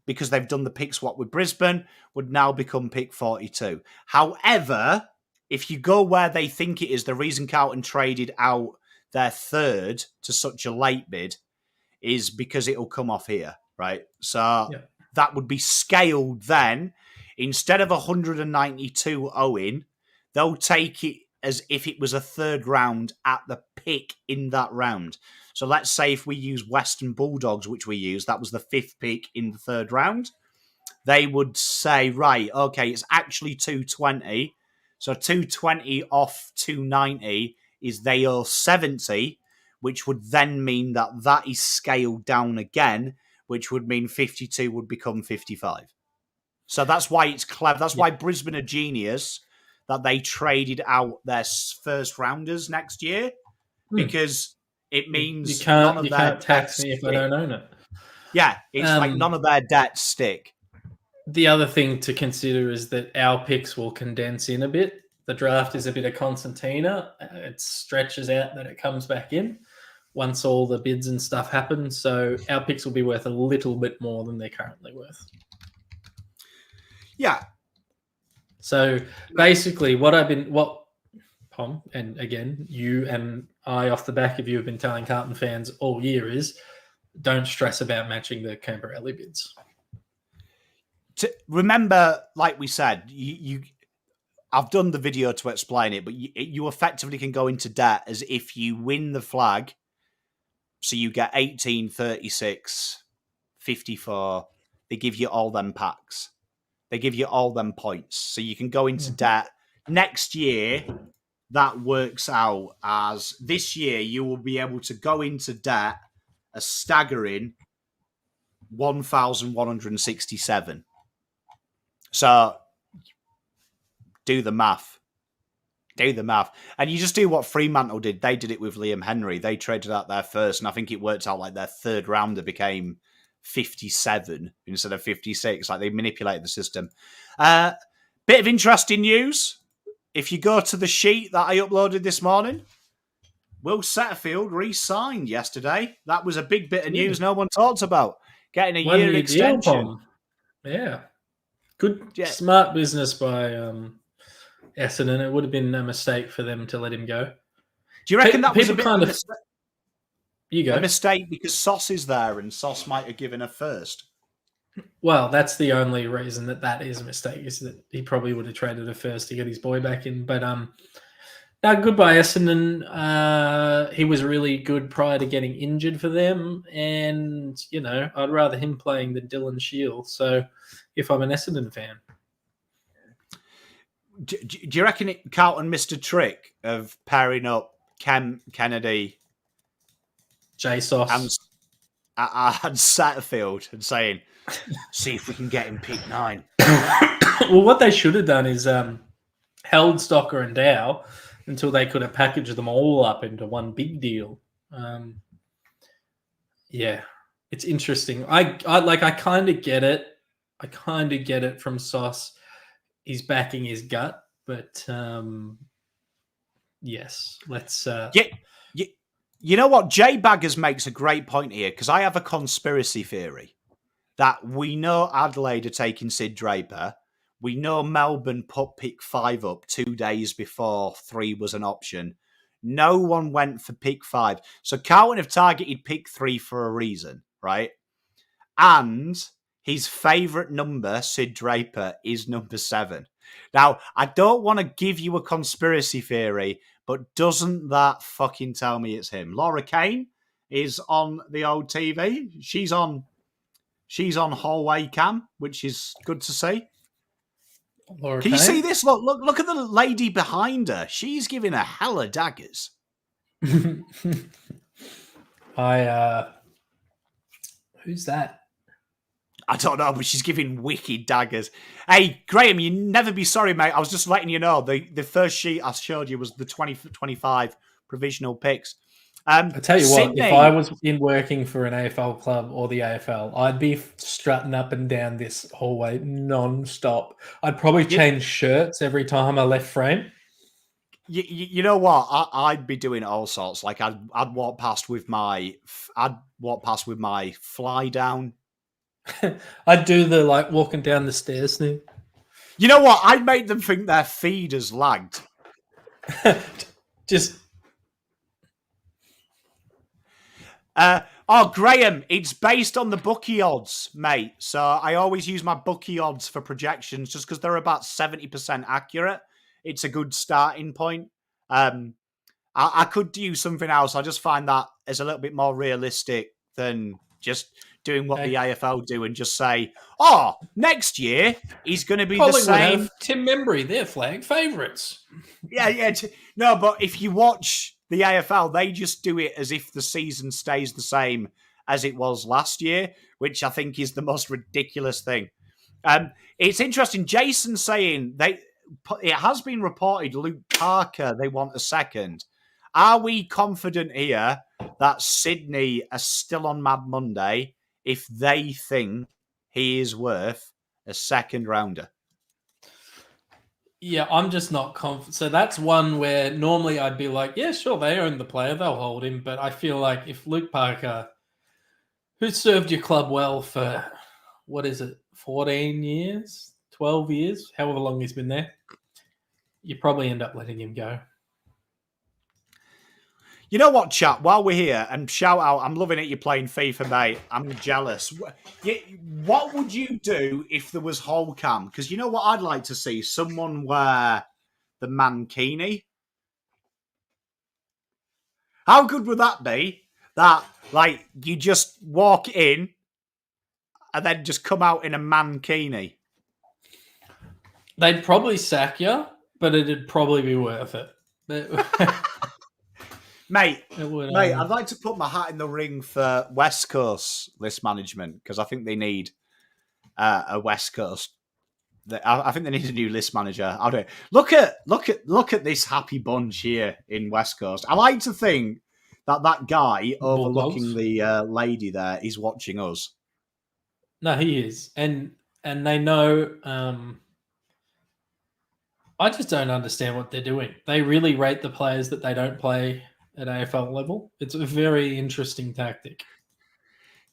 because they've done the pick swap with Brisbane, would now become pick 42. However, if you go where they think it is, the reason Carlton traded out their third to such a late bid is because it'll come off here, right? So that would be scaled then. Instead of 192 owing, they'll take it as if it was a third round at the pick in that round. So let's say if we use Western Bulldogs, which we use, that was the 5th pick in the third round. They would say, right, okay, it's actually 220. So 220 off 290 is they owe 70, which would then mean that that is scaled down again, which would mean 52 would become 55. So that's why it's clever. That's why Brisbane are genius that they traded out their first rounders next year, because it means you can't tax me if I don't own it. Yeah, it's like none of their debts stick. The other thing to consider is that our picks will condense in a bit. The draft is a bit of concertina. It stretches out, then it comes back in once all the bids and stuff happen. So our picks will be worth a little bit more than they're currently worth. Yeah. So basically Pom, and again, you and I off the back of you have been telling Carlton fans all year is don't stress about matching the Camporelli bids. Remember, like we said, I've done the video to explain it, but you effectively can go into debt as if you win the flag. So you get 18, 36, 54. They give you all them packs. They give you all them points. So you can go into debt. Next year, that works out as this year, you will be able to go into debt a staggering 1,167. So do the math. Do the math. And you just do what Fremantle did. They did it with Liam Henry. They traded out their first, and I think it worked out like their third rounder became 57 instead of 56. Like they manipulated the system. Bit of interesting news. If you go to the sheet that I uploaded this morning, Will Setterfield re-signed yesterday. That was a big bit of news no one talked about. Getting a year extension. Yeah. Good, smart business by Essendon. It would have been a mistake for them to let him go. Do you reckon that was a bit of a mistake? You go. A mistake because Sauce is there and Sauce might have given a first. Well, that's the only reason that is a mistake, is that he probably would have traded a first to get his boy back in. But goodbye Essendon. He was really good prior to getting injured for them. And, I'd rather him playing than Dylan Shield. So if I'm an Essendon fan. Do you reckon Carlton missed a trick of pairing up Kennedy J-Sauce. and Satterfield and saying, see if we can get him pick 9? Well, what they should have done is held Stocker and Dow until they could have packaged them all up into one big deal. Yeah, it's interesting. I kind of get it. I kind of get it from Sauce. He's backing his gut, but yes, let's. You know what? Jay Baggers makes a great point here, because I have a conspiracy theory that we know Adelaide are taking Sid Draper. We know Melbourne put pick 5 up 2 days before 3 was an option. No one went for pick 5. So Carlton have targeted pick 3 for a reason, right? And his favourite number, Sid Draper, is number 7. Now, I don't want to give you a conspiracy theory, but doesn't that fucking tell me it's him? Laura Kane is on the old TV. She's on hallway cam, which is good to see. Laura Can Kane? you see this? Look at the lady behind her. She's giving a hella daggers. Who's that? I don't know, but she's giving wicked daggers. Hey, Graham, you never be sorry, mate. I was just letting you know. The first sheet I showed you was the 2025 provisional picks. I tell you Sydney, what, if I was in working for an AFL club or the AFL, I'd be strutting up and down this hallway non-stop. I'd probably change shirts every time I left frame. You know what? I'd be doing all sorts. Like I'd walk past with my fly down. I'd do the walking down the stairs thing. You know what? I'd make them think their feeders lagged. Just. Graham, it's based on the bookie odds, mate. So I always use my bookie odds for projections just because they're about 70% accurate. It's a good starting point. I could do something else. I just find that as a little bit more realistic than just doing what the AFL do and just say, next year he's going to be the same. Tim Membry, they're flag favourites. Yeah. No, but if you watch the AFL, they just do it as if the season stays the same as it was last year, which I think is the most ridiculous thing. It's interesting. Jason saying it has been reported Luke Parker, they want a second. Are we confident here that Sydney are still on Mad Monday if they think he is worth a second rounder? Yeah, I'm just not confident. So that's one where normally I'd be like, yeah, sure, they own the player, they'll hold him. But I feel like if Luke Parker, who's served your club well for, 14 years, 12 years, however long he's been there, you probably end up letting him go. You know what, chat? While we're here, and shout out, I'm loving it you're playing FIFA, mate. I'm jealous. What would you do if there was whole cam? Because you know what I'd like to see? Someone wear the mankini. How good would that be? That, you just walk in and then just come out in a mankini. They'd probably sack you, but it'd probably be worth it. Mate, I'd like to put my hat in the ring for West Coast list management because I think they need a West Coast. I think they need a new list manager. I don't look at this happy bunch here in West Coast. I like to think that guy overlooking the lady there is watching us. No, he is, and they know. I just don't understand what they're doing. They really rate the players that they don't play at AFL level. It's a very interesting tactic.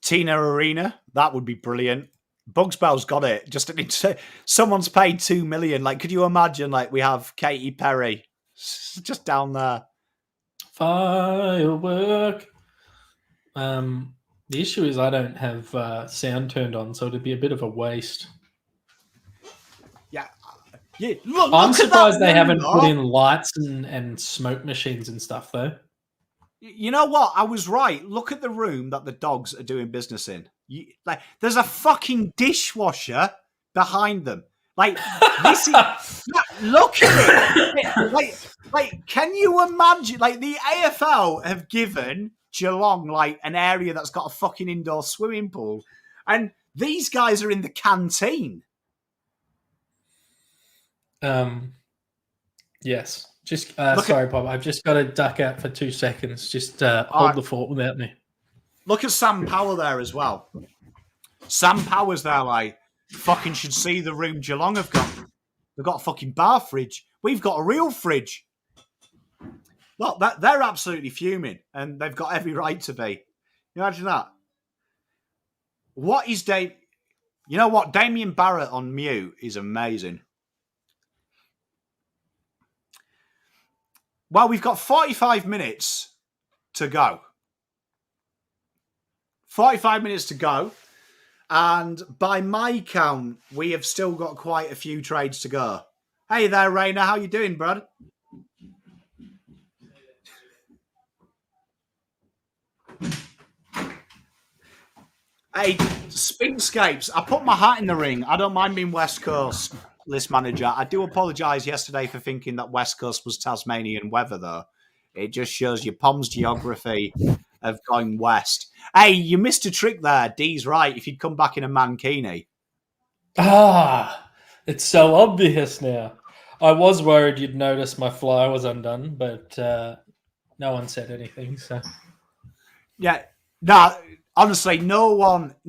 Tina Arena, that would be brilliant. BugsBell's got it. Someone's paid $2 million. Could you imagine? We have Katy Perry just down there. Firework. The issue is I don't have sound turned on, so it'd be a bit of a waste. Yeah. I'm surprised they haven't put in lights and smoke machines and stuff, though. You know what? I was right. Look at the room that the dogs are doing business in. There's a fucking dishwasher behind them. Like, this is... Look at it! Like, can you imagine? Like, the AFL have given Geelong, like, an area that's got a fucking indoor swimming pool. And these guys are in the canteen. Yes. Just sorry, Bob. I've just got to duck out for 2 seconds. Just hold the fort without me. Look at Sam Power there as well. Sam Power's there, like, fucking should see the room Geelong have got. They've got a fucking bar fridge. We've got a real fridge. Look, they're absolutely fuming, and they've got every right to be. Imagine that. What is Dave? You know what? Damien Barrett on mute is amazing. Well, we've got 45 minutes to go. 45 minutes to go. And by my count, we have still got quite a few trades to go. Hey there, Rainer. How you doing, bud? Hey, Spinkscapes, I put my hat in the ring. I don't mind being West Coast list manager. I do apologise yesterday for thinking that West Coast was Tasmanian weather, though. It just shows your Pom's geography of going west. Hey, you missed a trick there. Dee's right. If you'd come back in a mankini. It's so obvious now. I was worried you'd notice my fly was undone, but no one said anything. So yeah, no. Honestly, no one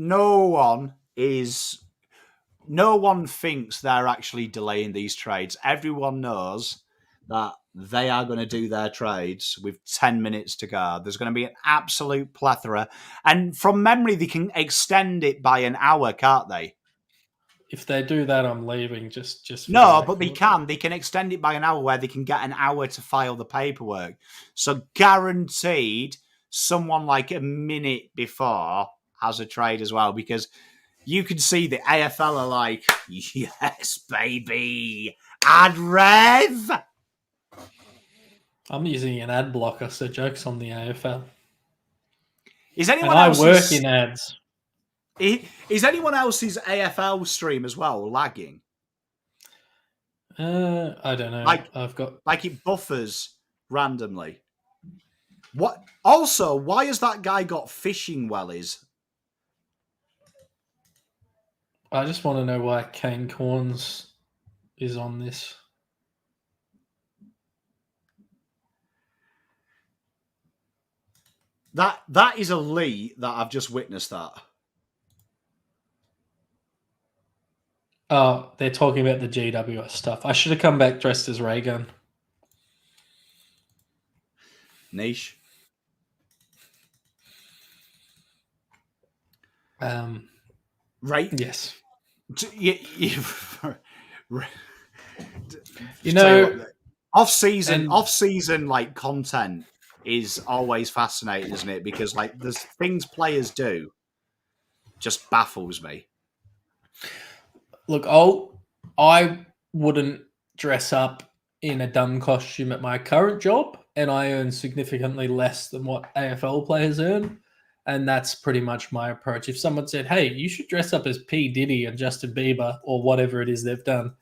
thinks they're actually delaying these trades. Everyone knows that they are going to do their trades with 10 minutes to go. There's going to be an absolute plethora. And from memory, they can extend it by an hour, can't they? If they do that, I'm leaving. Just no, but they can. They can extend it by an hour where they can get an hour to file the paperwork. So guaranteed someone like a minute before has a trade as well, because you can see the AFL are like, yes, baby, ad rev. I'm using an ad blocker, so joke's on the AFL. Is anyone and I work in ads. Is anyone else's AFL stream as well lagging? I don't know. I've got it buffers randomly. What? Also, why has that guy got fishing wellies? I just want to know why Kane Corns is on this. That is a Lee that I've just witnessed that. Oh, they're talking about the GWS stuff. I should have come back dressed as Raygun. Niche. Right? Yes. You know, off-season like content is always fascinating, isn't it? Because like there's things players do just baffles me. Look, I wouldn't dress up in a dumb costume at my current job, and I earn significantly less than what AFL players earn. And that's pretty much my approach. If someone said, hey, you should dress up as P. Diddy and Justin Bieber or whatever it is they've done,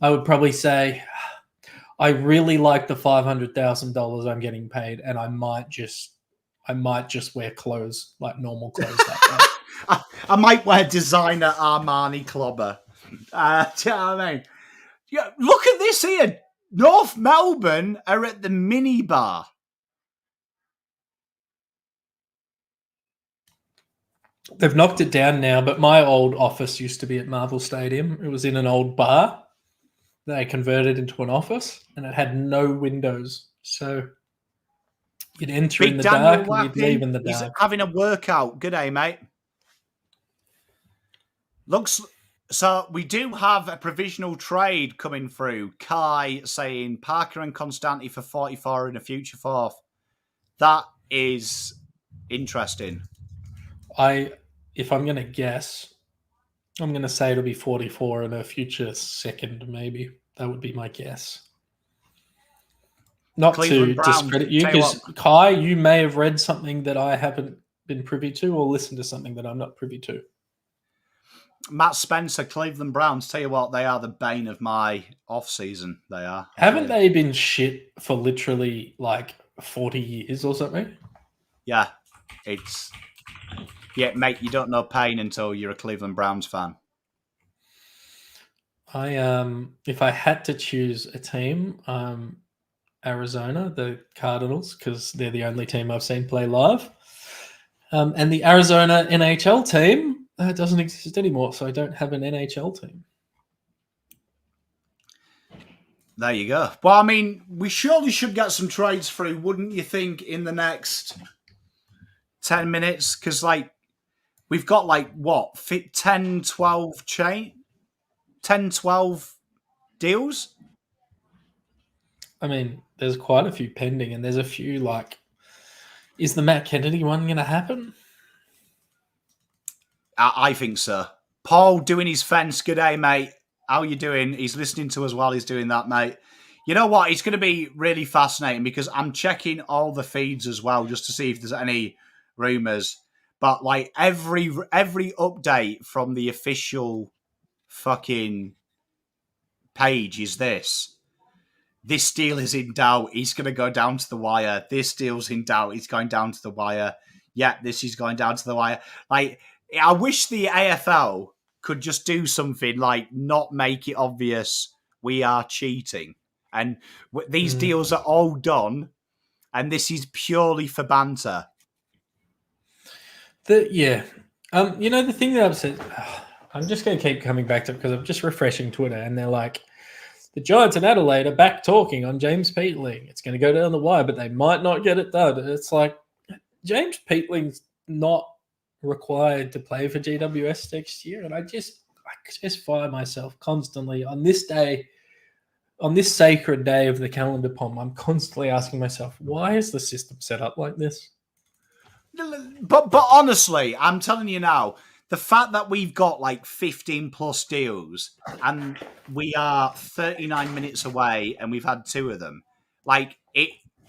I would probably say, I really like the $500,000 I'm getting paid, and I might just wear clothes, like normal clothes like that. I might wear designer Armani clobber. Do you know what I mean? Yeah, look at this here. North Melbourne are at the mini bar. They've knocked it down now, but my old office used to be at Marvel Stadium. It was in an old bar that I converted into an office, and it had no windows. So you'd enter in the dark and you'd leave in the dark. He's having a workout. Good day, mate. So we do have a provisional trade coming through. Kai saying Parker and Constanti for 44 in a future fourth. That is interesting. If I'm going to guess, I'm going to say it'll be 44 in a future second, maybe. That would be my guess. Not Cleveland to discredit you, because Kai, you may have read something that I haven't been privy to, or listened to something that I'm not privy to. Matt Spencer, Cleveland Browns. Tell you what, they are the bane of my off season. They are. Haven't they been shit for literally like 40 years or something? Yeah, mate. You don't know pain until you're a Cleveland Browns fan. If I had to choose a team, Arizona, the Cardinals, because they're the only team I've seen play live. And the Arizona NHL team doesn't exist anymore, so I don't have an NHL team. There you go. Well, I mean, we surely should get some trades through, wouldn't you think, in the next 10 minutes? Because, like, we've got, like, what, 10, 12 deals? I mean, there's quite a few pending, and there's a few, like, is the McElhinney one going to happen? I think so. Paul doing his fence. Good day, mate. How you doing? He's listening to us while he's doing that, mate. You know what? It's going to be really fascinating because I'm checking all the feeds as well just to see if there's any rumours. But like every update from the official fucking page is this. This deal is in doubt. He's going to go down to the wire. This deal's in doubt. He's going down to the wire. Yeah, this is going down to the wire. Like, I wish the AFL could just do something like not make it obvious we are cheating. And these deals are all done, and this is purely for banter. You know, the thing that upset, I'm just going to keep coming back to it because I'm just refreshing Twitter, and they're like, the Giants and Adelaide are back talking on James Peatling. It's going to go down the wire, but they might not get it done. And it's like, James Peatling's not required to play for GWS next year, and I just fire myself constantly on this day, on this sacred day of the calendar pom. I'm constantly asking myself, why is the system set up like this? But honestly, I'm telling you now, the fact that we've got like 15 plus deals and we are 39 minutes away and we've had 2 of them,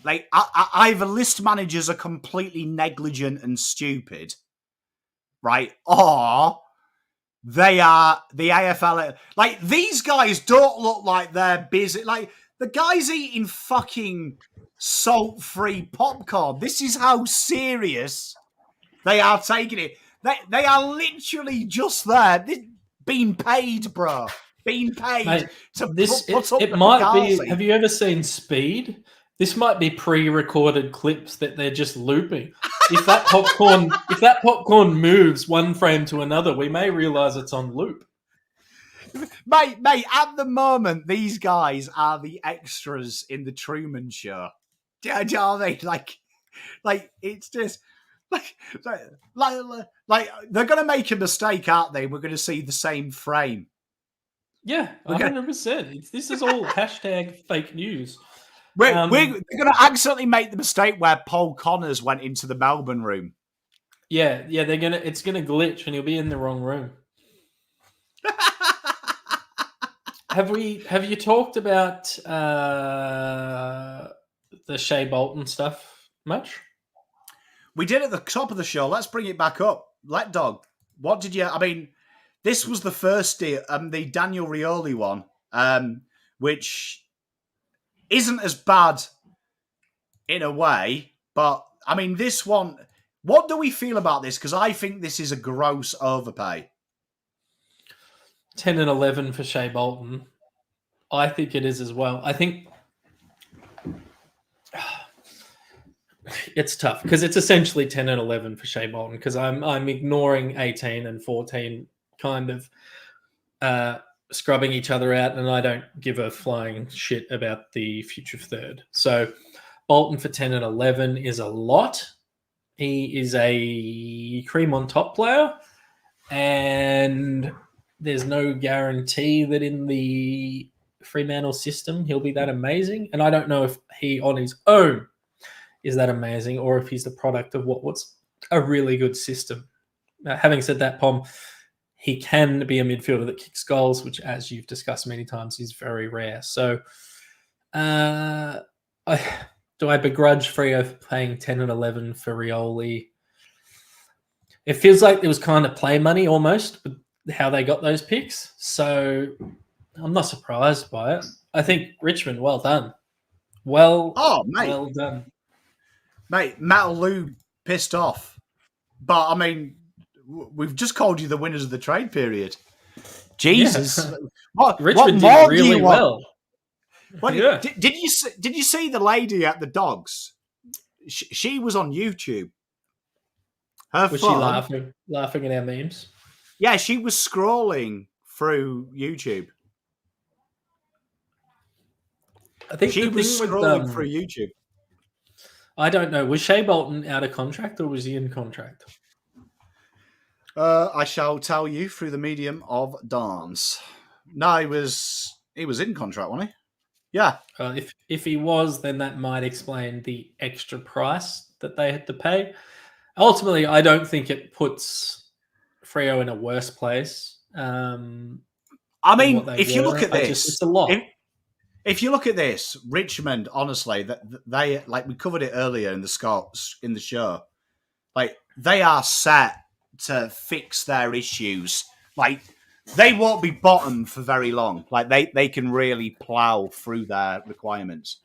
either list managers are completely negligent and stupid, right? Or they are the AFL. Like, these guys don't look like they're busy. Like, the guy's eating fucking salt-free popcorn. This is how serious they are taking it. They are literally just there, being paid, bro. Being paid. Mate, to put up. It might be. Have you ever seen Speed? This might be pre-recorded clips that they're just looping. If that popcorn moves one frame to another, we may realize it's on loop. Mate, at the moment, these guys are the extras in the Truman Show. Do you know what I mean? Like it's just like they're going to make a mistake, aren't they? We're going to see the same frame. Yeah, 100%. This is all hashtag fake news. We're going to accidentally make the mistake where Paul Connors went into the Melbourne room. Yeah, it's gonna glitch and he'll be in the wrong room. Have you talked about the Shea Bolton stuff much? We did at the top of the show. Let's bring it back up. Let Dog, what did you? I mean, this was the first deal, the Daniel Rioli one, which isn't as bad in a way, but I mean, this one, what do we feel about this? Because I think this is a gross overpay. 10 and 11 for Shea Bolton. I think it is as well. I think it's tough because it's essentially 10 and 11 for Shea Bolton because I'm ignoring 18 and 14 kind of scrubbing each other out, and I don't give a flying shit about the future third. So Bolton for 10 and 11 is a lot. He is a cream on top player, and there's no guarantee that in the Fremantle system he'll be that amazing. And I don't know if he on his own is that amazing or if he's the product of what's a really good system. Now, having said that, Pom, he can be a midfielder that kicks goals, which, as you've discussed many times, is very rare. So do I begrudge Freo paying 10 and 11 for Rioli? It feels like there was kind of play money almost, but how they got those picks. So I'm not surprised by it. I think Richmond, well done. Well done. Mate, Metal Lou pissed off. But, I mean, we've just called you the winners of the trade period. Jesus. Yeah. What Richmond more did really do you want? well. Yeah. Did you see the lady at the dogs? She was on YouTube. Was she laughing at our memes? Yeah, she was scrolling through YouTube. I think she was scrolling through YouTube. I don't know. Was Shea Bolton out of contract or was he in contract? I shall tell you through the medium of dance. No, he was in contract, wasn't he? Yeah. If he was, then that might explain the extra price that they had to pay. Ultimately, I don't think it puts Freo in a worse place. I mean, if you look at this, it's a lot. If you look at this, Richmond, honestly, that they like we covered it earlier in the show. Like they are set to fix their issues. Like they won't be bottom for very long. Like they can really plow through their requirements.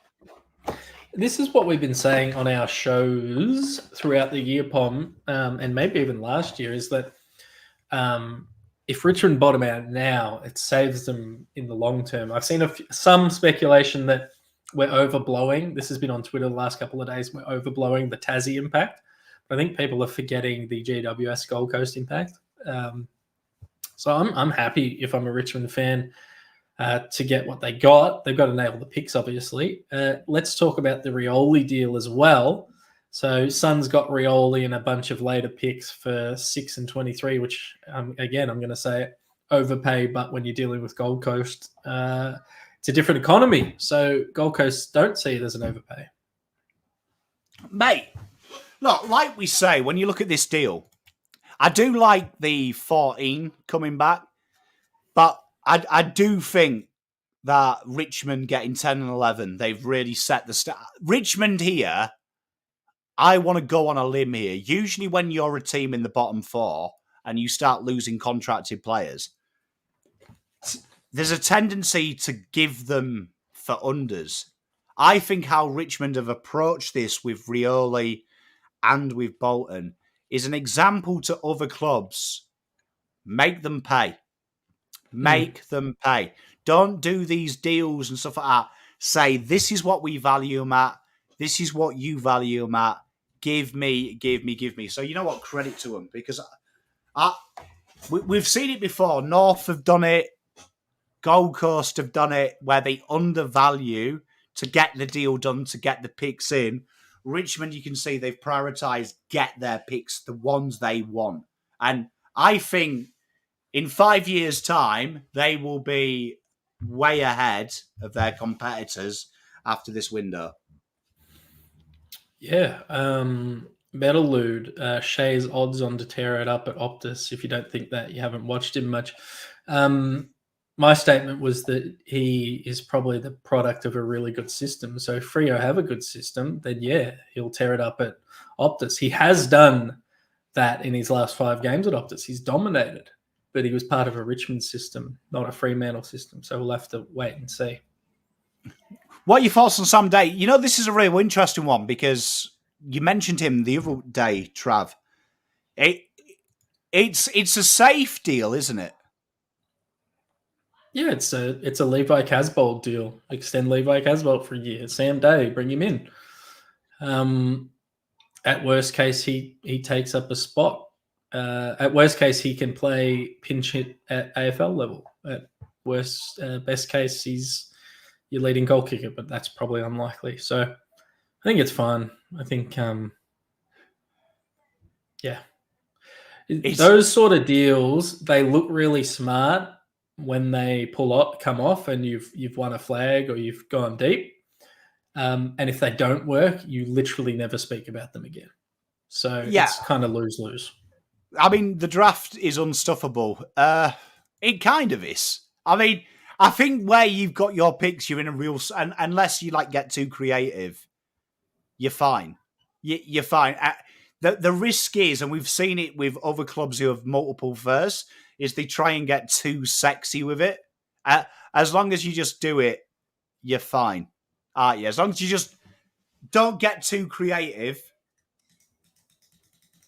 This is what we've been saying on our shows throughout the year, Pom, and maybe even last year, is that if Richmond bottom out now, it saves them in the long term. I've seen some speculation that we're overblowing. This has been on Twitter the last couple of days. We're overblowing the Tassie impact. I think people are forgetting the GWS Gold Coast impact. So I'm happy if I'm a Richmond fan to get what they got. They've got to nail the picks, obviously. Let's talk about the Rioli deal as well. So Suns got Rioli and a bunch of later picks for 6 and 23, which, again, I'm going to say it, overpay, but when you're dealing with Gold Coast, it's a different economy. So Gold Coast don't see it as an overpay. Mate, look, like we say, when you look at this deal, I do like the 14 coming back, but I do think that Richmond getting 10 and 11, they've really set the start. Richmond here, I want to go on a limb here. Usually when you're a team in the bottom four and you start losing contracted players, there's a tendency to give them for unders. I think how Richmond have approached this with Rioli and with Bolton is an example to other clubs. Make them pay. Make them pay. Don't do these deals and stuff like that. Say, this is what we value them at. This is what you value them at. Give me. So you know what? Credit to them, because we've seen it before. North have done it. Gold Coast have done it, where they undervalue to get the deal done, to get the picks in. Richmond, you can see they've prioritised get their picks, the ones they want. And I think in 5 years' time, they will be way ahead of their competitors after this window. Yeah. Metallude, Shea's odds on to tear it up at Optus. If you don't think that, you haven't watched him much. My statement was that he is probably the product of a really good system. So if Freo have a good system, then yeah, he'll tear it up at Optus. He has done that in his last 5 games at Optus. He's dominated, but he was part of a Richmond system, not a Fremantle system. So we'll have to wait and see. What are your thoughts on Sam Day? You know, this is a really interesting one because you mentioned him the other day, Trav. It's a safe deal, isn't it? Yeah, it's a Levi Casbolt deal. Extend Levi Casbolt for a year. Sam Day, bring him in. At worst case, he takes up a spot. At worst case, he can play pinch hit at AFL level. At best case, he's your leading goal kicker, but that's probably unlikely. So I think it's fine. I think, those sort of deals, they look really smart when they come off and you've won a flag or you've gone deep. And if they don't work, you literally never speak about them again. So it's kind of lose-lose. I mean, the draft is unstuffable. It kind of is. I mean, I think where you've got your picks, you're in a real... And unless you get too creative, you're fine. You're fine. The risk is, and we've seen it with other clubs who have multiple firsts, is they try and get too sexy with it. As long as you just do it, you're fine. Aren't you? As long as you just don't get too creative,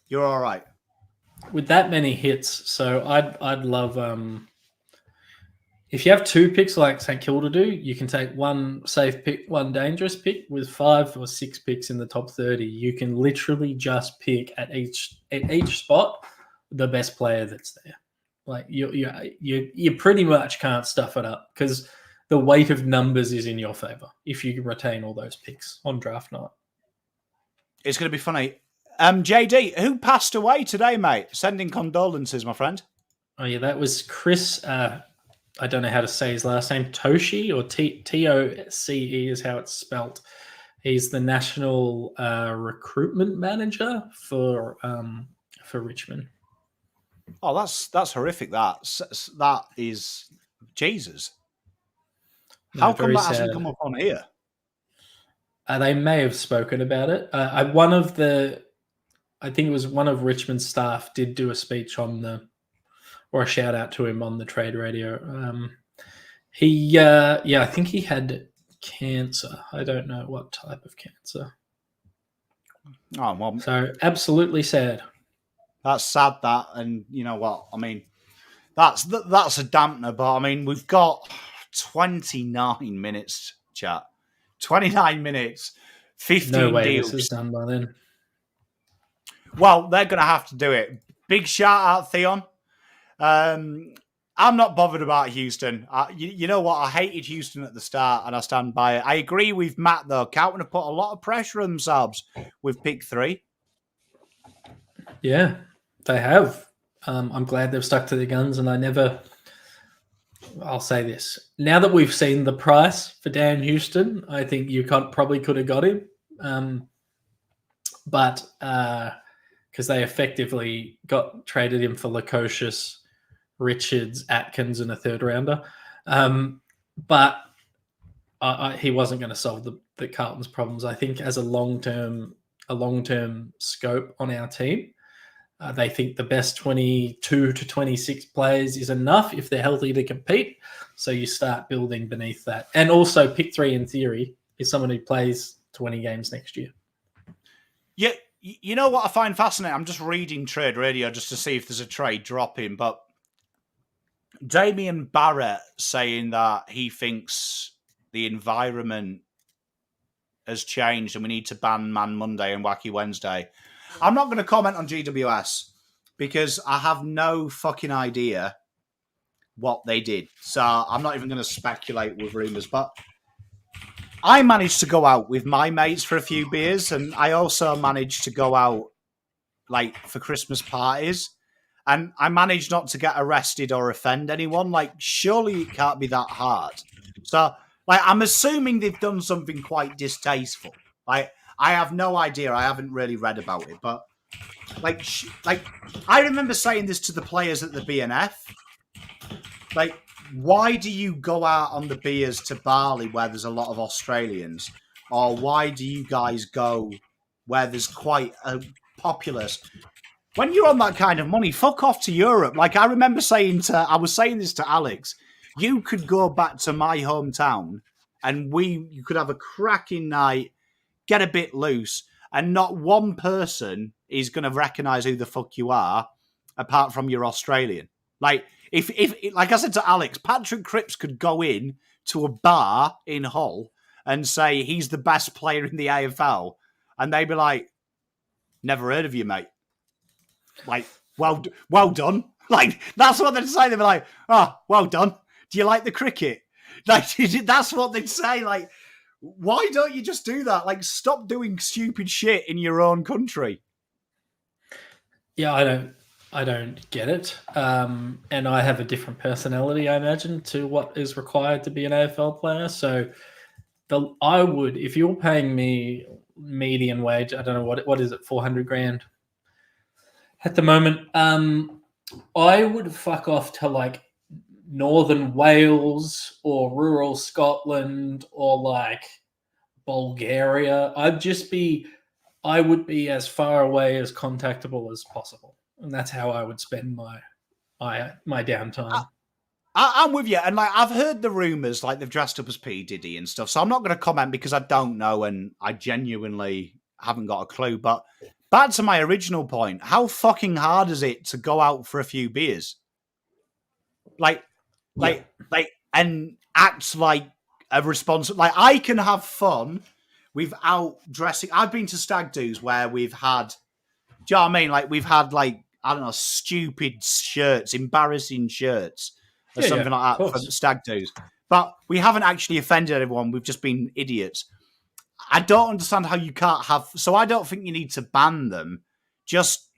you're all right. With that many hits, so I'd love if you have 2 picks like St Kilda do, you can take 1 safe pick, 1 dangerous pick. With 5 or 6 picks in the top 30, you can literally just pick at each spot the best player that's there. Like you pretty much can't stuff it up because the weight of numbers is in your favor if you retain all those picks on draft night. It's going to be funny. JD, who passed away today, mate? Sending condolences, my friend. Oh yeah, that was Chris. I don't know how to say his last name. Toshi or Toce is how it's spelt. He's the national recruitment manager for Richmond. Oh, that's horrific. That is Jesus. How come that hasn't come up on here? They may have spoken about it. I think it was one of Richmond's staff did do a speech or a shout out to him on the trade radio. I think he had cancer. I don't know what type of cancer. Oh, well. So absolutely sad. That's sad that, and you know what? I mean, that's a dampener, but I mean, we've got 29 minutes, chat. 29 minutes, 15 no way deals. This is done by then. Well, they're going to have to do it. Big shout out, Theon. I'm not bothered about Houston. You know what? I hated Houston at the start, and I stand by it. I agree with Matt, though. Carlton have put a lot of pressure on themselves with pick 3. Yeah, they have. I'm glad they've stuck to their guns, and I'll say this. Now that we've seen the price for Dan Houston, I think you probably could have got him. But because they effectively traded him for Lacocious, Richards, Atkins, and a 3rd rounder. But he wasn't going to solve the Carlton's problems. I think as a long-term scope on our team, they think the best 22 to 26 players is enough if they're healthy to compete. So you start building beneath that. And also pick 3 in theory is someone who plays 20 games next year. Yeah, you know what I find fascinating? I'm just reading Trade Radio just to see if there's a trade dropping, but Damien Barrett saying that he thinks the environment has changed and we need to ban Man Monday and Wacky Wednesday. I'm not going to comment on GWS because I have no fucking idea what they did. So I'm not even going to speculate with rumours. But I managed to go out with my mates for a few beers, and I also managed to go out like for Christmas parties. And I managed not to get arrested or offend anyone. Like, surely it can't be that hard. So, like, I'm assuming they've done something quite distasteful. Like, I have no idea. I haven't really read about it. But, like I remember saying this to the players at the BNF. Like, why do you go out on the beers to Bali where there's a lot of Australians? Or why do you guys go where there's quite a populace? When you're on that kind of money, fuck off to Europe. Like, I remember I was saying this to Alex, you could go back to my hometown and you could have a cracking night, get a bit loose, and not one person is going to recognise who the fuck you are apart from your Australian. Like, if like I said to Alex, Patrick Cripps could go in to a bar in Hull and say he's the best player in the AFL, and they'd be like, never heard of you, mate. Like, well done. Like, that's what they'd say. They'd be like, oh, well done. Do you like the cricket? Like, that's what they'd say. Like, why don't you just do that? Like, stop doing stupid shit in your own country. Yeah, I don't get it. And I have a different personality, I imagine, to what is required to be an AFL player. So I would, if you're paying me median wage, I don't know, what is it, 400 grand at the moment, I would fuck off to like Northern Wales or rural Scotland or like Bulgaria. I would be as far away as contactable as possible. And that's how I would spend my my downtime. I'm with you, and like I've heard the rumors, like they've dressed up as P Diddy and stuff. So I'm not going to comment because I don't know, and I genuinely haven't got a clue. But back to my original point: how fucking hard is it to go out for a few beers, like, and act like a responsible? Like I can have fun without dressing. I've been to stag do's where we've had. Do you know what I mean? Like we've had like I don't know, stupid shirts, embarrassing shirts. Or something like that from stag do's. But we haven't actually offended everyone. We've just been idiots. I don't understand how you can't have... So I don't think you need to ban them. Just,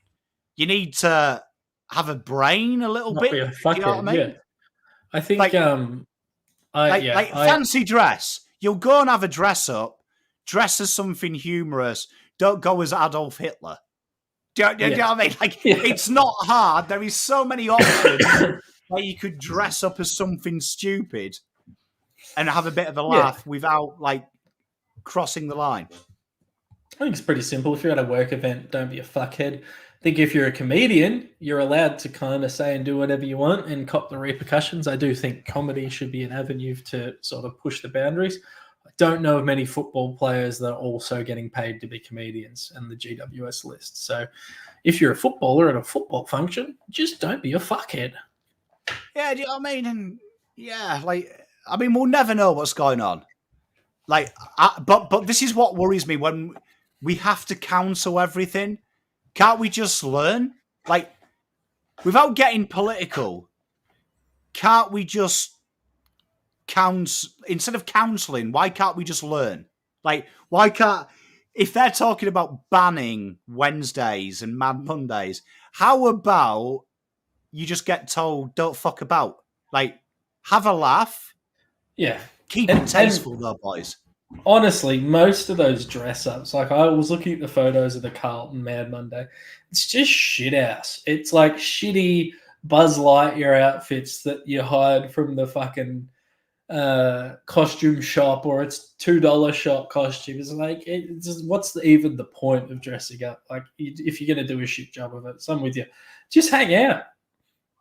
you need to have a brain a little bit. You know what I mean? Yeah. I think... fancy dress. You'll go and have a dress up. Dress as something humorous. Don't go as Adolf Hitler. Do you know what I mean? Like, it's not hard. There is so many options... where you could dress up as something stupid and have a bit of a laugh without, like, crossing the line. I think it's pretty simple. If you're at a work event, don't be a fuckhead. I think if you're a comedian, you're allowed to kind of say and do whatever you want and cop the repercussions. I do think comedy should be an avenue to sort of push the boundaries. I don't know of many football players that are also getting paid to be comedians in the GWS list. So if you're a footballer at a football function, just don't be a fuckhead. Yeah, do you know what I mean? And yeah, like, I mean, we'll never know what's going on. Like, but this is what worries me when we have to counsel everything. Can't we just learn? Like, without getting political, can't we just instead of counseling, why can't we just learn? Like, why can't, if they're talking about banning Wednesdays and Mad Mondays, how about you just get told, don't fuck about. Like, have a laugh. Yeah. Keep it tasteful, though, boys. Honestly, most of those dress-ups, like I was looking at the photos of the Carlton Mad Monday, it's just shit ass. It's like shitty Buzz Lightyear outfits that you hired from the fucking costume shop, or it's $2 shop costumes. Like, what's even the point of dressing up? Like, if you're going to do a shit job of it, so I'm with you. Just hang out.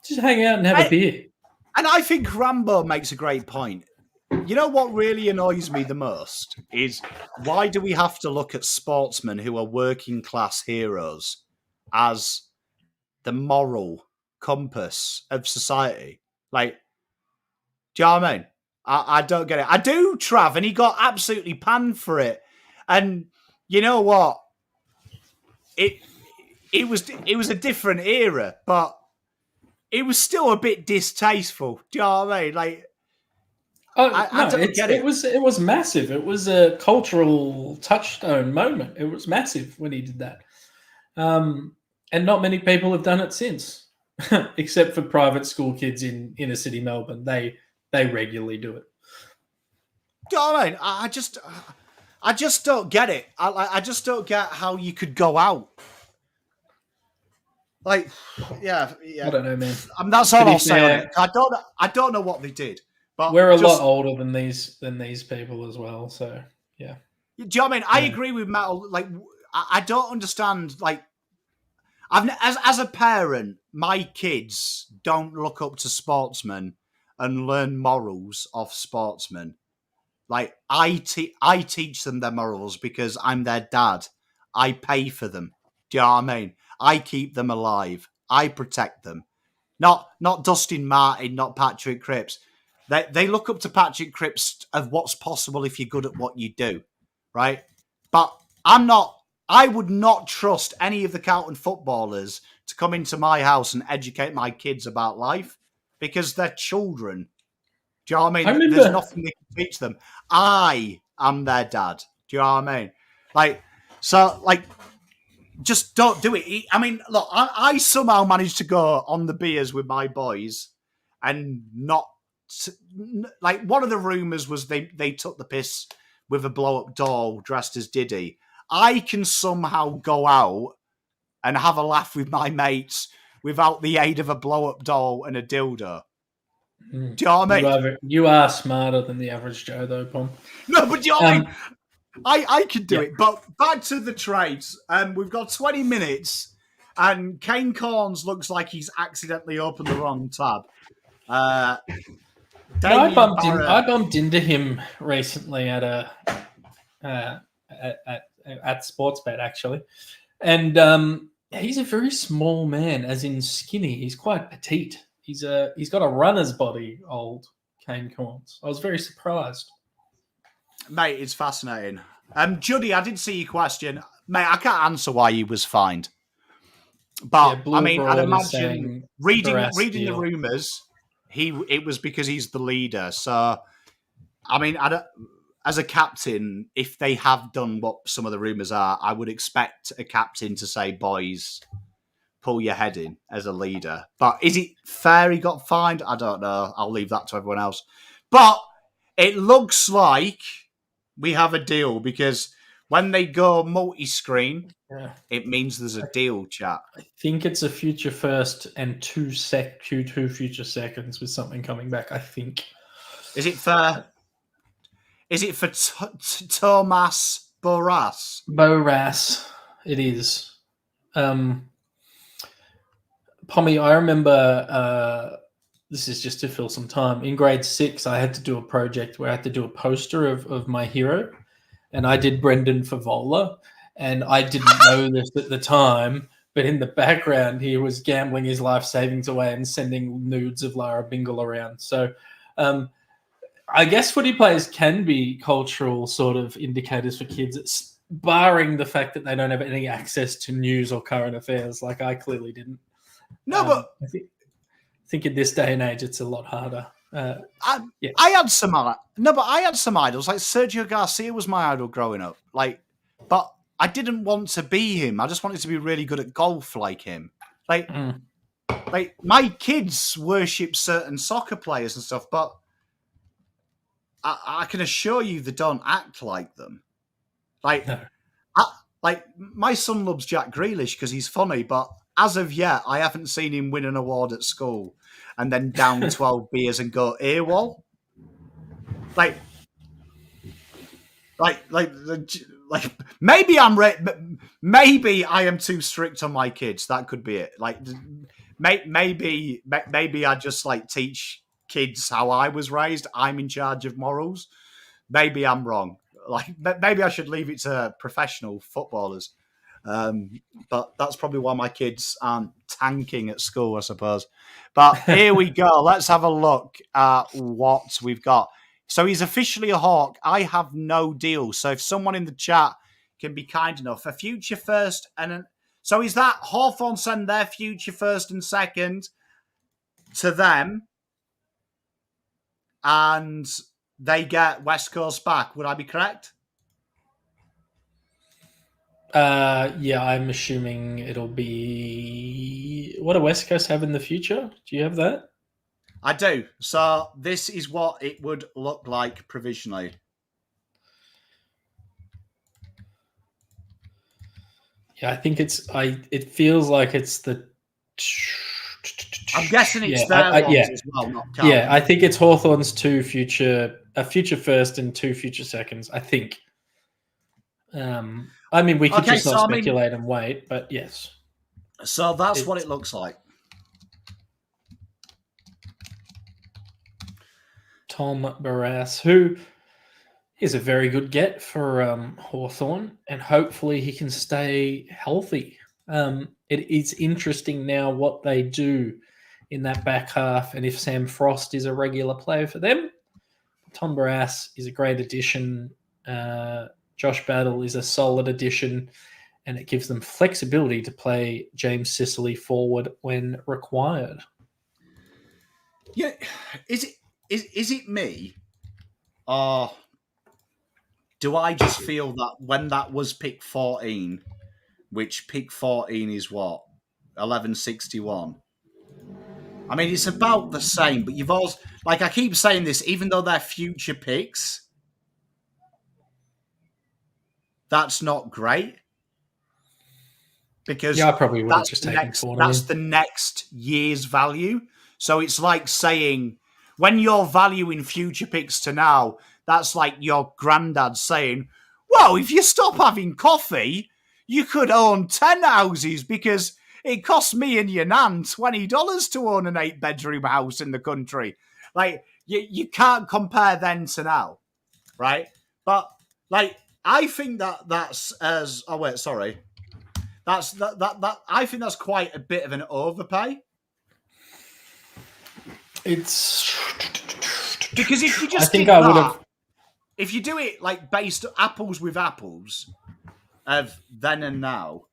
Just hang out and have a beer. And I think Rambo makes a great point. You know what really annoys me the most is why do we have to look at sportsmen who are working class heroes as the moral compass of society? Like, do you know what I mean? I don't get it. I do, Trav, and he got absolutely panned for it. And you know what? It was a different era, but it was still a bit distasteful. Do you know what I mean? Like, I don't get it. It was massive. It was a cultural touchstone moment. It was massive when he did that. And not many people have done it since, except for private school kids in inner city Melbourne. They regularly do it. Do you know what I mean? I just don't get it. I just don't get how you could go out. Like, yeah. I don't know, man. That's all I'll say on it. I don't know what they did. But we're a lot older than these people as well. So yeah. Do you know what I mean? I agree with Matt. Like, I don't understand. Like, as a parent, my kids don't look up to sportsmen and learn morals off sportsmen. Like, I teach them their morals because I'm their dad. I pay for them. Do you know what I mean? I keep them alive. I protect them. Not Dustin Martin, not Patrick Cripps. They look up to Patrick Cripps of what's possible if you're good at what you do, right? But I would not trust any of the Carlton footballers to come into my house and educate my kids about life because they're children. Do you know what I mean? There's nothing they can teach them. I am their dad. Do you know what I mean? Like, so, like, just don't do it. I mean, look, I somehow managed to go on the beers with my boys and not, like, one of the rumours was they took the piss with a blow-up doll dressed as Diddy. I can somehow go out and have a laugh with my mates without the aid of a blow-up doll and a dildo. Do you know what I mean? You are smarter than the average Joe, though, Pom. No, but do you know what I mean? I can do it. But back to the trades. We've got 20 minutes. And Kane Corns looks like he's accidentally opened the wrong tab. I bumped into him recently at Sportsbet actually, and he's a very small man, as in skinny. He's quite petite. He's got a runner's body. Old Kane Corns. I was very surprised. Mate, it's fascinating. Juddy, I did see your question. Mate, I can't answer why he was fined. But, Yeah, I mean, I'd imagine reading the rumours, it was because he's the leader. So, I mean, as a captain, if they have done what some of the rumours are, I would expect a captain to say, boys, pull your head in as a leader. But is it fair he got fined? I don't know. I'll leave that to everyone else. But it looks like we have a deal, because when they go multi-screen, it means there's a deal, chat. I think it's a future first and two future seconds with something coming back, I think. Is it for Thomas Boras? Boras, it is. Pommy, I remember, this is just to fill some time. In grade 6, I had to do a project where I had to do a poster of my hero, and I did Brendan Favola, and I didn't know this at the time, but in the background, he was gambling his life savings away and sending nudes of Lara Bingle around. So I guess footy players can be cultural sort of indicators for kids, barring the fact that they don't have any access to news or current affairs, like I clearly didn't. No, but I think in this day and age, it's a lot harder. I had some idols. Like Sergio Garcia was my idol growing up. But I didn't want to be him. I just wanted to be really good at golf like him. Like my kids worship certain soccer players and stuff, but I can assure you they don't act like them. Like my son loves Jack Grealish because he's funny, but as of yet, I haven't seen him win an award at school and then down 12 beers and go AWOL. Maybe maybe I am too strict on my kids. That could be it. Maybe I just teach kids how I was raised. I'm in charge of morals. Maybe I'm wrong. Maybe I should leave it to professional footballers. But that's probably why my kids aren't tanking at school, I suppose. But here we go. Let's have a look at what we've got. So he's officially a Hawk. I have no deal. So if someone in the chat can be kind enough, a future first so is that Hawthorn send their future first and second to them, and they get West Coast back? Would I be correct? Yeah, I'm assuming it'll be... What do West Coast have in the future? Do you have that? I do. So this is what it would look like provisionally. Yeah, I think it feels like it's the... I'm guessing it's their ones as well, not Carlton. Yeah, I think it's Hawthorn's a future first and 2 future seconds, I think. I mean, we could just not speculate and wait, but yes. So that's what it looks like. Tom Barras, who is a very good get for Hawthorn, and hopefully he can stay healthy. It is interesting now what they do in that back half, and if Sam Frost is a regular player for them. Tom Barras is a great addition. Josh Battle is a solid addition, and it gives them flexibility to play James Sicily forward when required. Yeah, is it me, or do I just feel that when that was pick 14, which pick 14 is what, 1161? I mean, it's about the same, but you've also, I keep saying this, even though they're future picks, that's not great, because I probably would have just taken that's the next year's value. So it's like saying, when you're valuing future picks to now, that's like your granddad saying, well, if you stop having coffee, you could own 10 houses, because it costs me and your nan $20 to own an 8-bedroom house in the country. Like, you can't compare then to now, right? But, like, I think that's as... Oh, wait, sorry. That I think that's quite a bit of an overpay. It's... Because if you just if you do it, like, based apples with apples of then and now,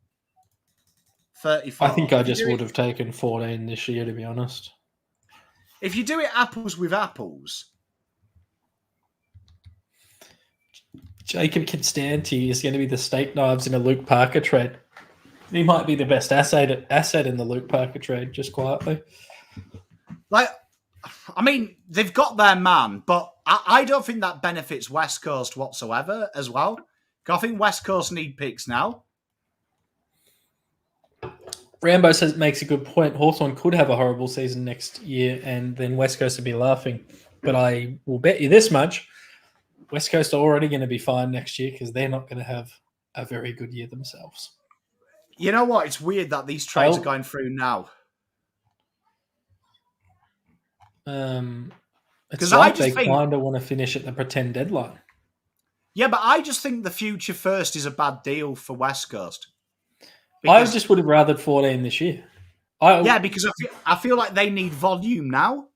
34. I think I just would have taken 14 this year, to be honest. If you do it apples with apples... Jacob Constanti is going to be the steak knives in a Luke Parker trade. He might be the best asset in the Luke Parker trade, just quietly. Like, I mean, they've got their man, but I don't think that benefits West Coast whatsoever as well. I think West Coast need picks now. Rambo makes a good point. Hawthorn could have a horrible season next year, and then West Coast would be laughing. But I will bet you this much. West Coast are already going to be fine next year because they're not going to have a very good year themselves. You know what? It's weird that these trades are going through now. It's like they kind of want to finish at the pretend deadline. Yeah, but I just think the future first is a bad deal for West Coast. I just would have rathered 14 this year. Because I feel like they need volume now.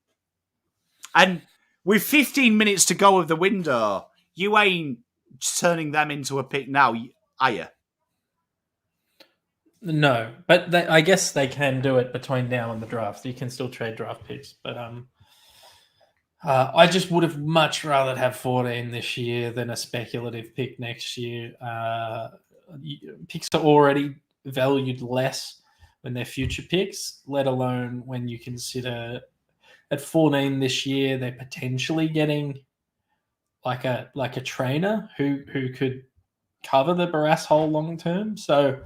And with 15 minutes to go of the window, you ain't turning them into a pick now, are you? No, but I guess they can do it between now and the draft. You can still trade draft picks. But I just would have much rather have 14 this year than a speculative pick next year. Picks are already valued less when they're future picks, let alone when you consider at 14 this year, they're potentially getting like a trainer who could cover the Barras hole long term. So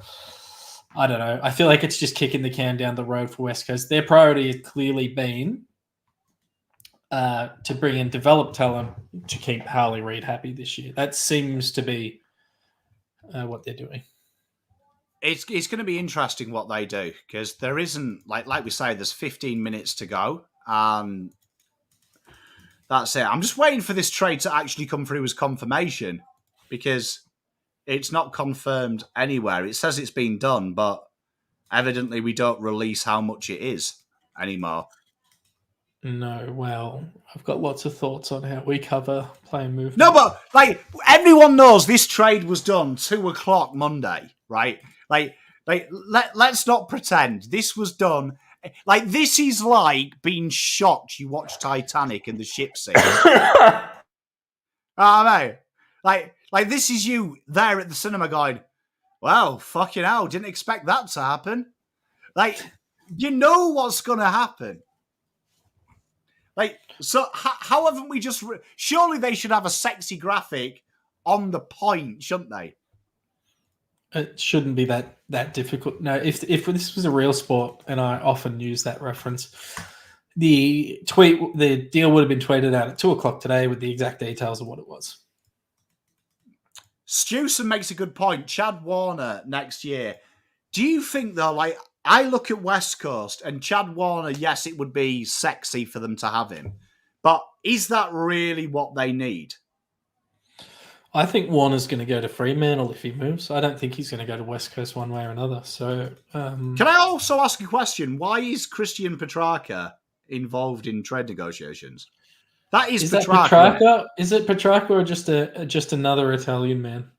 I don't know. I feel like it's just kicking the can down the road for West Coast. Their priority has clearly been to bring in developed talent to keep Harley Reid happy this year. That seems to be what they're doing. It's going to be interesting what they do because there isn't, like we say, there's 15 minutes to go. That's it. I'm just waiting for this trade to actually come through as confirmation because it's not confirmed anywhere. It says it's been done, but evidently we don't release how much it is anymore. No, well, I've got lots of thoughts on how we cover player movement. No, but like everyone knows this trade was done 2:00 Monday, right? Let's not pretend this was done. Like, this is like being shocked you watch Titanic and the ship sinks. I know. Like, this is you there at the cinema going, well, fucking hell, didn't expect that to happen. Like, you know what's going to happen. Like, so how haven't we just... Surely they should have a sexy graphic on the point, shouldn't they? It shouldn't be that difficult. No, if this was a real sport, and I often use that reference, the deal would have been tweeted out at 2:00 today with the exact details of what it was. Stewson makes a good point. Chad Warner next year. Do you think, though, like, I look at West Coast and Chad Warner, yes, it would be sexy for them to have him. But is that really what they need? I think Warner's going to go to Fremantle if he moves. I don't think he's going to go to West Coast one way or another. So, can I also ask a question? Why is Christian Petrarca involved in trade negotiations? That is Petrarca. That Petrarca? Is it Petrarca or just another Italian man?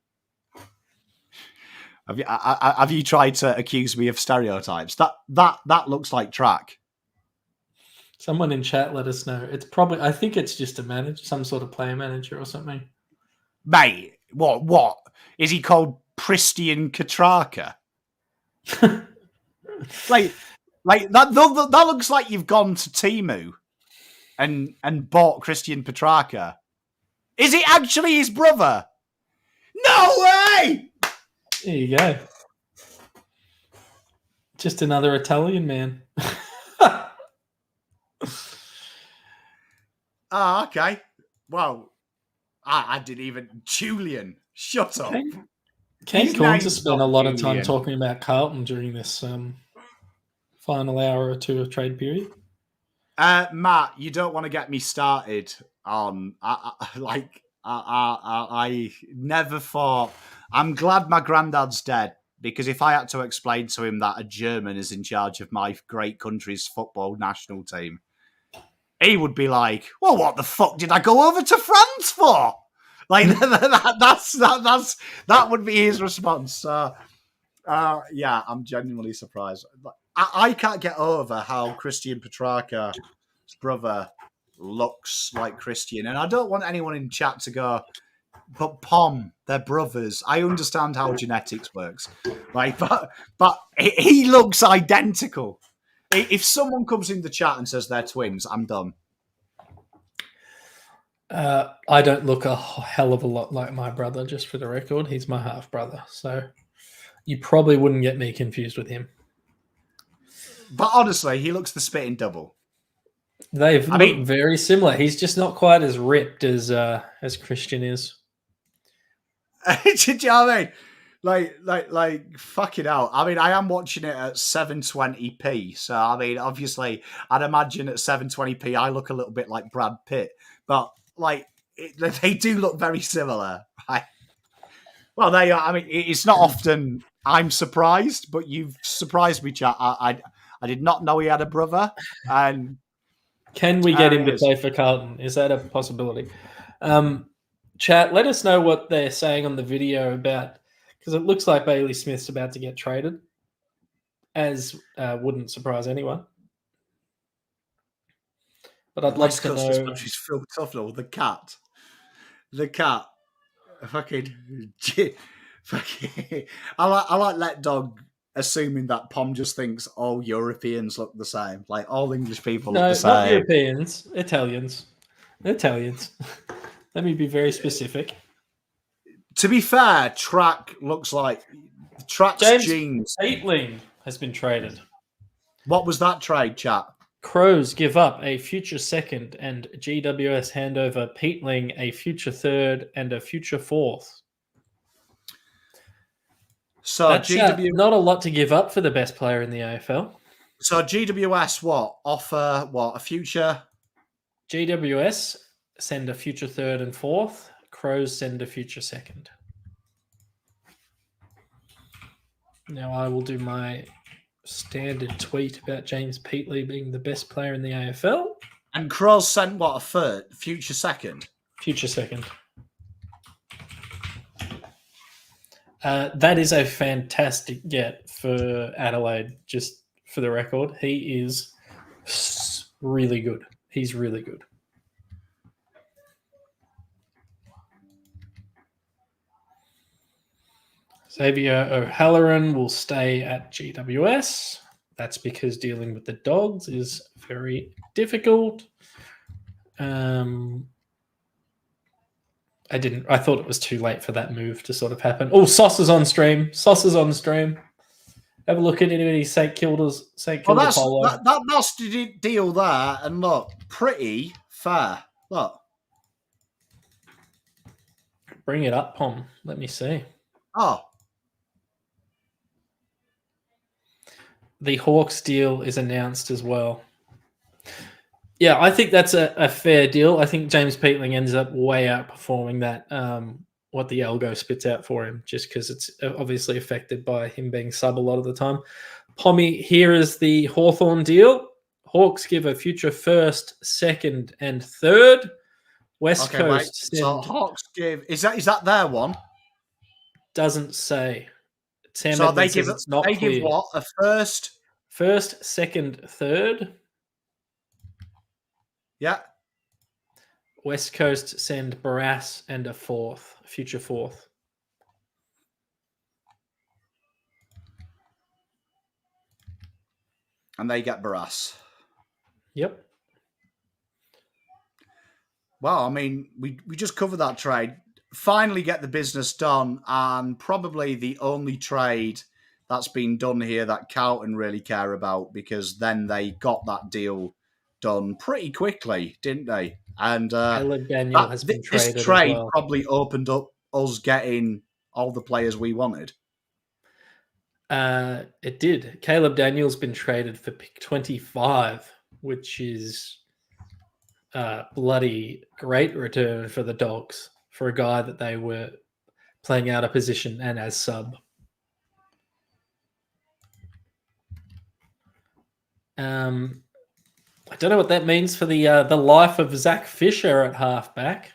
Have you tried to accuse me of stereotypes? That looks like track. Someone in chat let us know. It's probably. I think it's just a manager, some sort of player manager or something. Mate, what? Is he called Christian Petrarca? like that looks like you've gone to Temu and bought Christian Petrarca. Is it actually his brother? No way! There you go. Just another Italian man. Okay. Well, I didn't even... Julian, shut up. Kane Corns has spent a lot of time talking about Carlton during this Final hour or two of trade period. Matt, you don't want to get me started on I never thought. I'm glad my granddad's dead, because if I had to explain to him that a German is in charge of my great country's football national team, he would be like, "Well, what the fuck did I go over to France for?" Like that would be his response. Yeah, I'm genuinely surprised. I can't get over how Christian Petrarca's brother looks like Christian, and I don't want anyone in chat to go, "But Pom, they're brothers." I understand how genetics works, right? But he looks identical. If someone comes in the chat and says they're twins, I'm done. I don't look a hell of a lot like my brother, just for the record. He's my half brother, so you probably wouldn't get me confused with him. But honestly, he looks the spitting double. They've looked very similar. He's just not quite as ripped as Christian is. Do you know what I mean? Like, fucking hell. I mean, I am watching it at 720p. So, I mean, obviously, I'd imagine at 720p, I look a little bit like Brad Pitt. But, like, they do look very similar. Right? Well, they are. I mean, it's not often I'm surprised, but you've surprised me, chat. I did not know he had a brother. And can we get him to play for Carlton? Is that a possibility? Chat, let us know what they're saying on the video about, because it looks like Bailey Smith's about to get traded, as wouldn't surprise anyone. But I'd love to know. She's filled tough though. The cat, fucking. I like Let Dog assuming that Pom just thinks all Europeans look the same, like all English people look the same. Not Europeans, Italians. Let me be very specific. To be fair, Track looks like Track's James jeans. Peatling has been traded. What was that trade, chat? Crows give up a future second and GWS hand over Peatling a future third and a future fourth. So that's not a lot to give up for the best player in the AFL. So GWS offer a future? GWS send a future third and fourth. Crows send a future second. Now I will do my standard tweet about James Peatley being the best player in the AFL. And Crows sent a third? Future second? Future second. That is a fantastic get for Adelaide, just for the record. He is really good. He's really good. Xavier O'Halloran will stay at GWS. That's because dealing with the Dogs is very difficult. I thought it was too late for that move to sort of happen. Oh, Sauce is on stream. Have a look at any St Kilda's polo. That nasty deal there, and look, pretty fair. Look. Bring it up, Pom. Let me see. Oh. The Hawks deal is announced as well. Yeah, I think that's a fair deal. I think James Peatling ends up way outperforming that, what the algo spits out for him, just because it's obviously affected by him being sub a lot of the time. Pommy, here is the Hawthorn deal. Hawks give a future first, second, and third. West Coast. So Hawks give is that their one? Doesn't say. Sam so Edmonds they give what? A first, second, third. Yeah. West Coast send Barras and a future fourth. And they get Barras. Yep. Well, I mean, we just covered that trade. Finally get the business done, and probably the only trade that's been done here that Carlton really care about, because then they got that deal done pretty quickly, didn't they? And this trade probably opened up us getting all the players we wanted. It did. Caleb Daniel's been traded for pick 25, which is bloody great return for the Dogs for a guy that they were playing out of position and as sub. I don't know what that means for the life of Zach Fisher at halfback.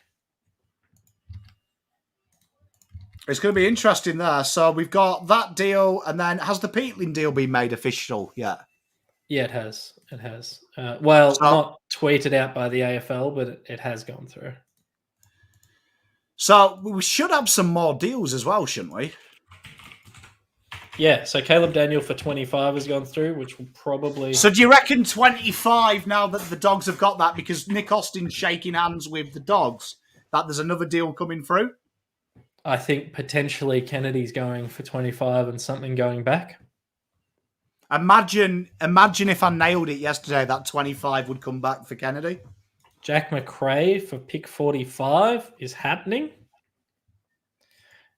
It's going to be interesting there. So we've got that deal, and then has the Peatling deal been made official yet? Yeah, it has. It has. Not tweeted out by the AFL, but it has gone through. So we should have some more deals as well, shouldn't we? Yeah, so Caleb Daniel for 25 has gone through, which will probably... So do you reckon 25 now that the Dogs have got that, because Nick Austin's shaking hands with the Dogs, that there's another deal coming through? I think potentially Kennedy's going for 25 and something going back. Imagine if I nailed it yesterday, that 25 would come back for Kennedy. Jack McRae for pick 45 is happening.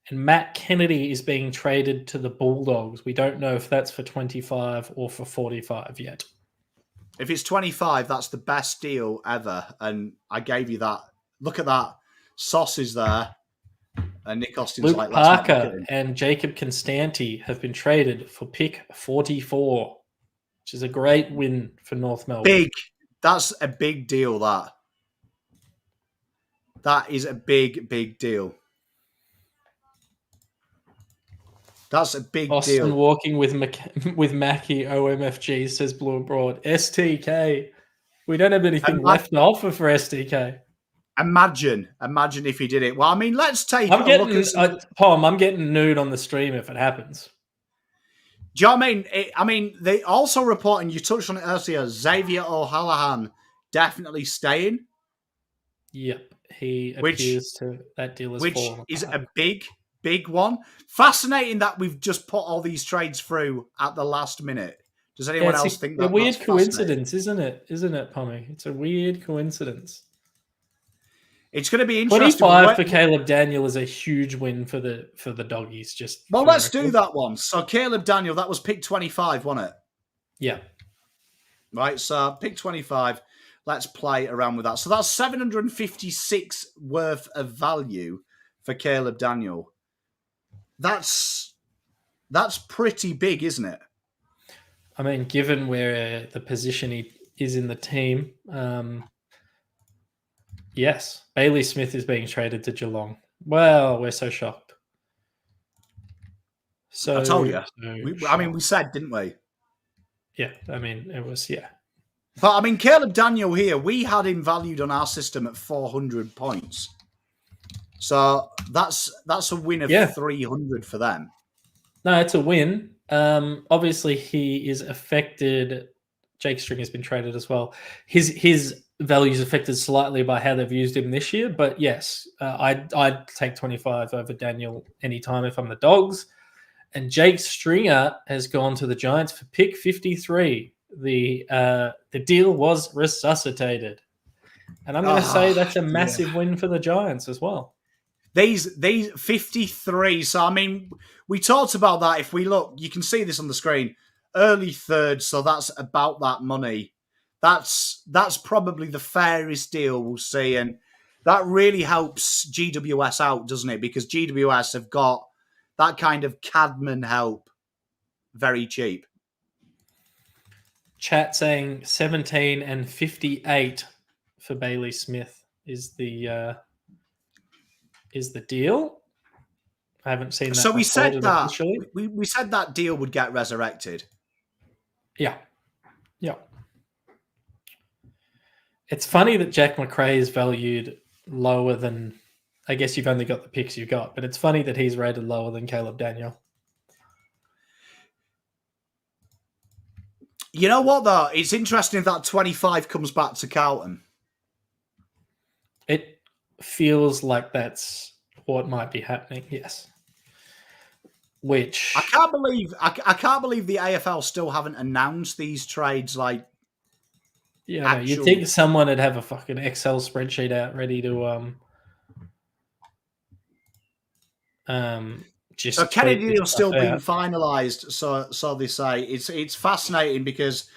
And Matt Kennedy is being traded to the Bulldogs. We don't know if that's for 25 or for 45 yet. If it's 25, that's the best deal ever. And I gave you that. Look at that. Sauce is there. And Nick Austin's Luke like, Parker and Jacob Constanti have been traded for pick 44, which is a great win for North Melbourne. Big. That's a big deal, that. That is a big, big deal. That's a big Austin deal. walking with Mackie OMFG, says Blue and Broad. STK. We don't have anything left to offer for STK. Imagine if he did it. Well, I mean, let's take a look at... Tom, I'm getting nude on the stream if it happens. Do you know what I mean? They also reporting, you touched on it earlier, Xavier O'Hallahan definitely staying. Yep. He appears to... That deal is which is a big, big one. Fascinating that we've just put all these trades through at the last minute. Does anyone else think that? It's a weird coincidence, isn't it? Isn't it, Pommy? It's a weird coincidence. It's going to be interesting. 25 for Caleb Daniel is a huge win for the Doggies. Let's do that one. So Caleb Daniel, that was pick 25, wasn't it? Yeah. Right, so pick 25. Let's play around with that. So that's 756 worth of value for Caleb Daniel. That's pretty big, isn't it? I mean, given where the position he is in the team, yes. Bailey Smith is being traded to Geelong. Well, we're so shocked. I told you. We said, didn't we? Yeah, I mean, it was, yeah. But, I mean, Caleb Daniel here, we had him valued on our system at 400 points. So that's a win of 300 for them. No, it's a win. Obviously, he is affected. Jake String has been traded as well. His value is affected slightly by how they've used him this year. But yes, I'd take 25 over Daniel anytime if I'm the Dogs. And Jake Stringer has gone to the Giants for pick 53. The deal was resuscitated. And I'm going to say that's a massive win for the Giants as well. These 53. So, I mean, we talked about that. If we look, you can see this on the screen. Early third, so that's about that money. That's probably the fairest deal we'll see. And that really helps GWS out, doesn't it? Because GWS have got that kind of Cadman help very cheap. Chat saying 17 and 58 for Bailey Smith is the deal. I haven't seen that. So we said that officially. we said that deal would get resurrected. Yeah. It's funny that Jack McRae is valued lower than, I guess you've only got the picks you got, but it's funny that he's rated lower than Caleb Daniel. You know what, though? It's interesting that 25 comes back to Carlton. It feels like that's what might be happening, yes. Which I can't believe the AFL still haven't announced these trades. Like, yeah, you'd think someone would have a fucking Excel spreadsheet out ready to just So Kennedy tweet this deal's still stuff being out. finalised, so they say. It's fascinating because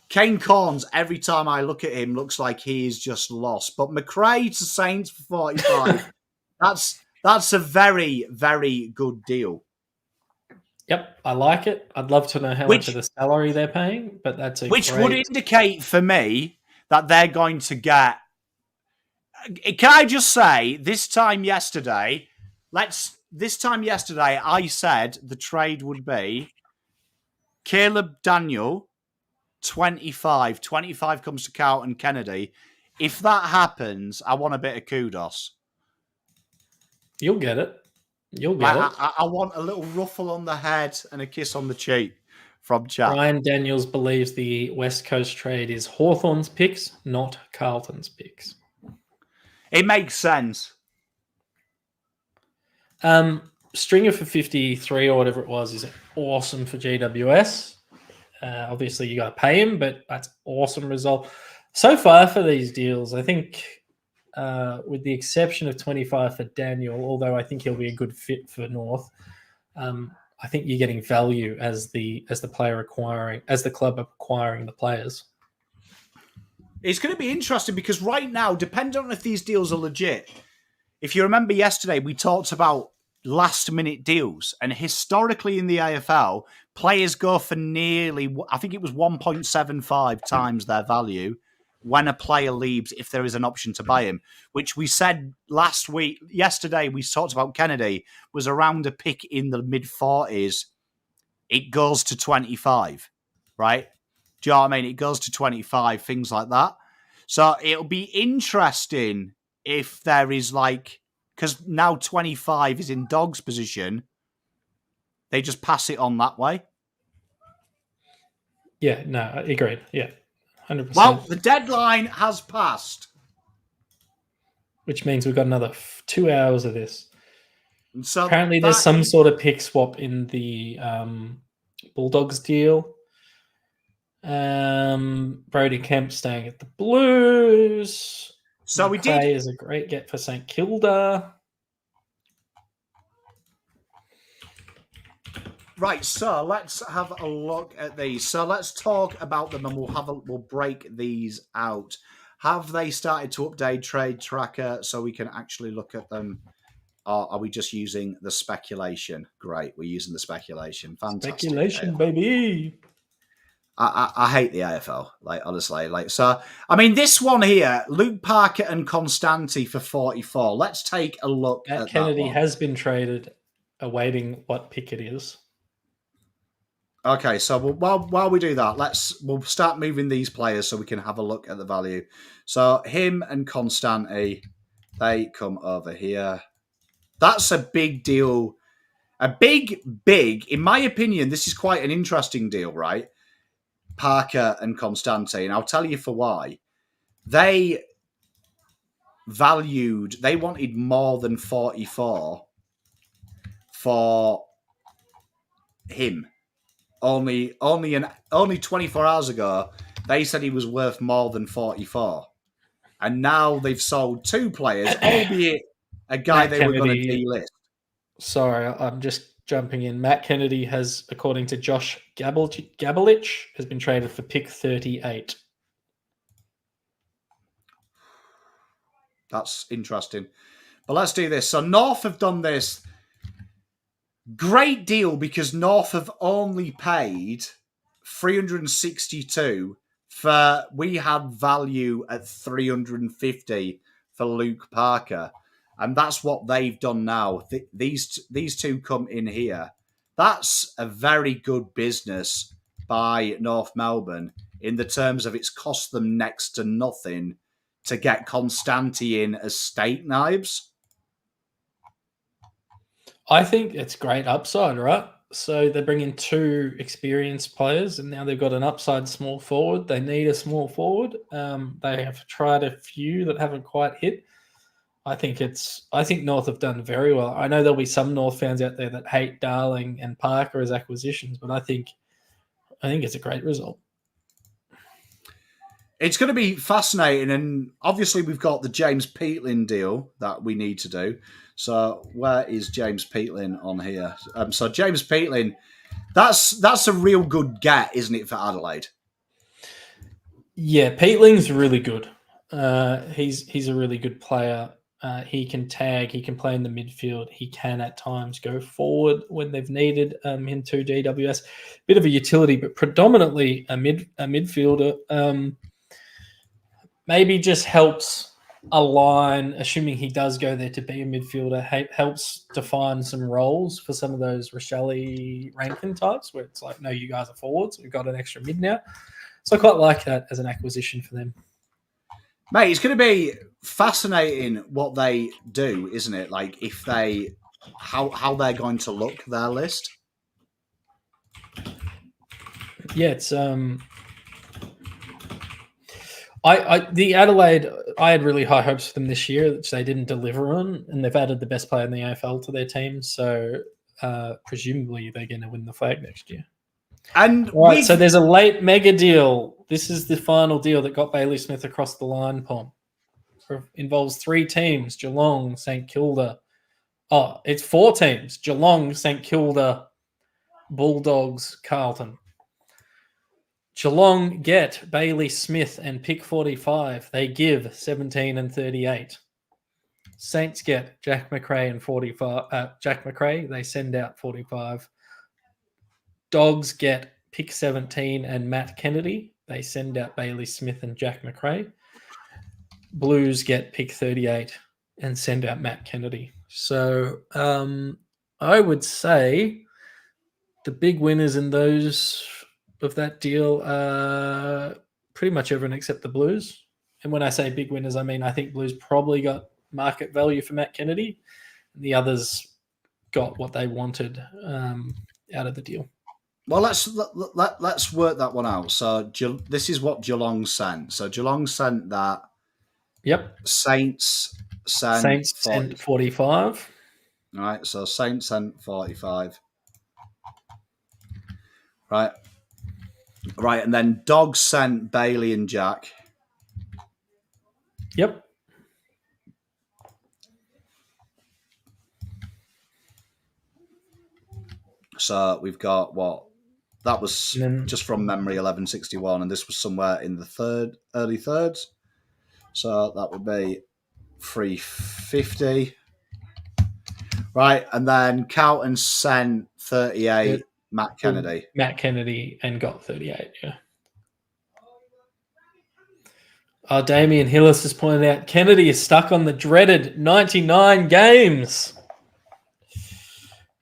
Kane Corns, every time I look at him, looks like he is just lost. But McRae to Saints for 45, that's a very, very good deal. Yep, I like it. I'd love to know how much of the salary they're paying, but that's a which great... would indicate for me that they're going to get. Can I just say, this time yesterday, I said the trade would be Caleb Daniel, 25. 25 comes to Carlton Kennedy. If that happens, I want a bit of kudos. You'll get it. You'll get it. I want a little ruffle on the head and a kiss on the cheek from chat. Ryan Daniels believes the West Coast trade is Hawthorn's picks, not Carlton's picks. It makes sense. Stringer for 53 or whatever it was is awesome for GWS. Obviously, you got to pay him, but that's awesome result. So far for these deals, I think with the exception of 25 for Daniel, although I think he'll be a good fit for North, I think you're getting value as the club acquiring the players. It's going to be interesting because right now, depending on if these deals are legit, if you remember yesterday, we talked about last-minute deals, and historically in the AFL, players go for nearly, I think it was 1.75 times their value when a player leaves if there is an option to buy him, which we said yesterday we talked about Kennedy, was around a pick in the mid-40s. It goes to 25, right? Do you know what I mean? It goes to 25, things like that. So it'll be interesting if there is because now 25 is in Dog's position, they just pass it on that way. Yeah, no, I agreed. Yeah, 100%. Well, the deadline has passed. Which means we've got another 2 hours of this. And so apparently there's some sort of pick swap in the Bulldogs deal. Brody Kemp staying at the Blues. So McRae is a great get for St Kilda. Right, so let's have a look at these. So let's talk about them and we'll break these out. Have they started to update Trade Tracker so we can actually look at them? Or are we just using the speculation? Great, we're using the speculation. Fantastic. Speculation, baby. I hate the AFL, honestly. So, I mean, this one here, Luke Parker and Constanti for 44. Let's take a look at that Kennedy one. has been traded, awaiting what pick it is. Okay, so while we do that, we'll start moving these players so we can have a look at the value. So him and Constanti, they come over here. That's a big deal. A big, in my opinion, this is quite an interesting deal, right? Parker and Constanti, and I'll tell you for why. They wanted more than 44 for him. Only 24 hours ago, they said he was worth more than 44. And now they've sold two players, albeit a guy Matt they Kennedy, were going to delist. Sorry, I'm just jumping in. Matt Kennedy has, according to Josh Gabelich, has been traded for pick 38. That's interesting. But let's do this. So North have done this. Great deal because North have only paid 362 for, we had value at 350 for Luke Parker. And that's what they've done now. These two come in here. That's a very good business by North Melbourne in the terms of it's cost them next to nothing to get Constanti in as steak knives. I think it's great upside, right? So they bring in two experienced players, and now they've got an upside small forward. They need a small forward. They have tried a few that haven't quite hit. I think North have done very well. I know there'll be some North fans out there that hate Darling and Parker as acquisitions, but I think it's a great result. It's going to be fascinating, and obviously we've got the James Peatling deal that we need to do. So where is James Peatling on here? So James Peatling, that's a real good get, isn't it, for Adelaide? Yeah, Peatling's really good. He's a really good player. He can tag. He can play in the midfield. He can at times go forward when they've needed him to. DWS, bit of a utility, but predominantly a midfielder. Maybe just helps align, assuming he does go there to be a midfielder, helps define some roles for some of those Rochelle Rankin types where it's like, no, you guys are forwards. We've got an extra mid now. So I quite like that as an acquisition for them. Mate, it's going to be fascinating what they do, isn't it? Like if they, how they're going to look, their list. Yeah, it's the Adelaide, I had really high hopes for them this year, which they didn't deliver on, and they've added the best player in the AFL to their team, so presumably they're going to win the flag next year. And right, so there's a late mega deal. This is the final deal that got Bailey Smith across the line, Pom. It involves 3 teams, Geelong, St Kilda. Oh, it's 4 teams, Geelong, St Kilda, Bulldogs, Carlton. Geelong get Bailey Smith and pick 45. They give 17 and 38. Saints get Jack McRae and 45. Jack McRae, they send out 45. Dogs get pick 17 and Matt Kennedy. They send out Bailey Smith and Jack McRae. Blues get pick 38 and send out Matt Kennedy. So I would say the big winners in those of that deal are pretty much everyone except the Blues. And when I say big winners, I mean I think Blues probably got market value for Matt Kennedy. And the others got what they wanted out of the deal. Well, let's work that one out. So this is what Geelong sent. So Geelong sent that. Yep. Saints sent 45. All right. So Saints sent 45. Right. Right, and then Dogs sent Bailey and Jack. Yep. So we've got what? That was just from memory 1161, and this was somewhere in the early thirds. So that would be 350. Right, and then Carlton sent 38, Matt Kennedy. Matt Kennedy and got 38, yeah. Damien Hillis has pointed out Kennedy is stuck on the dreaded 99 games.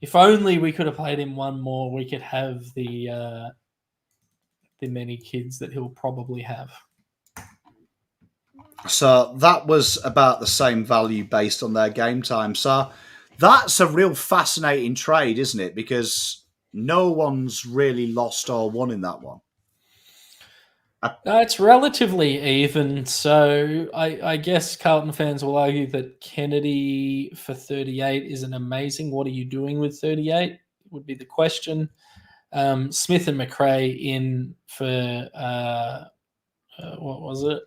If only we could have played him one more, we could have the many kids that he'll probably have. So that was about the same value based on their game time. So that's a real fascinating trade, isn't it? Because no one's really lost or won in that one. It's relatively even. So I guess Carlton fans will argue that Kennedy for 38 isn't amazing. What are you doing with 38 would be the question. Smith and McRae in for, what was it?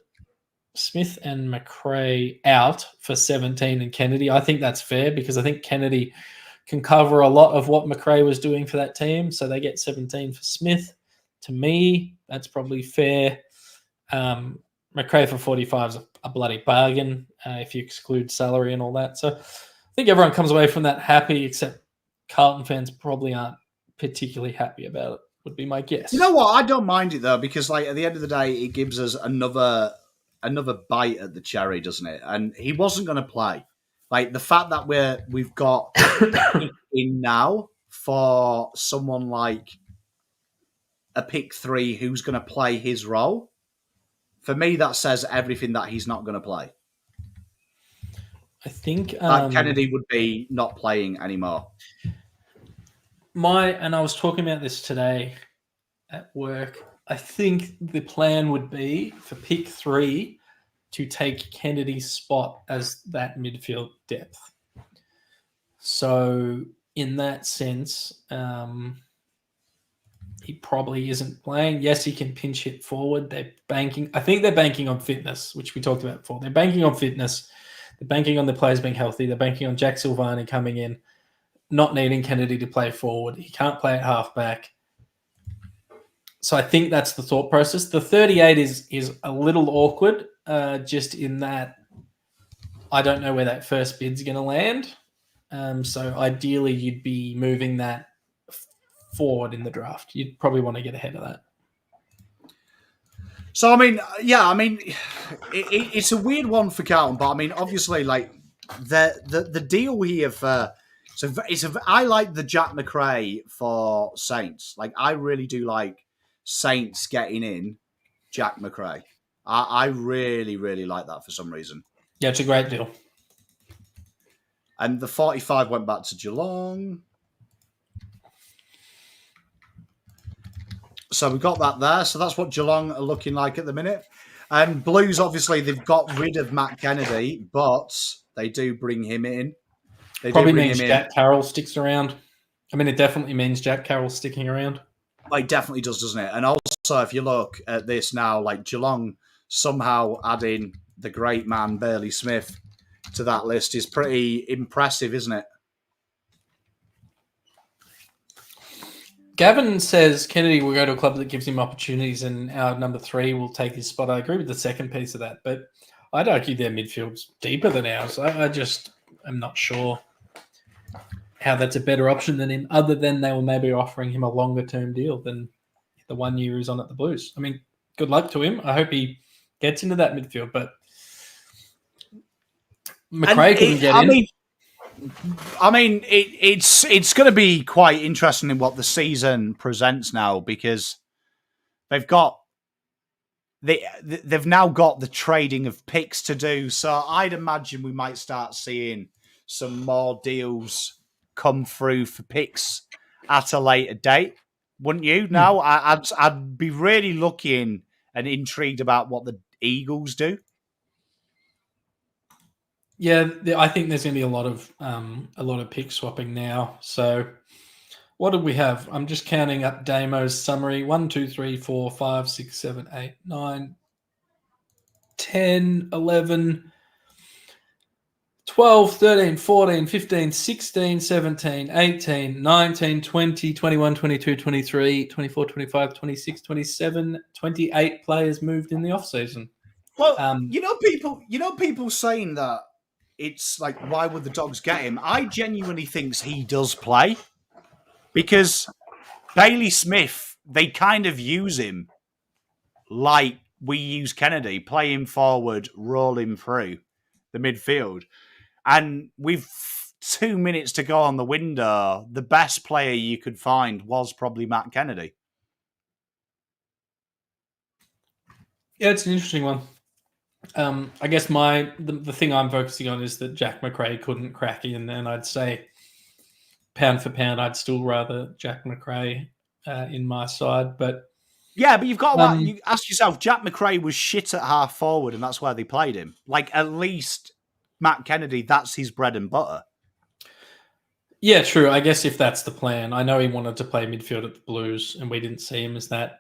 Smith and McRae out for 17 and Kennedy. I think that's fair because I think Kennedy can cover a lot of what McRae was doing for that team. So they get 17 for Smith. To me, that's probably fair. McRae for 45 is a bloody bargain if you exclude salary and all that. So I think everyone comes away from that happy, except Carlton fans probably aren't particularly happy about it, would be my guess. You know what? I don't mind it, though, because like at the end of the day, it gives us another bite at the cherry, doesn't it? And he wasn't going to play. Like the fact that we've got in now for someone like a pick 3 who's going to play his role, for me, that says everything that he's not going to play. I think that Kennedy would be not playing anymore. And I was talking about this today at work. I think the plan would be for pick 3 to take Kennedy's spot as that midfield depth. So in that sense, he probably isn't playing. Yes, he can pinch hit forward. I think they're banking on fitness, which we talked about before. They're banking on fitness. They're banking on the players being healthy. They're banking on Jack Silvani coming in, not needing Kennedy to play forward. He can't play at halfback. So I think that's the thought process. The 38 is a little awkward, just in that I don't know where that first bid's going to land. So ideally, you'd be moving that forward in the draft. You'd probably want to get ahead of that. So, it's a weird one for Carlton, but obviously, like the deal here for I like the Jack McRae for Saints. Like, I really do like Saints getting in Jack McRae. I really, really like that for some reason. Yeah, it's a great deal. And the 45 went back to Geelong. So we've got that there. So that's what Geelong are looking like at the minute. And Blues, obviously, they've got rid of Matt Kennedy, but they do bring him in. They probably means Jack Carroll sticks around. It definitely means Jack Carroll sticking around. Well, it definitely does, doesn't it? And also, if you look at this now, like Geelong somehow adding the great man, Bailey Smith, to that list is pretty impressive, isn't it? Gavin says Kennedy will go to a club that gives him opportunities and our number 3 will take his spot. I agree with the second piece of that, but I'd argue their midfield's deeper than ours. I just am not sure how that's a better option than him, other than they were maybe offering him a longer-term deal than the 1 year he's on at the Blues. Good luck to him. I hope he gets into that midfield, but McRae couldn't get in. It's going to be quite interesting in what the season presents now, because they've now got the trading of picks to do. So I'd imagine we might start seeing some more deals come through for picks at a later date, wouldn't you? No, I'd be really looking and intrigued about what the Eagles do. Yeah, I think there's going to be a lot of pick swapping now. So what did we have? I'm just counting up Damo's summary. 1, 2, 3, 4, 5, 6, 7, 8, 9, 10, 11, 12, 13, 14, 15, 16, 17, 18, 19, 20, 21, 22, 23, 24, 25, 26, 27, 28 players moved in the offseason. Well, people saying that it's like, why would the Dogs get him? I genuinely think he does play, because Bailey Smith, they kind of use him like we use Kennedy, play him forward, roll him through the midfield. And with 2 minutes to go on the window, the best player you could find was probably Matt Kennedy. Yeah, it's an interesting one. I guess the thing I'm focusing on is that Jack McRae couldn't crack in, and I'd say pound for pound, I'd still rather Jack McRae in my side. But yeah, but you've got to you ask yourself, Jack McRae was shit at half forward, and that's where they played him. Like, at least Matt Kennedy, that's his bread and butter. Yeah, true. I guess if that's the plan. I know he wanted to play midfield at the Blues, and we didn't see him as that.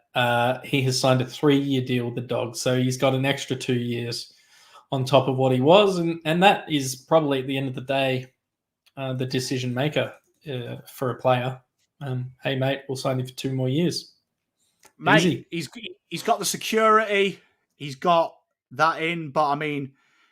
He has signed a 3-year deal with the Dogs, so he's got an extra 2 years on top of what he was, and that is probably, at the end of the day, the decision maker for a player. Hey, mate, we'll sign you for 2 more years. Mate, he's got the security. He's got that in, but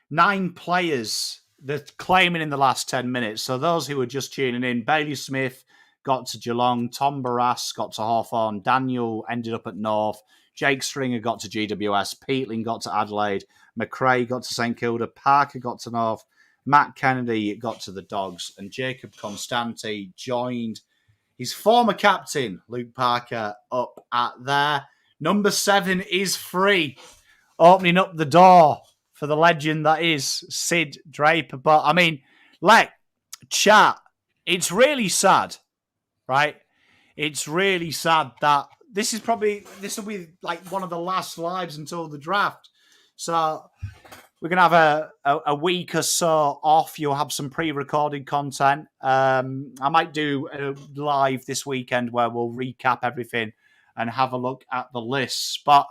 9 players they're claiming in the last 10 minutes. So those who are just tuning in, Bailey Smith got to Geelong, Tom Barras got to Hawthorn, Daniel ended up at North, Jake Stringer got to GWS, Peatling got to Adelaide, McRae got to St Kilda, Parker got to North, Matt Kennedy got to the Dogs, and Jacob Constanti joined his former captain, Luke Parker, up at there. Number 7 is free, opening up the door for the legend that is Sid Draper. But, chat, it's really sad, right? It's really sad that this will be like one of the last lives until the draft. So we're going to have a week or so off. You'll have some pre-recorded content. I might do a live this weekend where we'll recap everything and have a look at the lists. But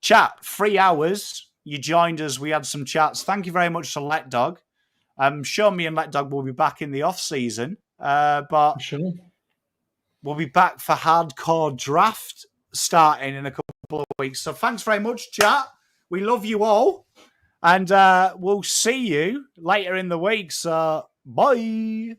chat, 3 hours. You joined us. We had some chats. Thank you very much to Let Dog. I'm sure me and Let Dog will be back in the off season, but Sure. we'll be back for hardcore draft starting in a couple of weeks. So thanks very much, chat. We love you all, and we'll see you later in the week. So bye.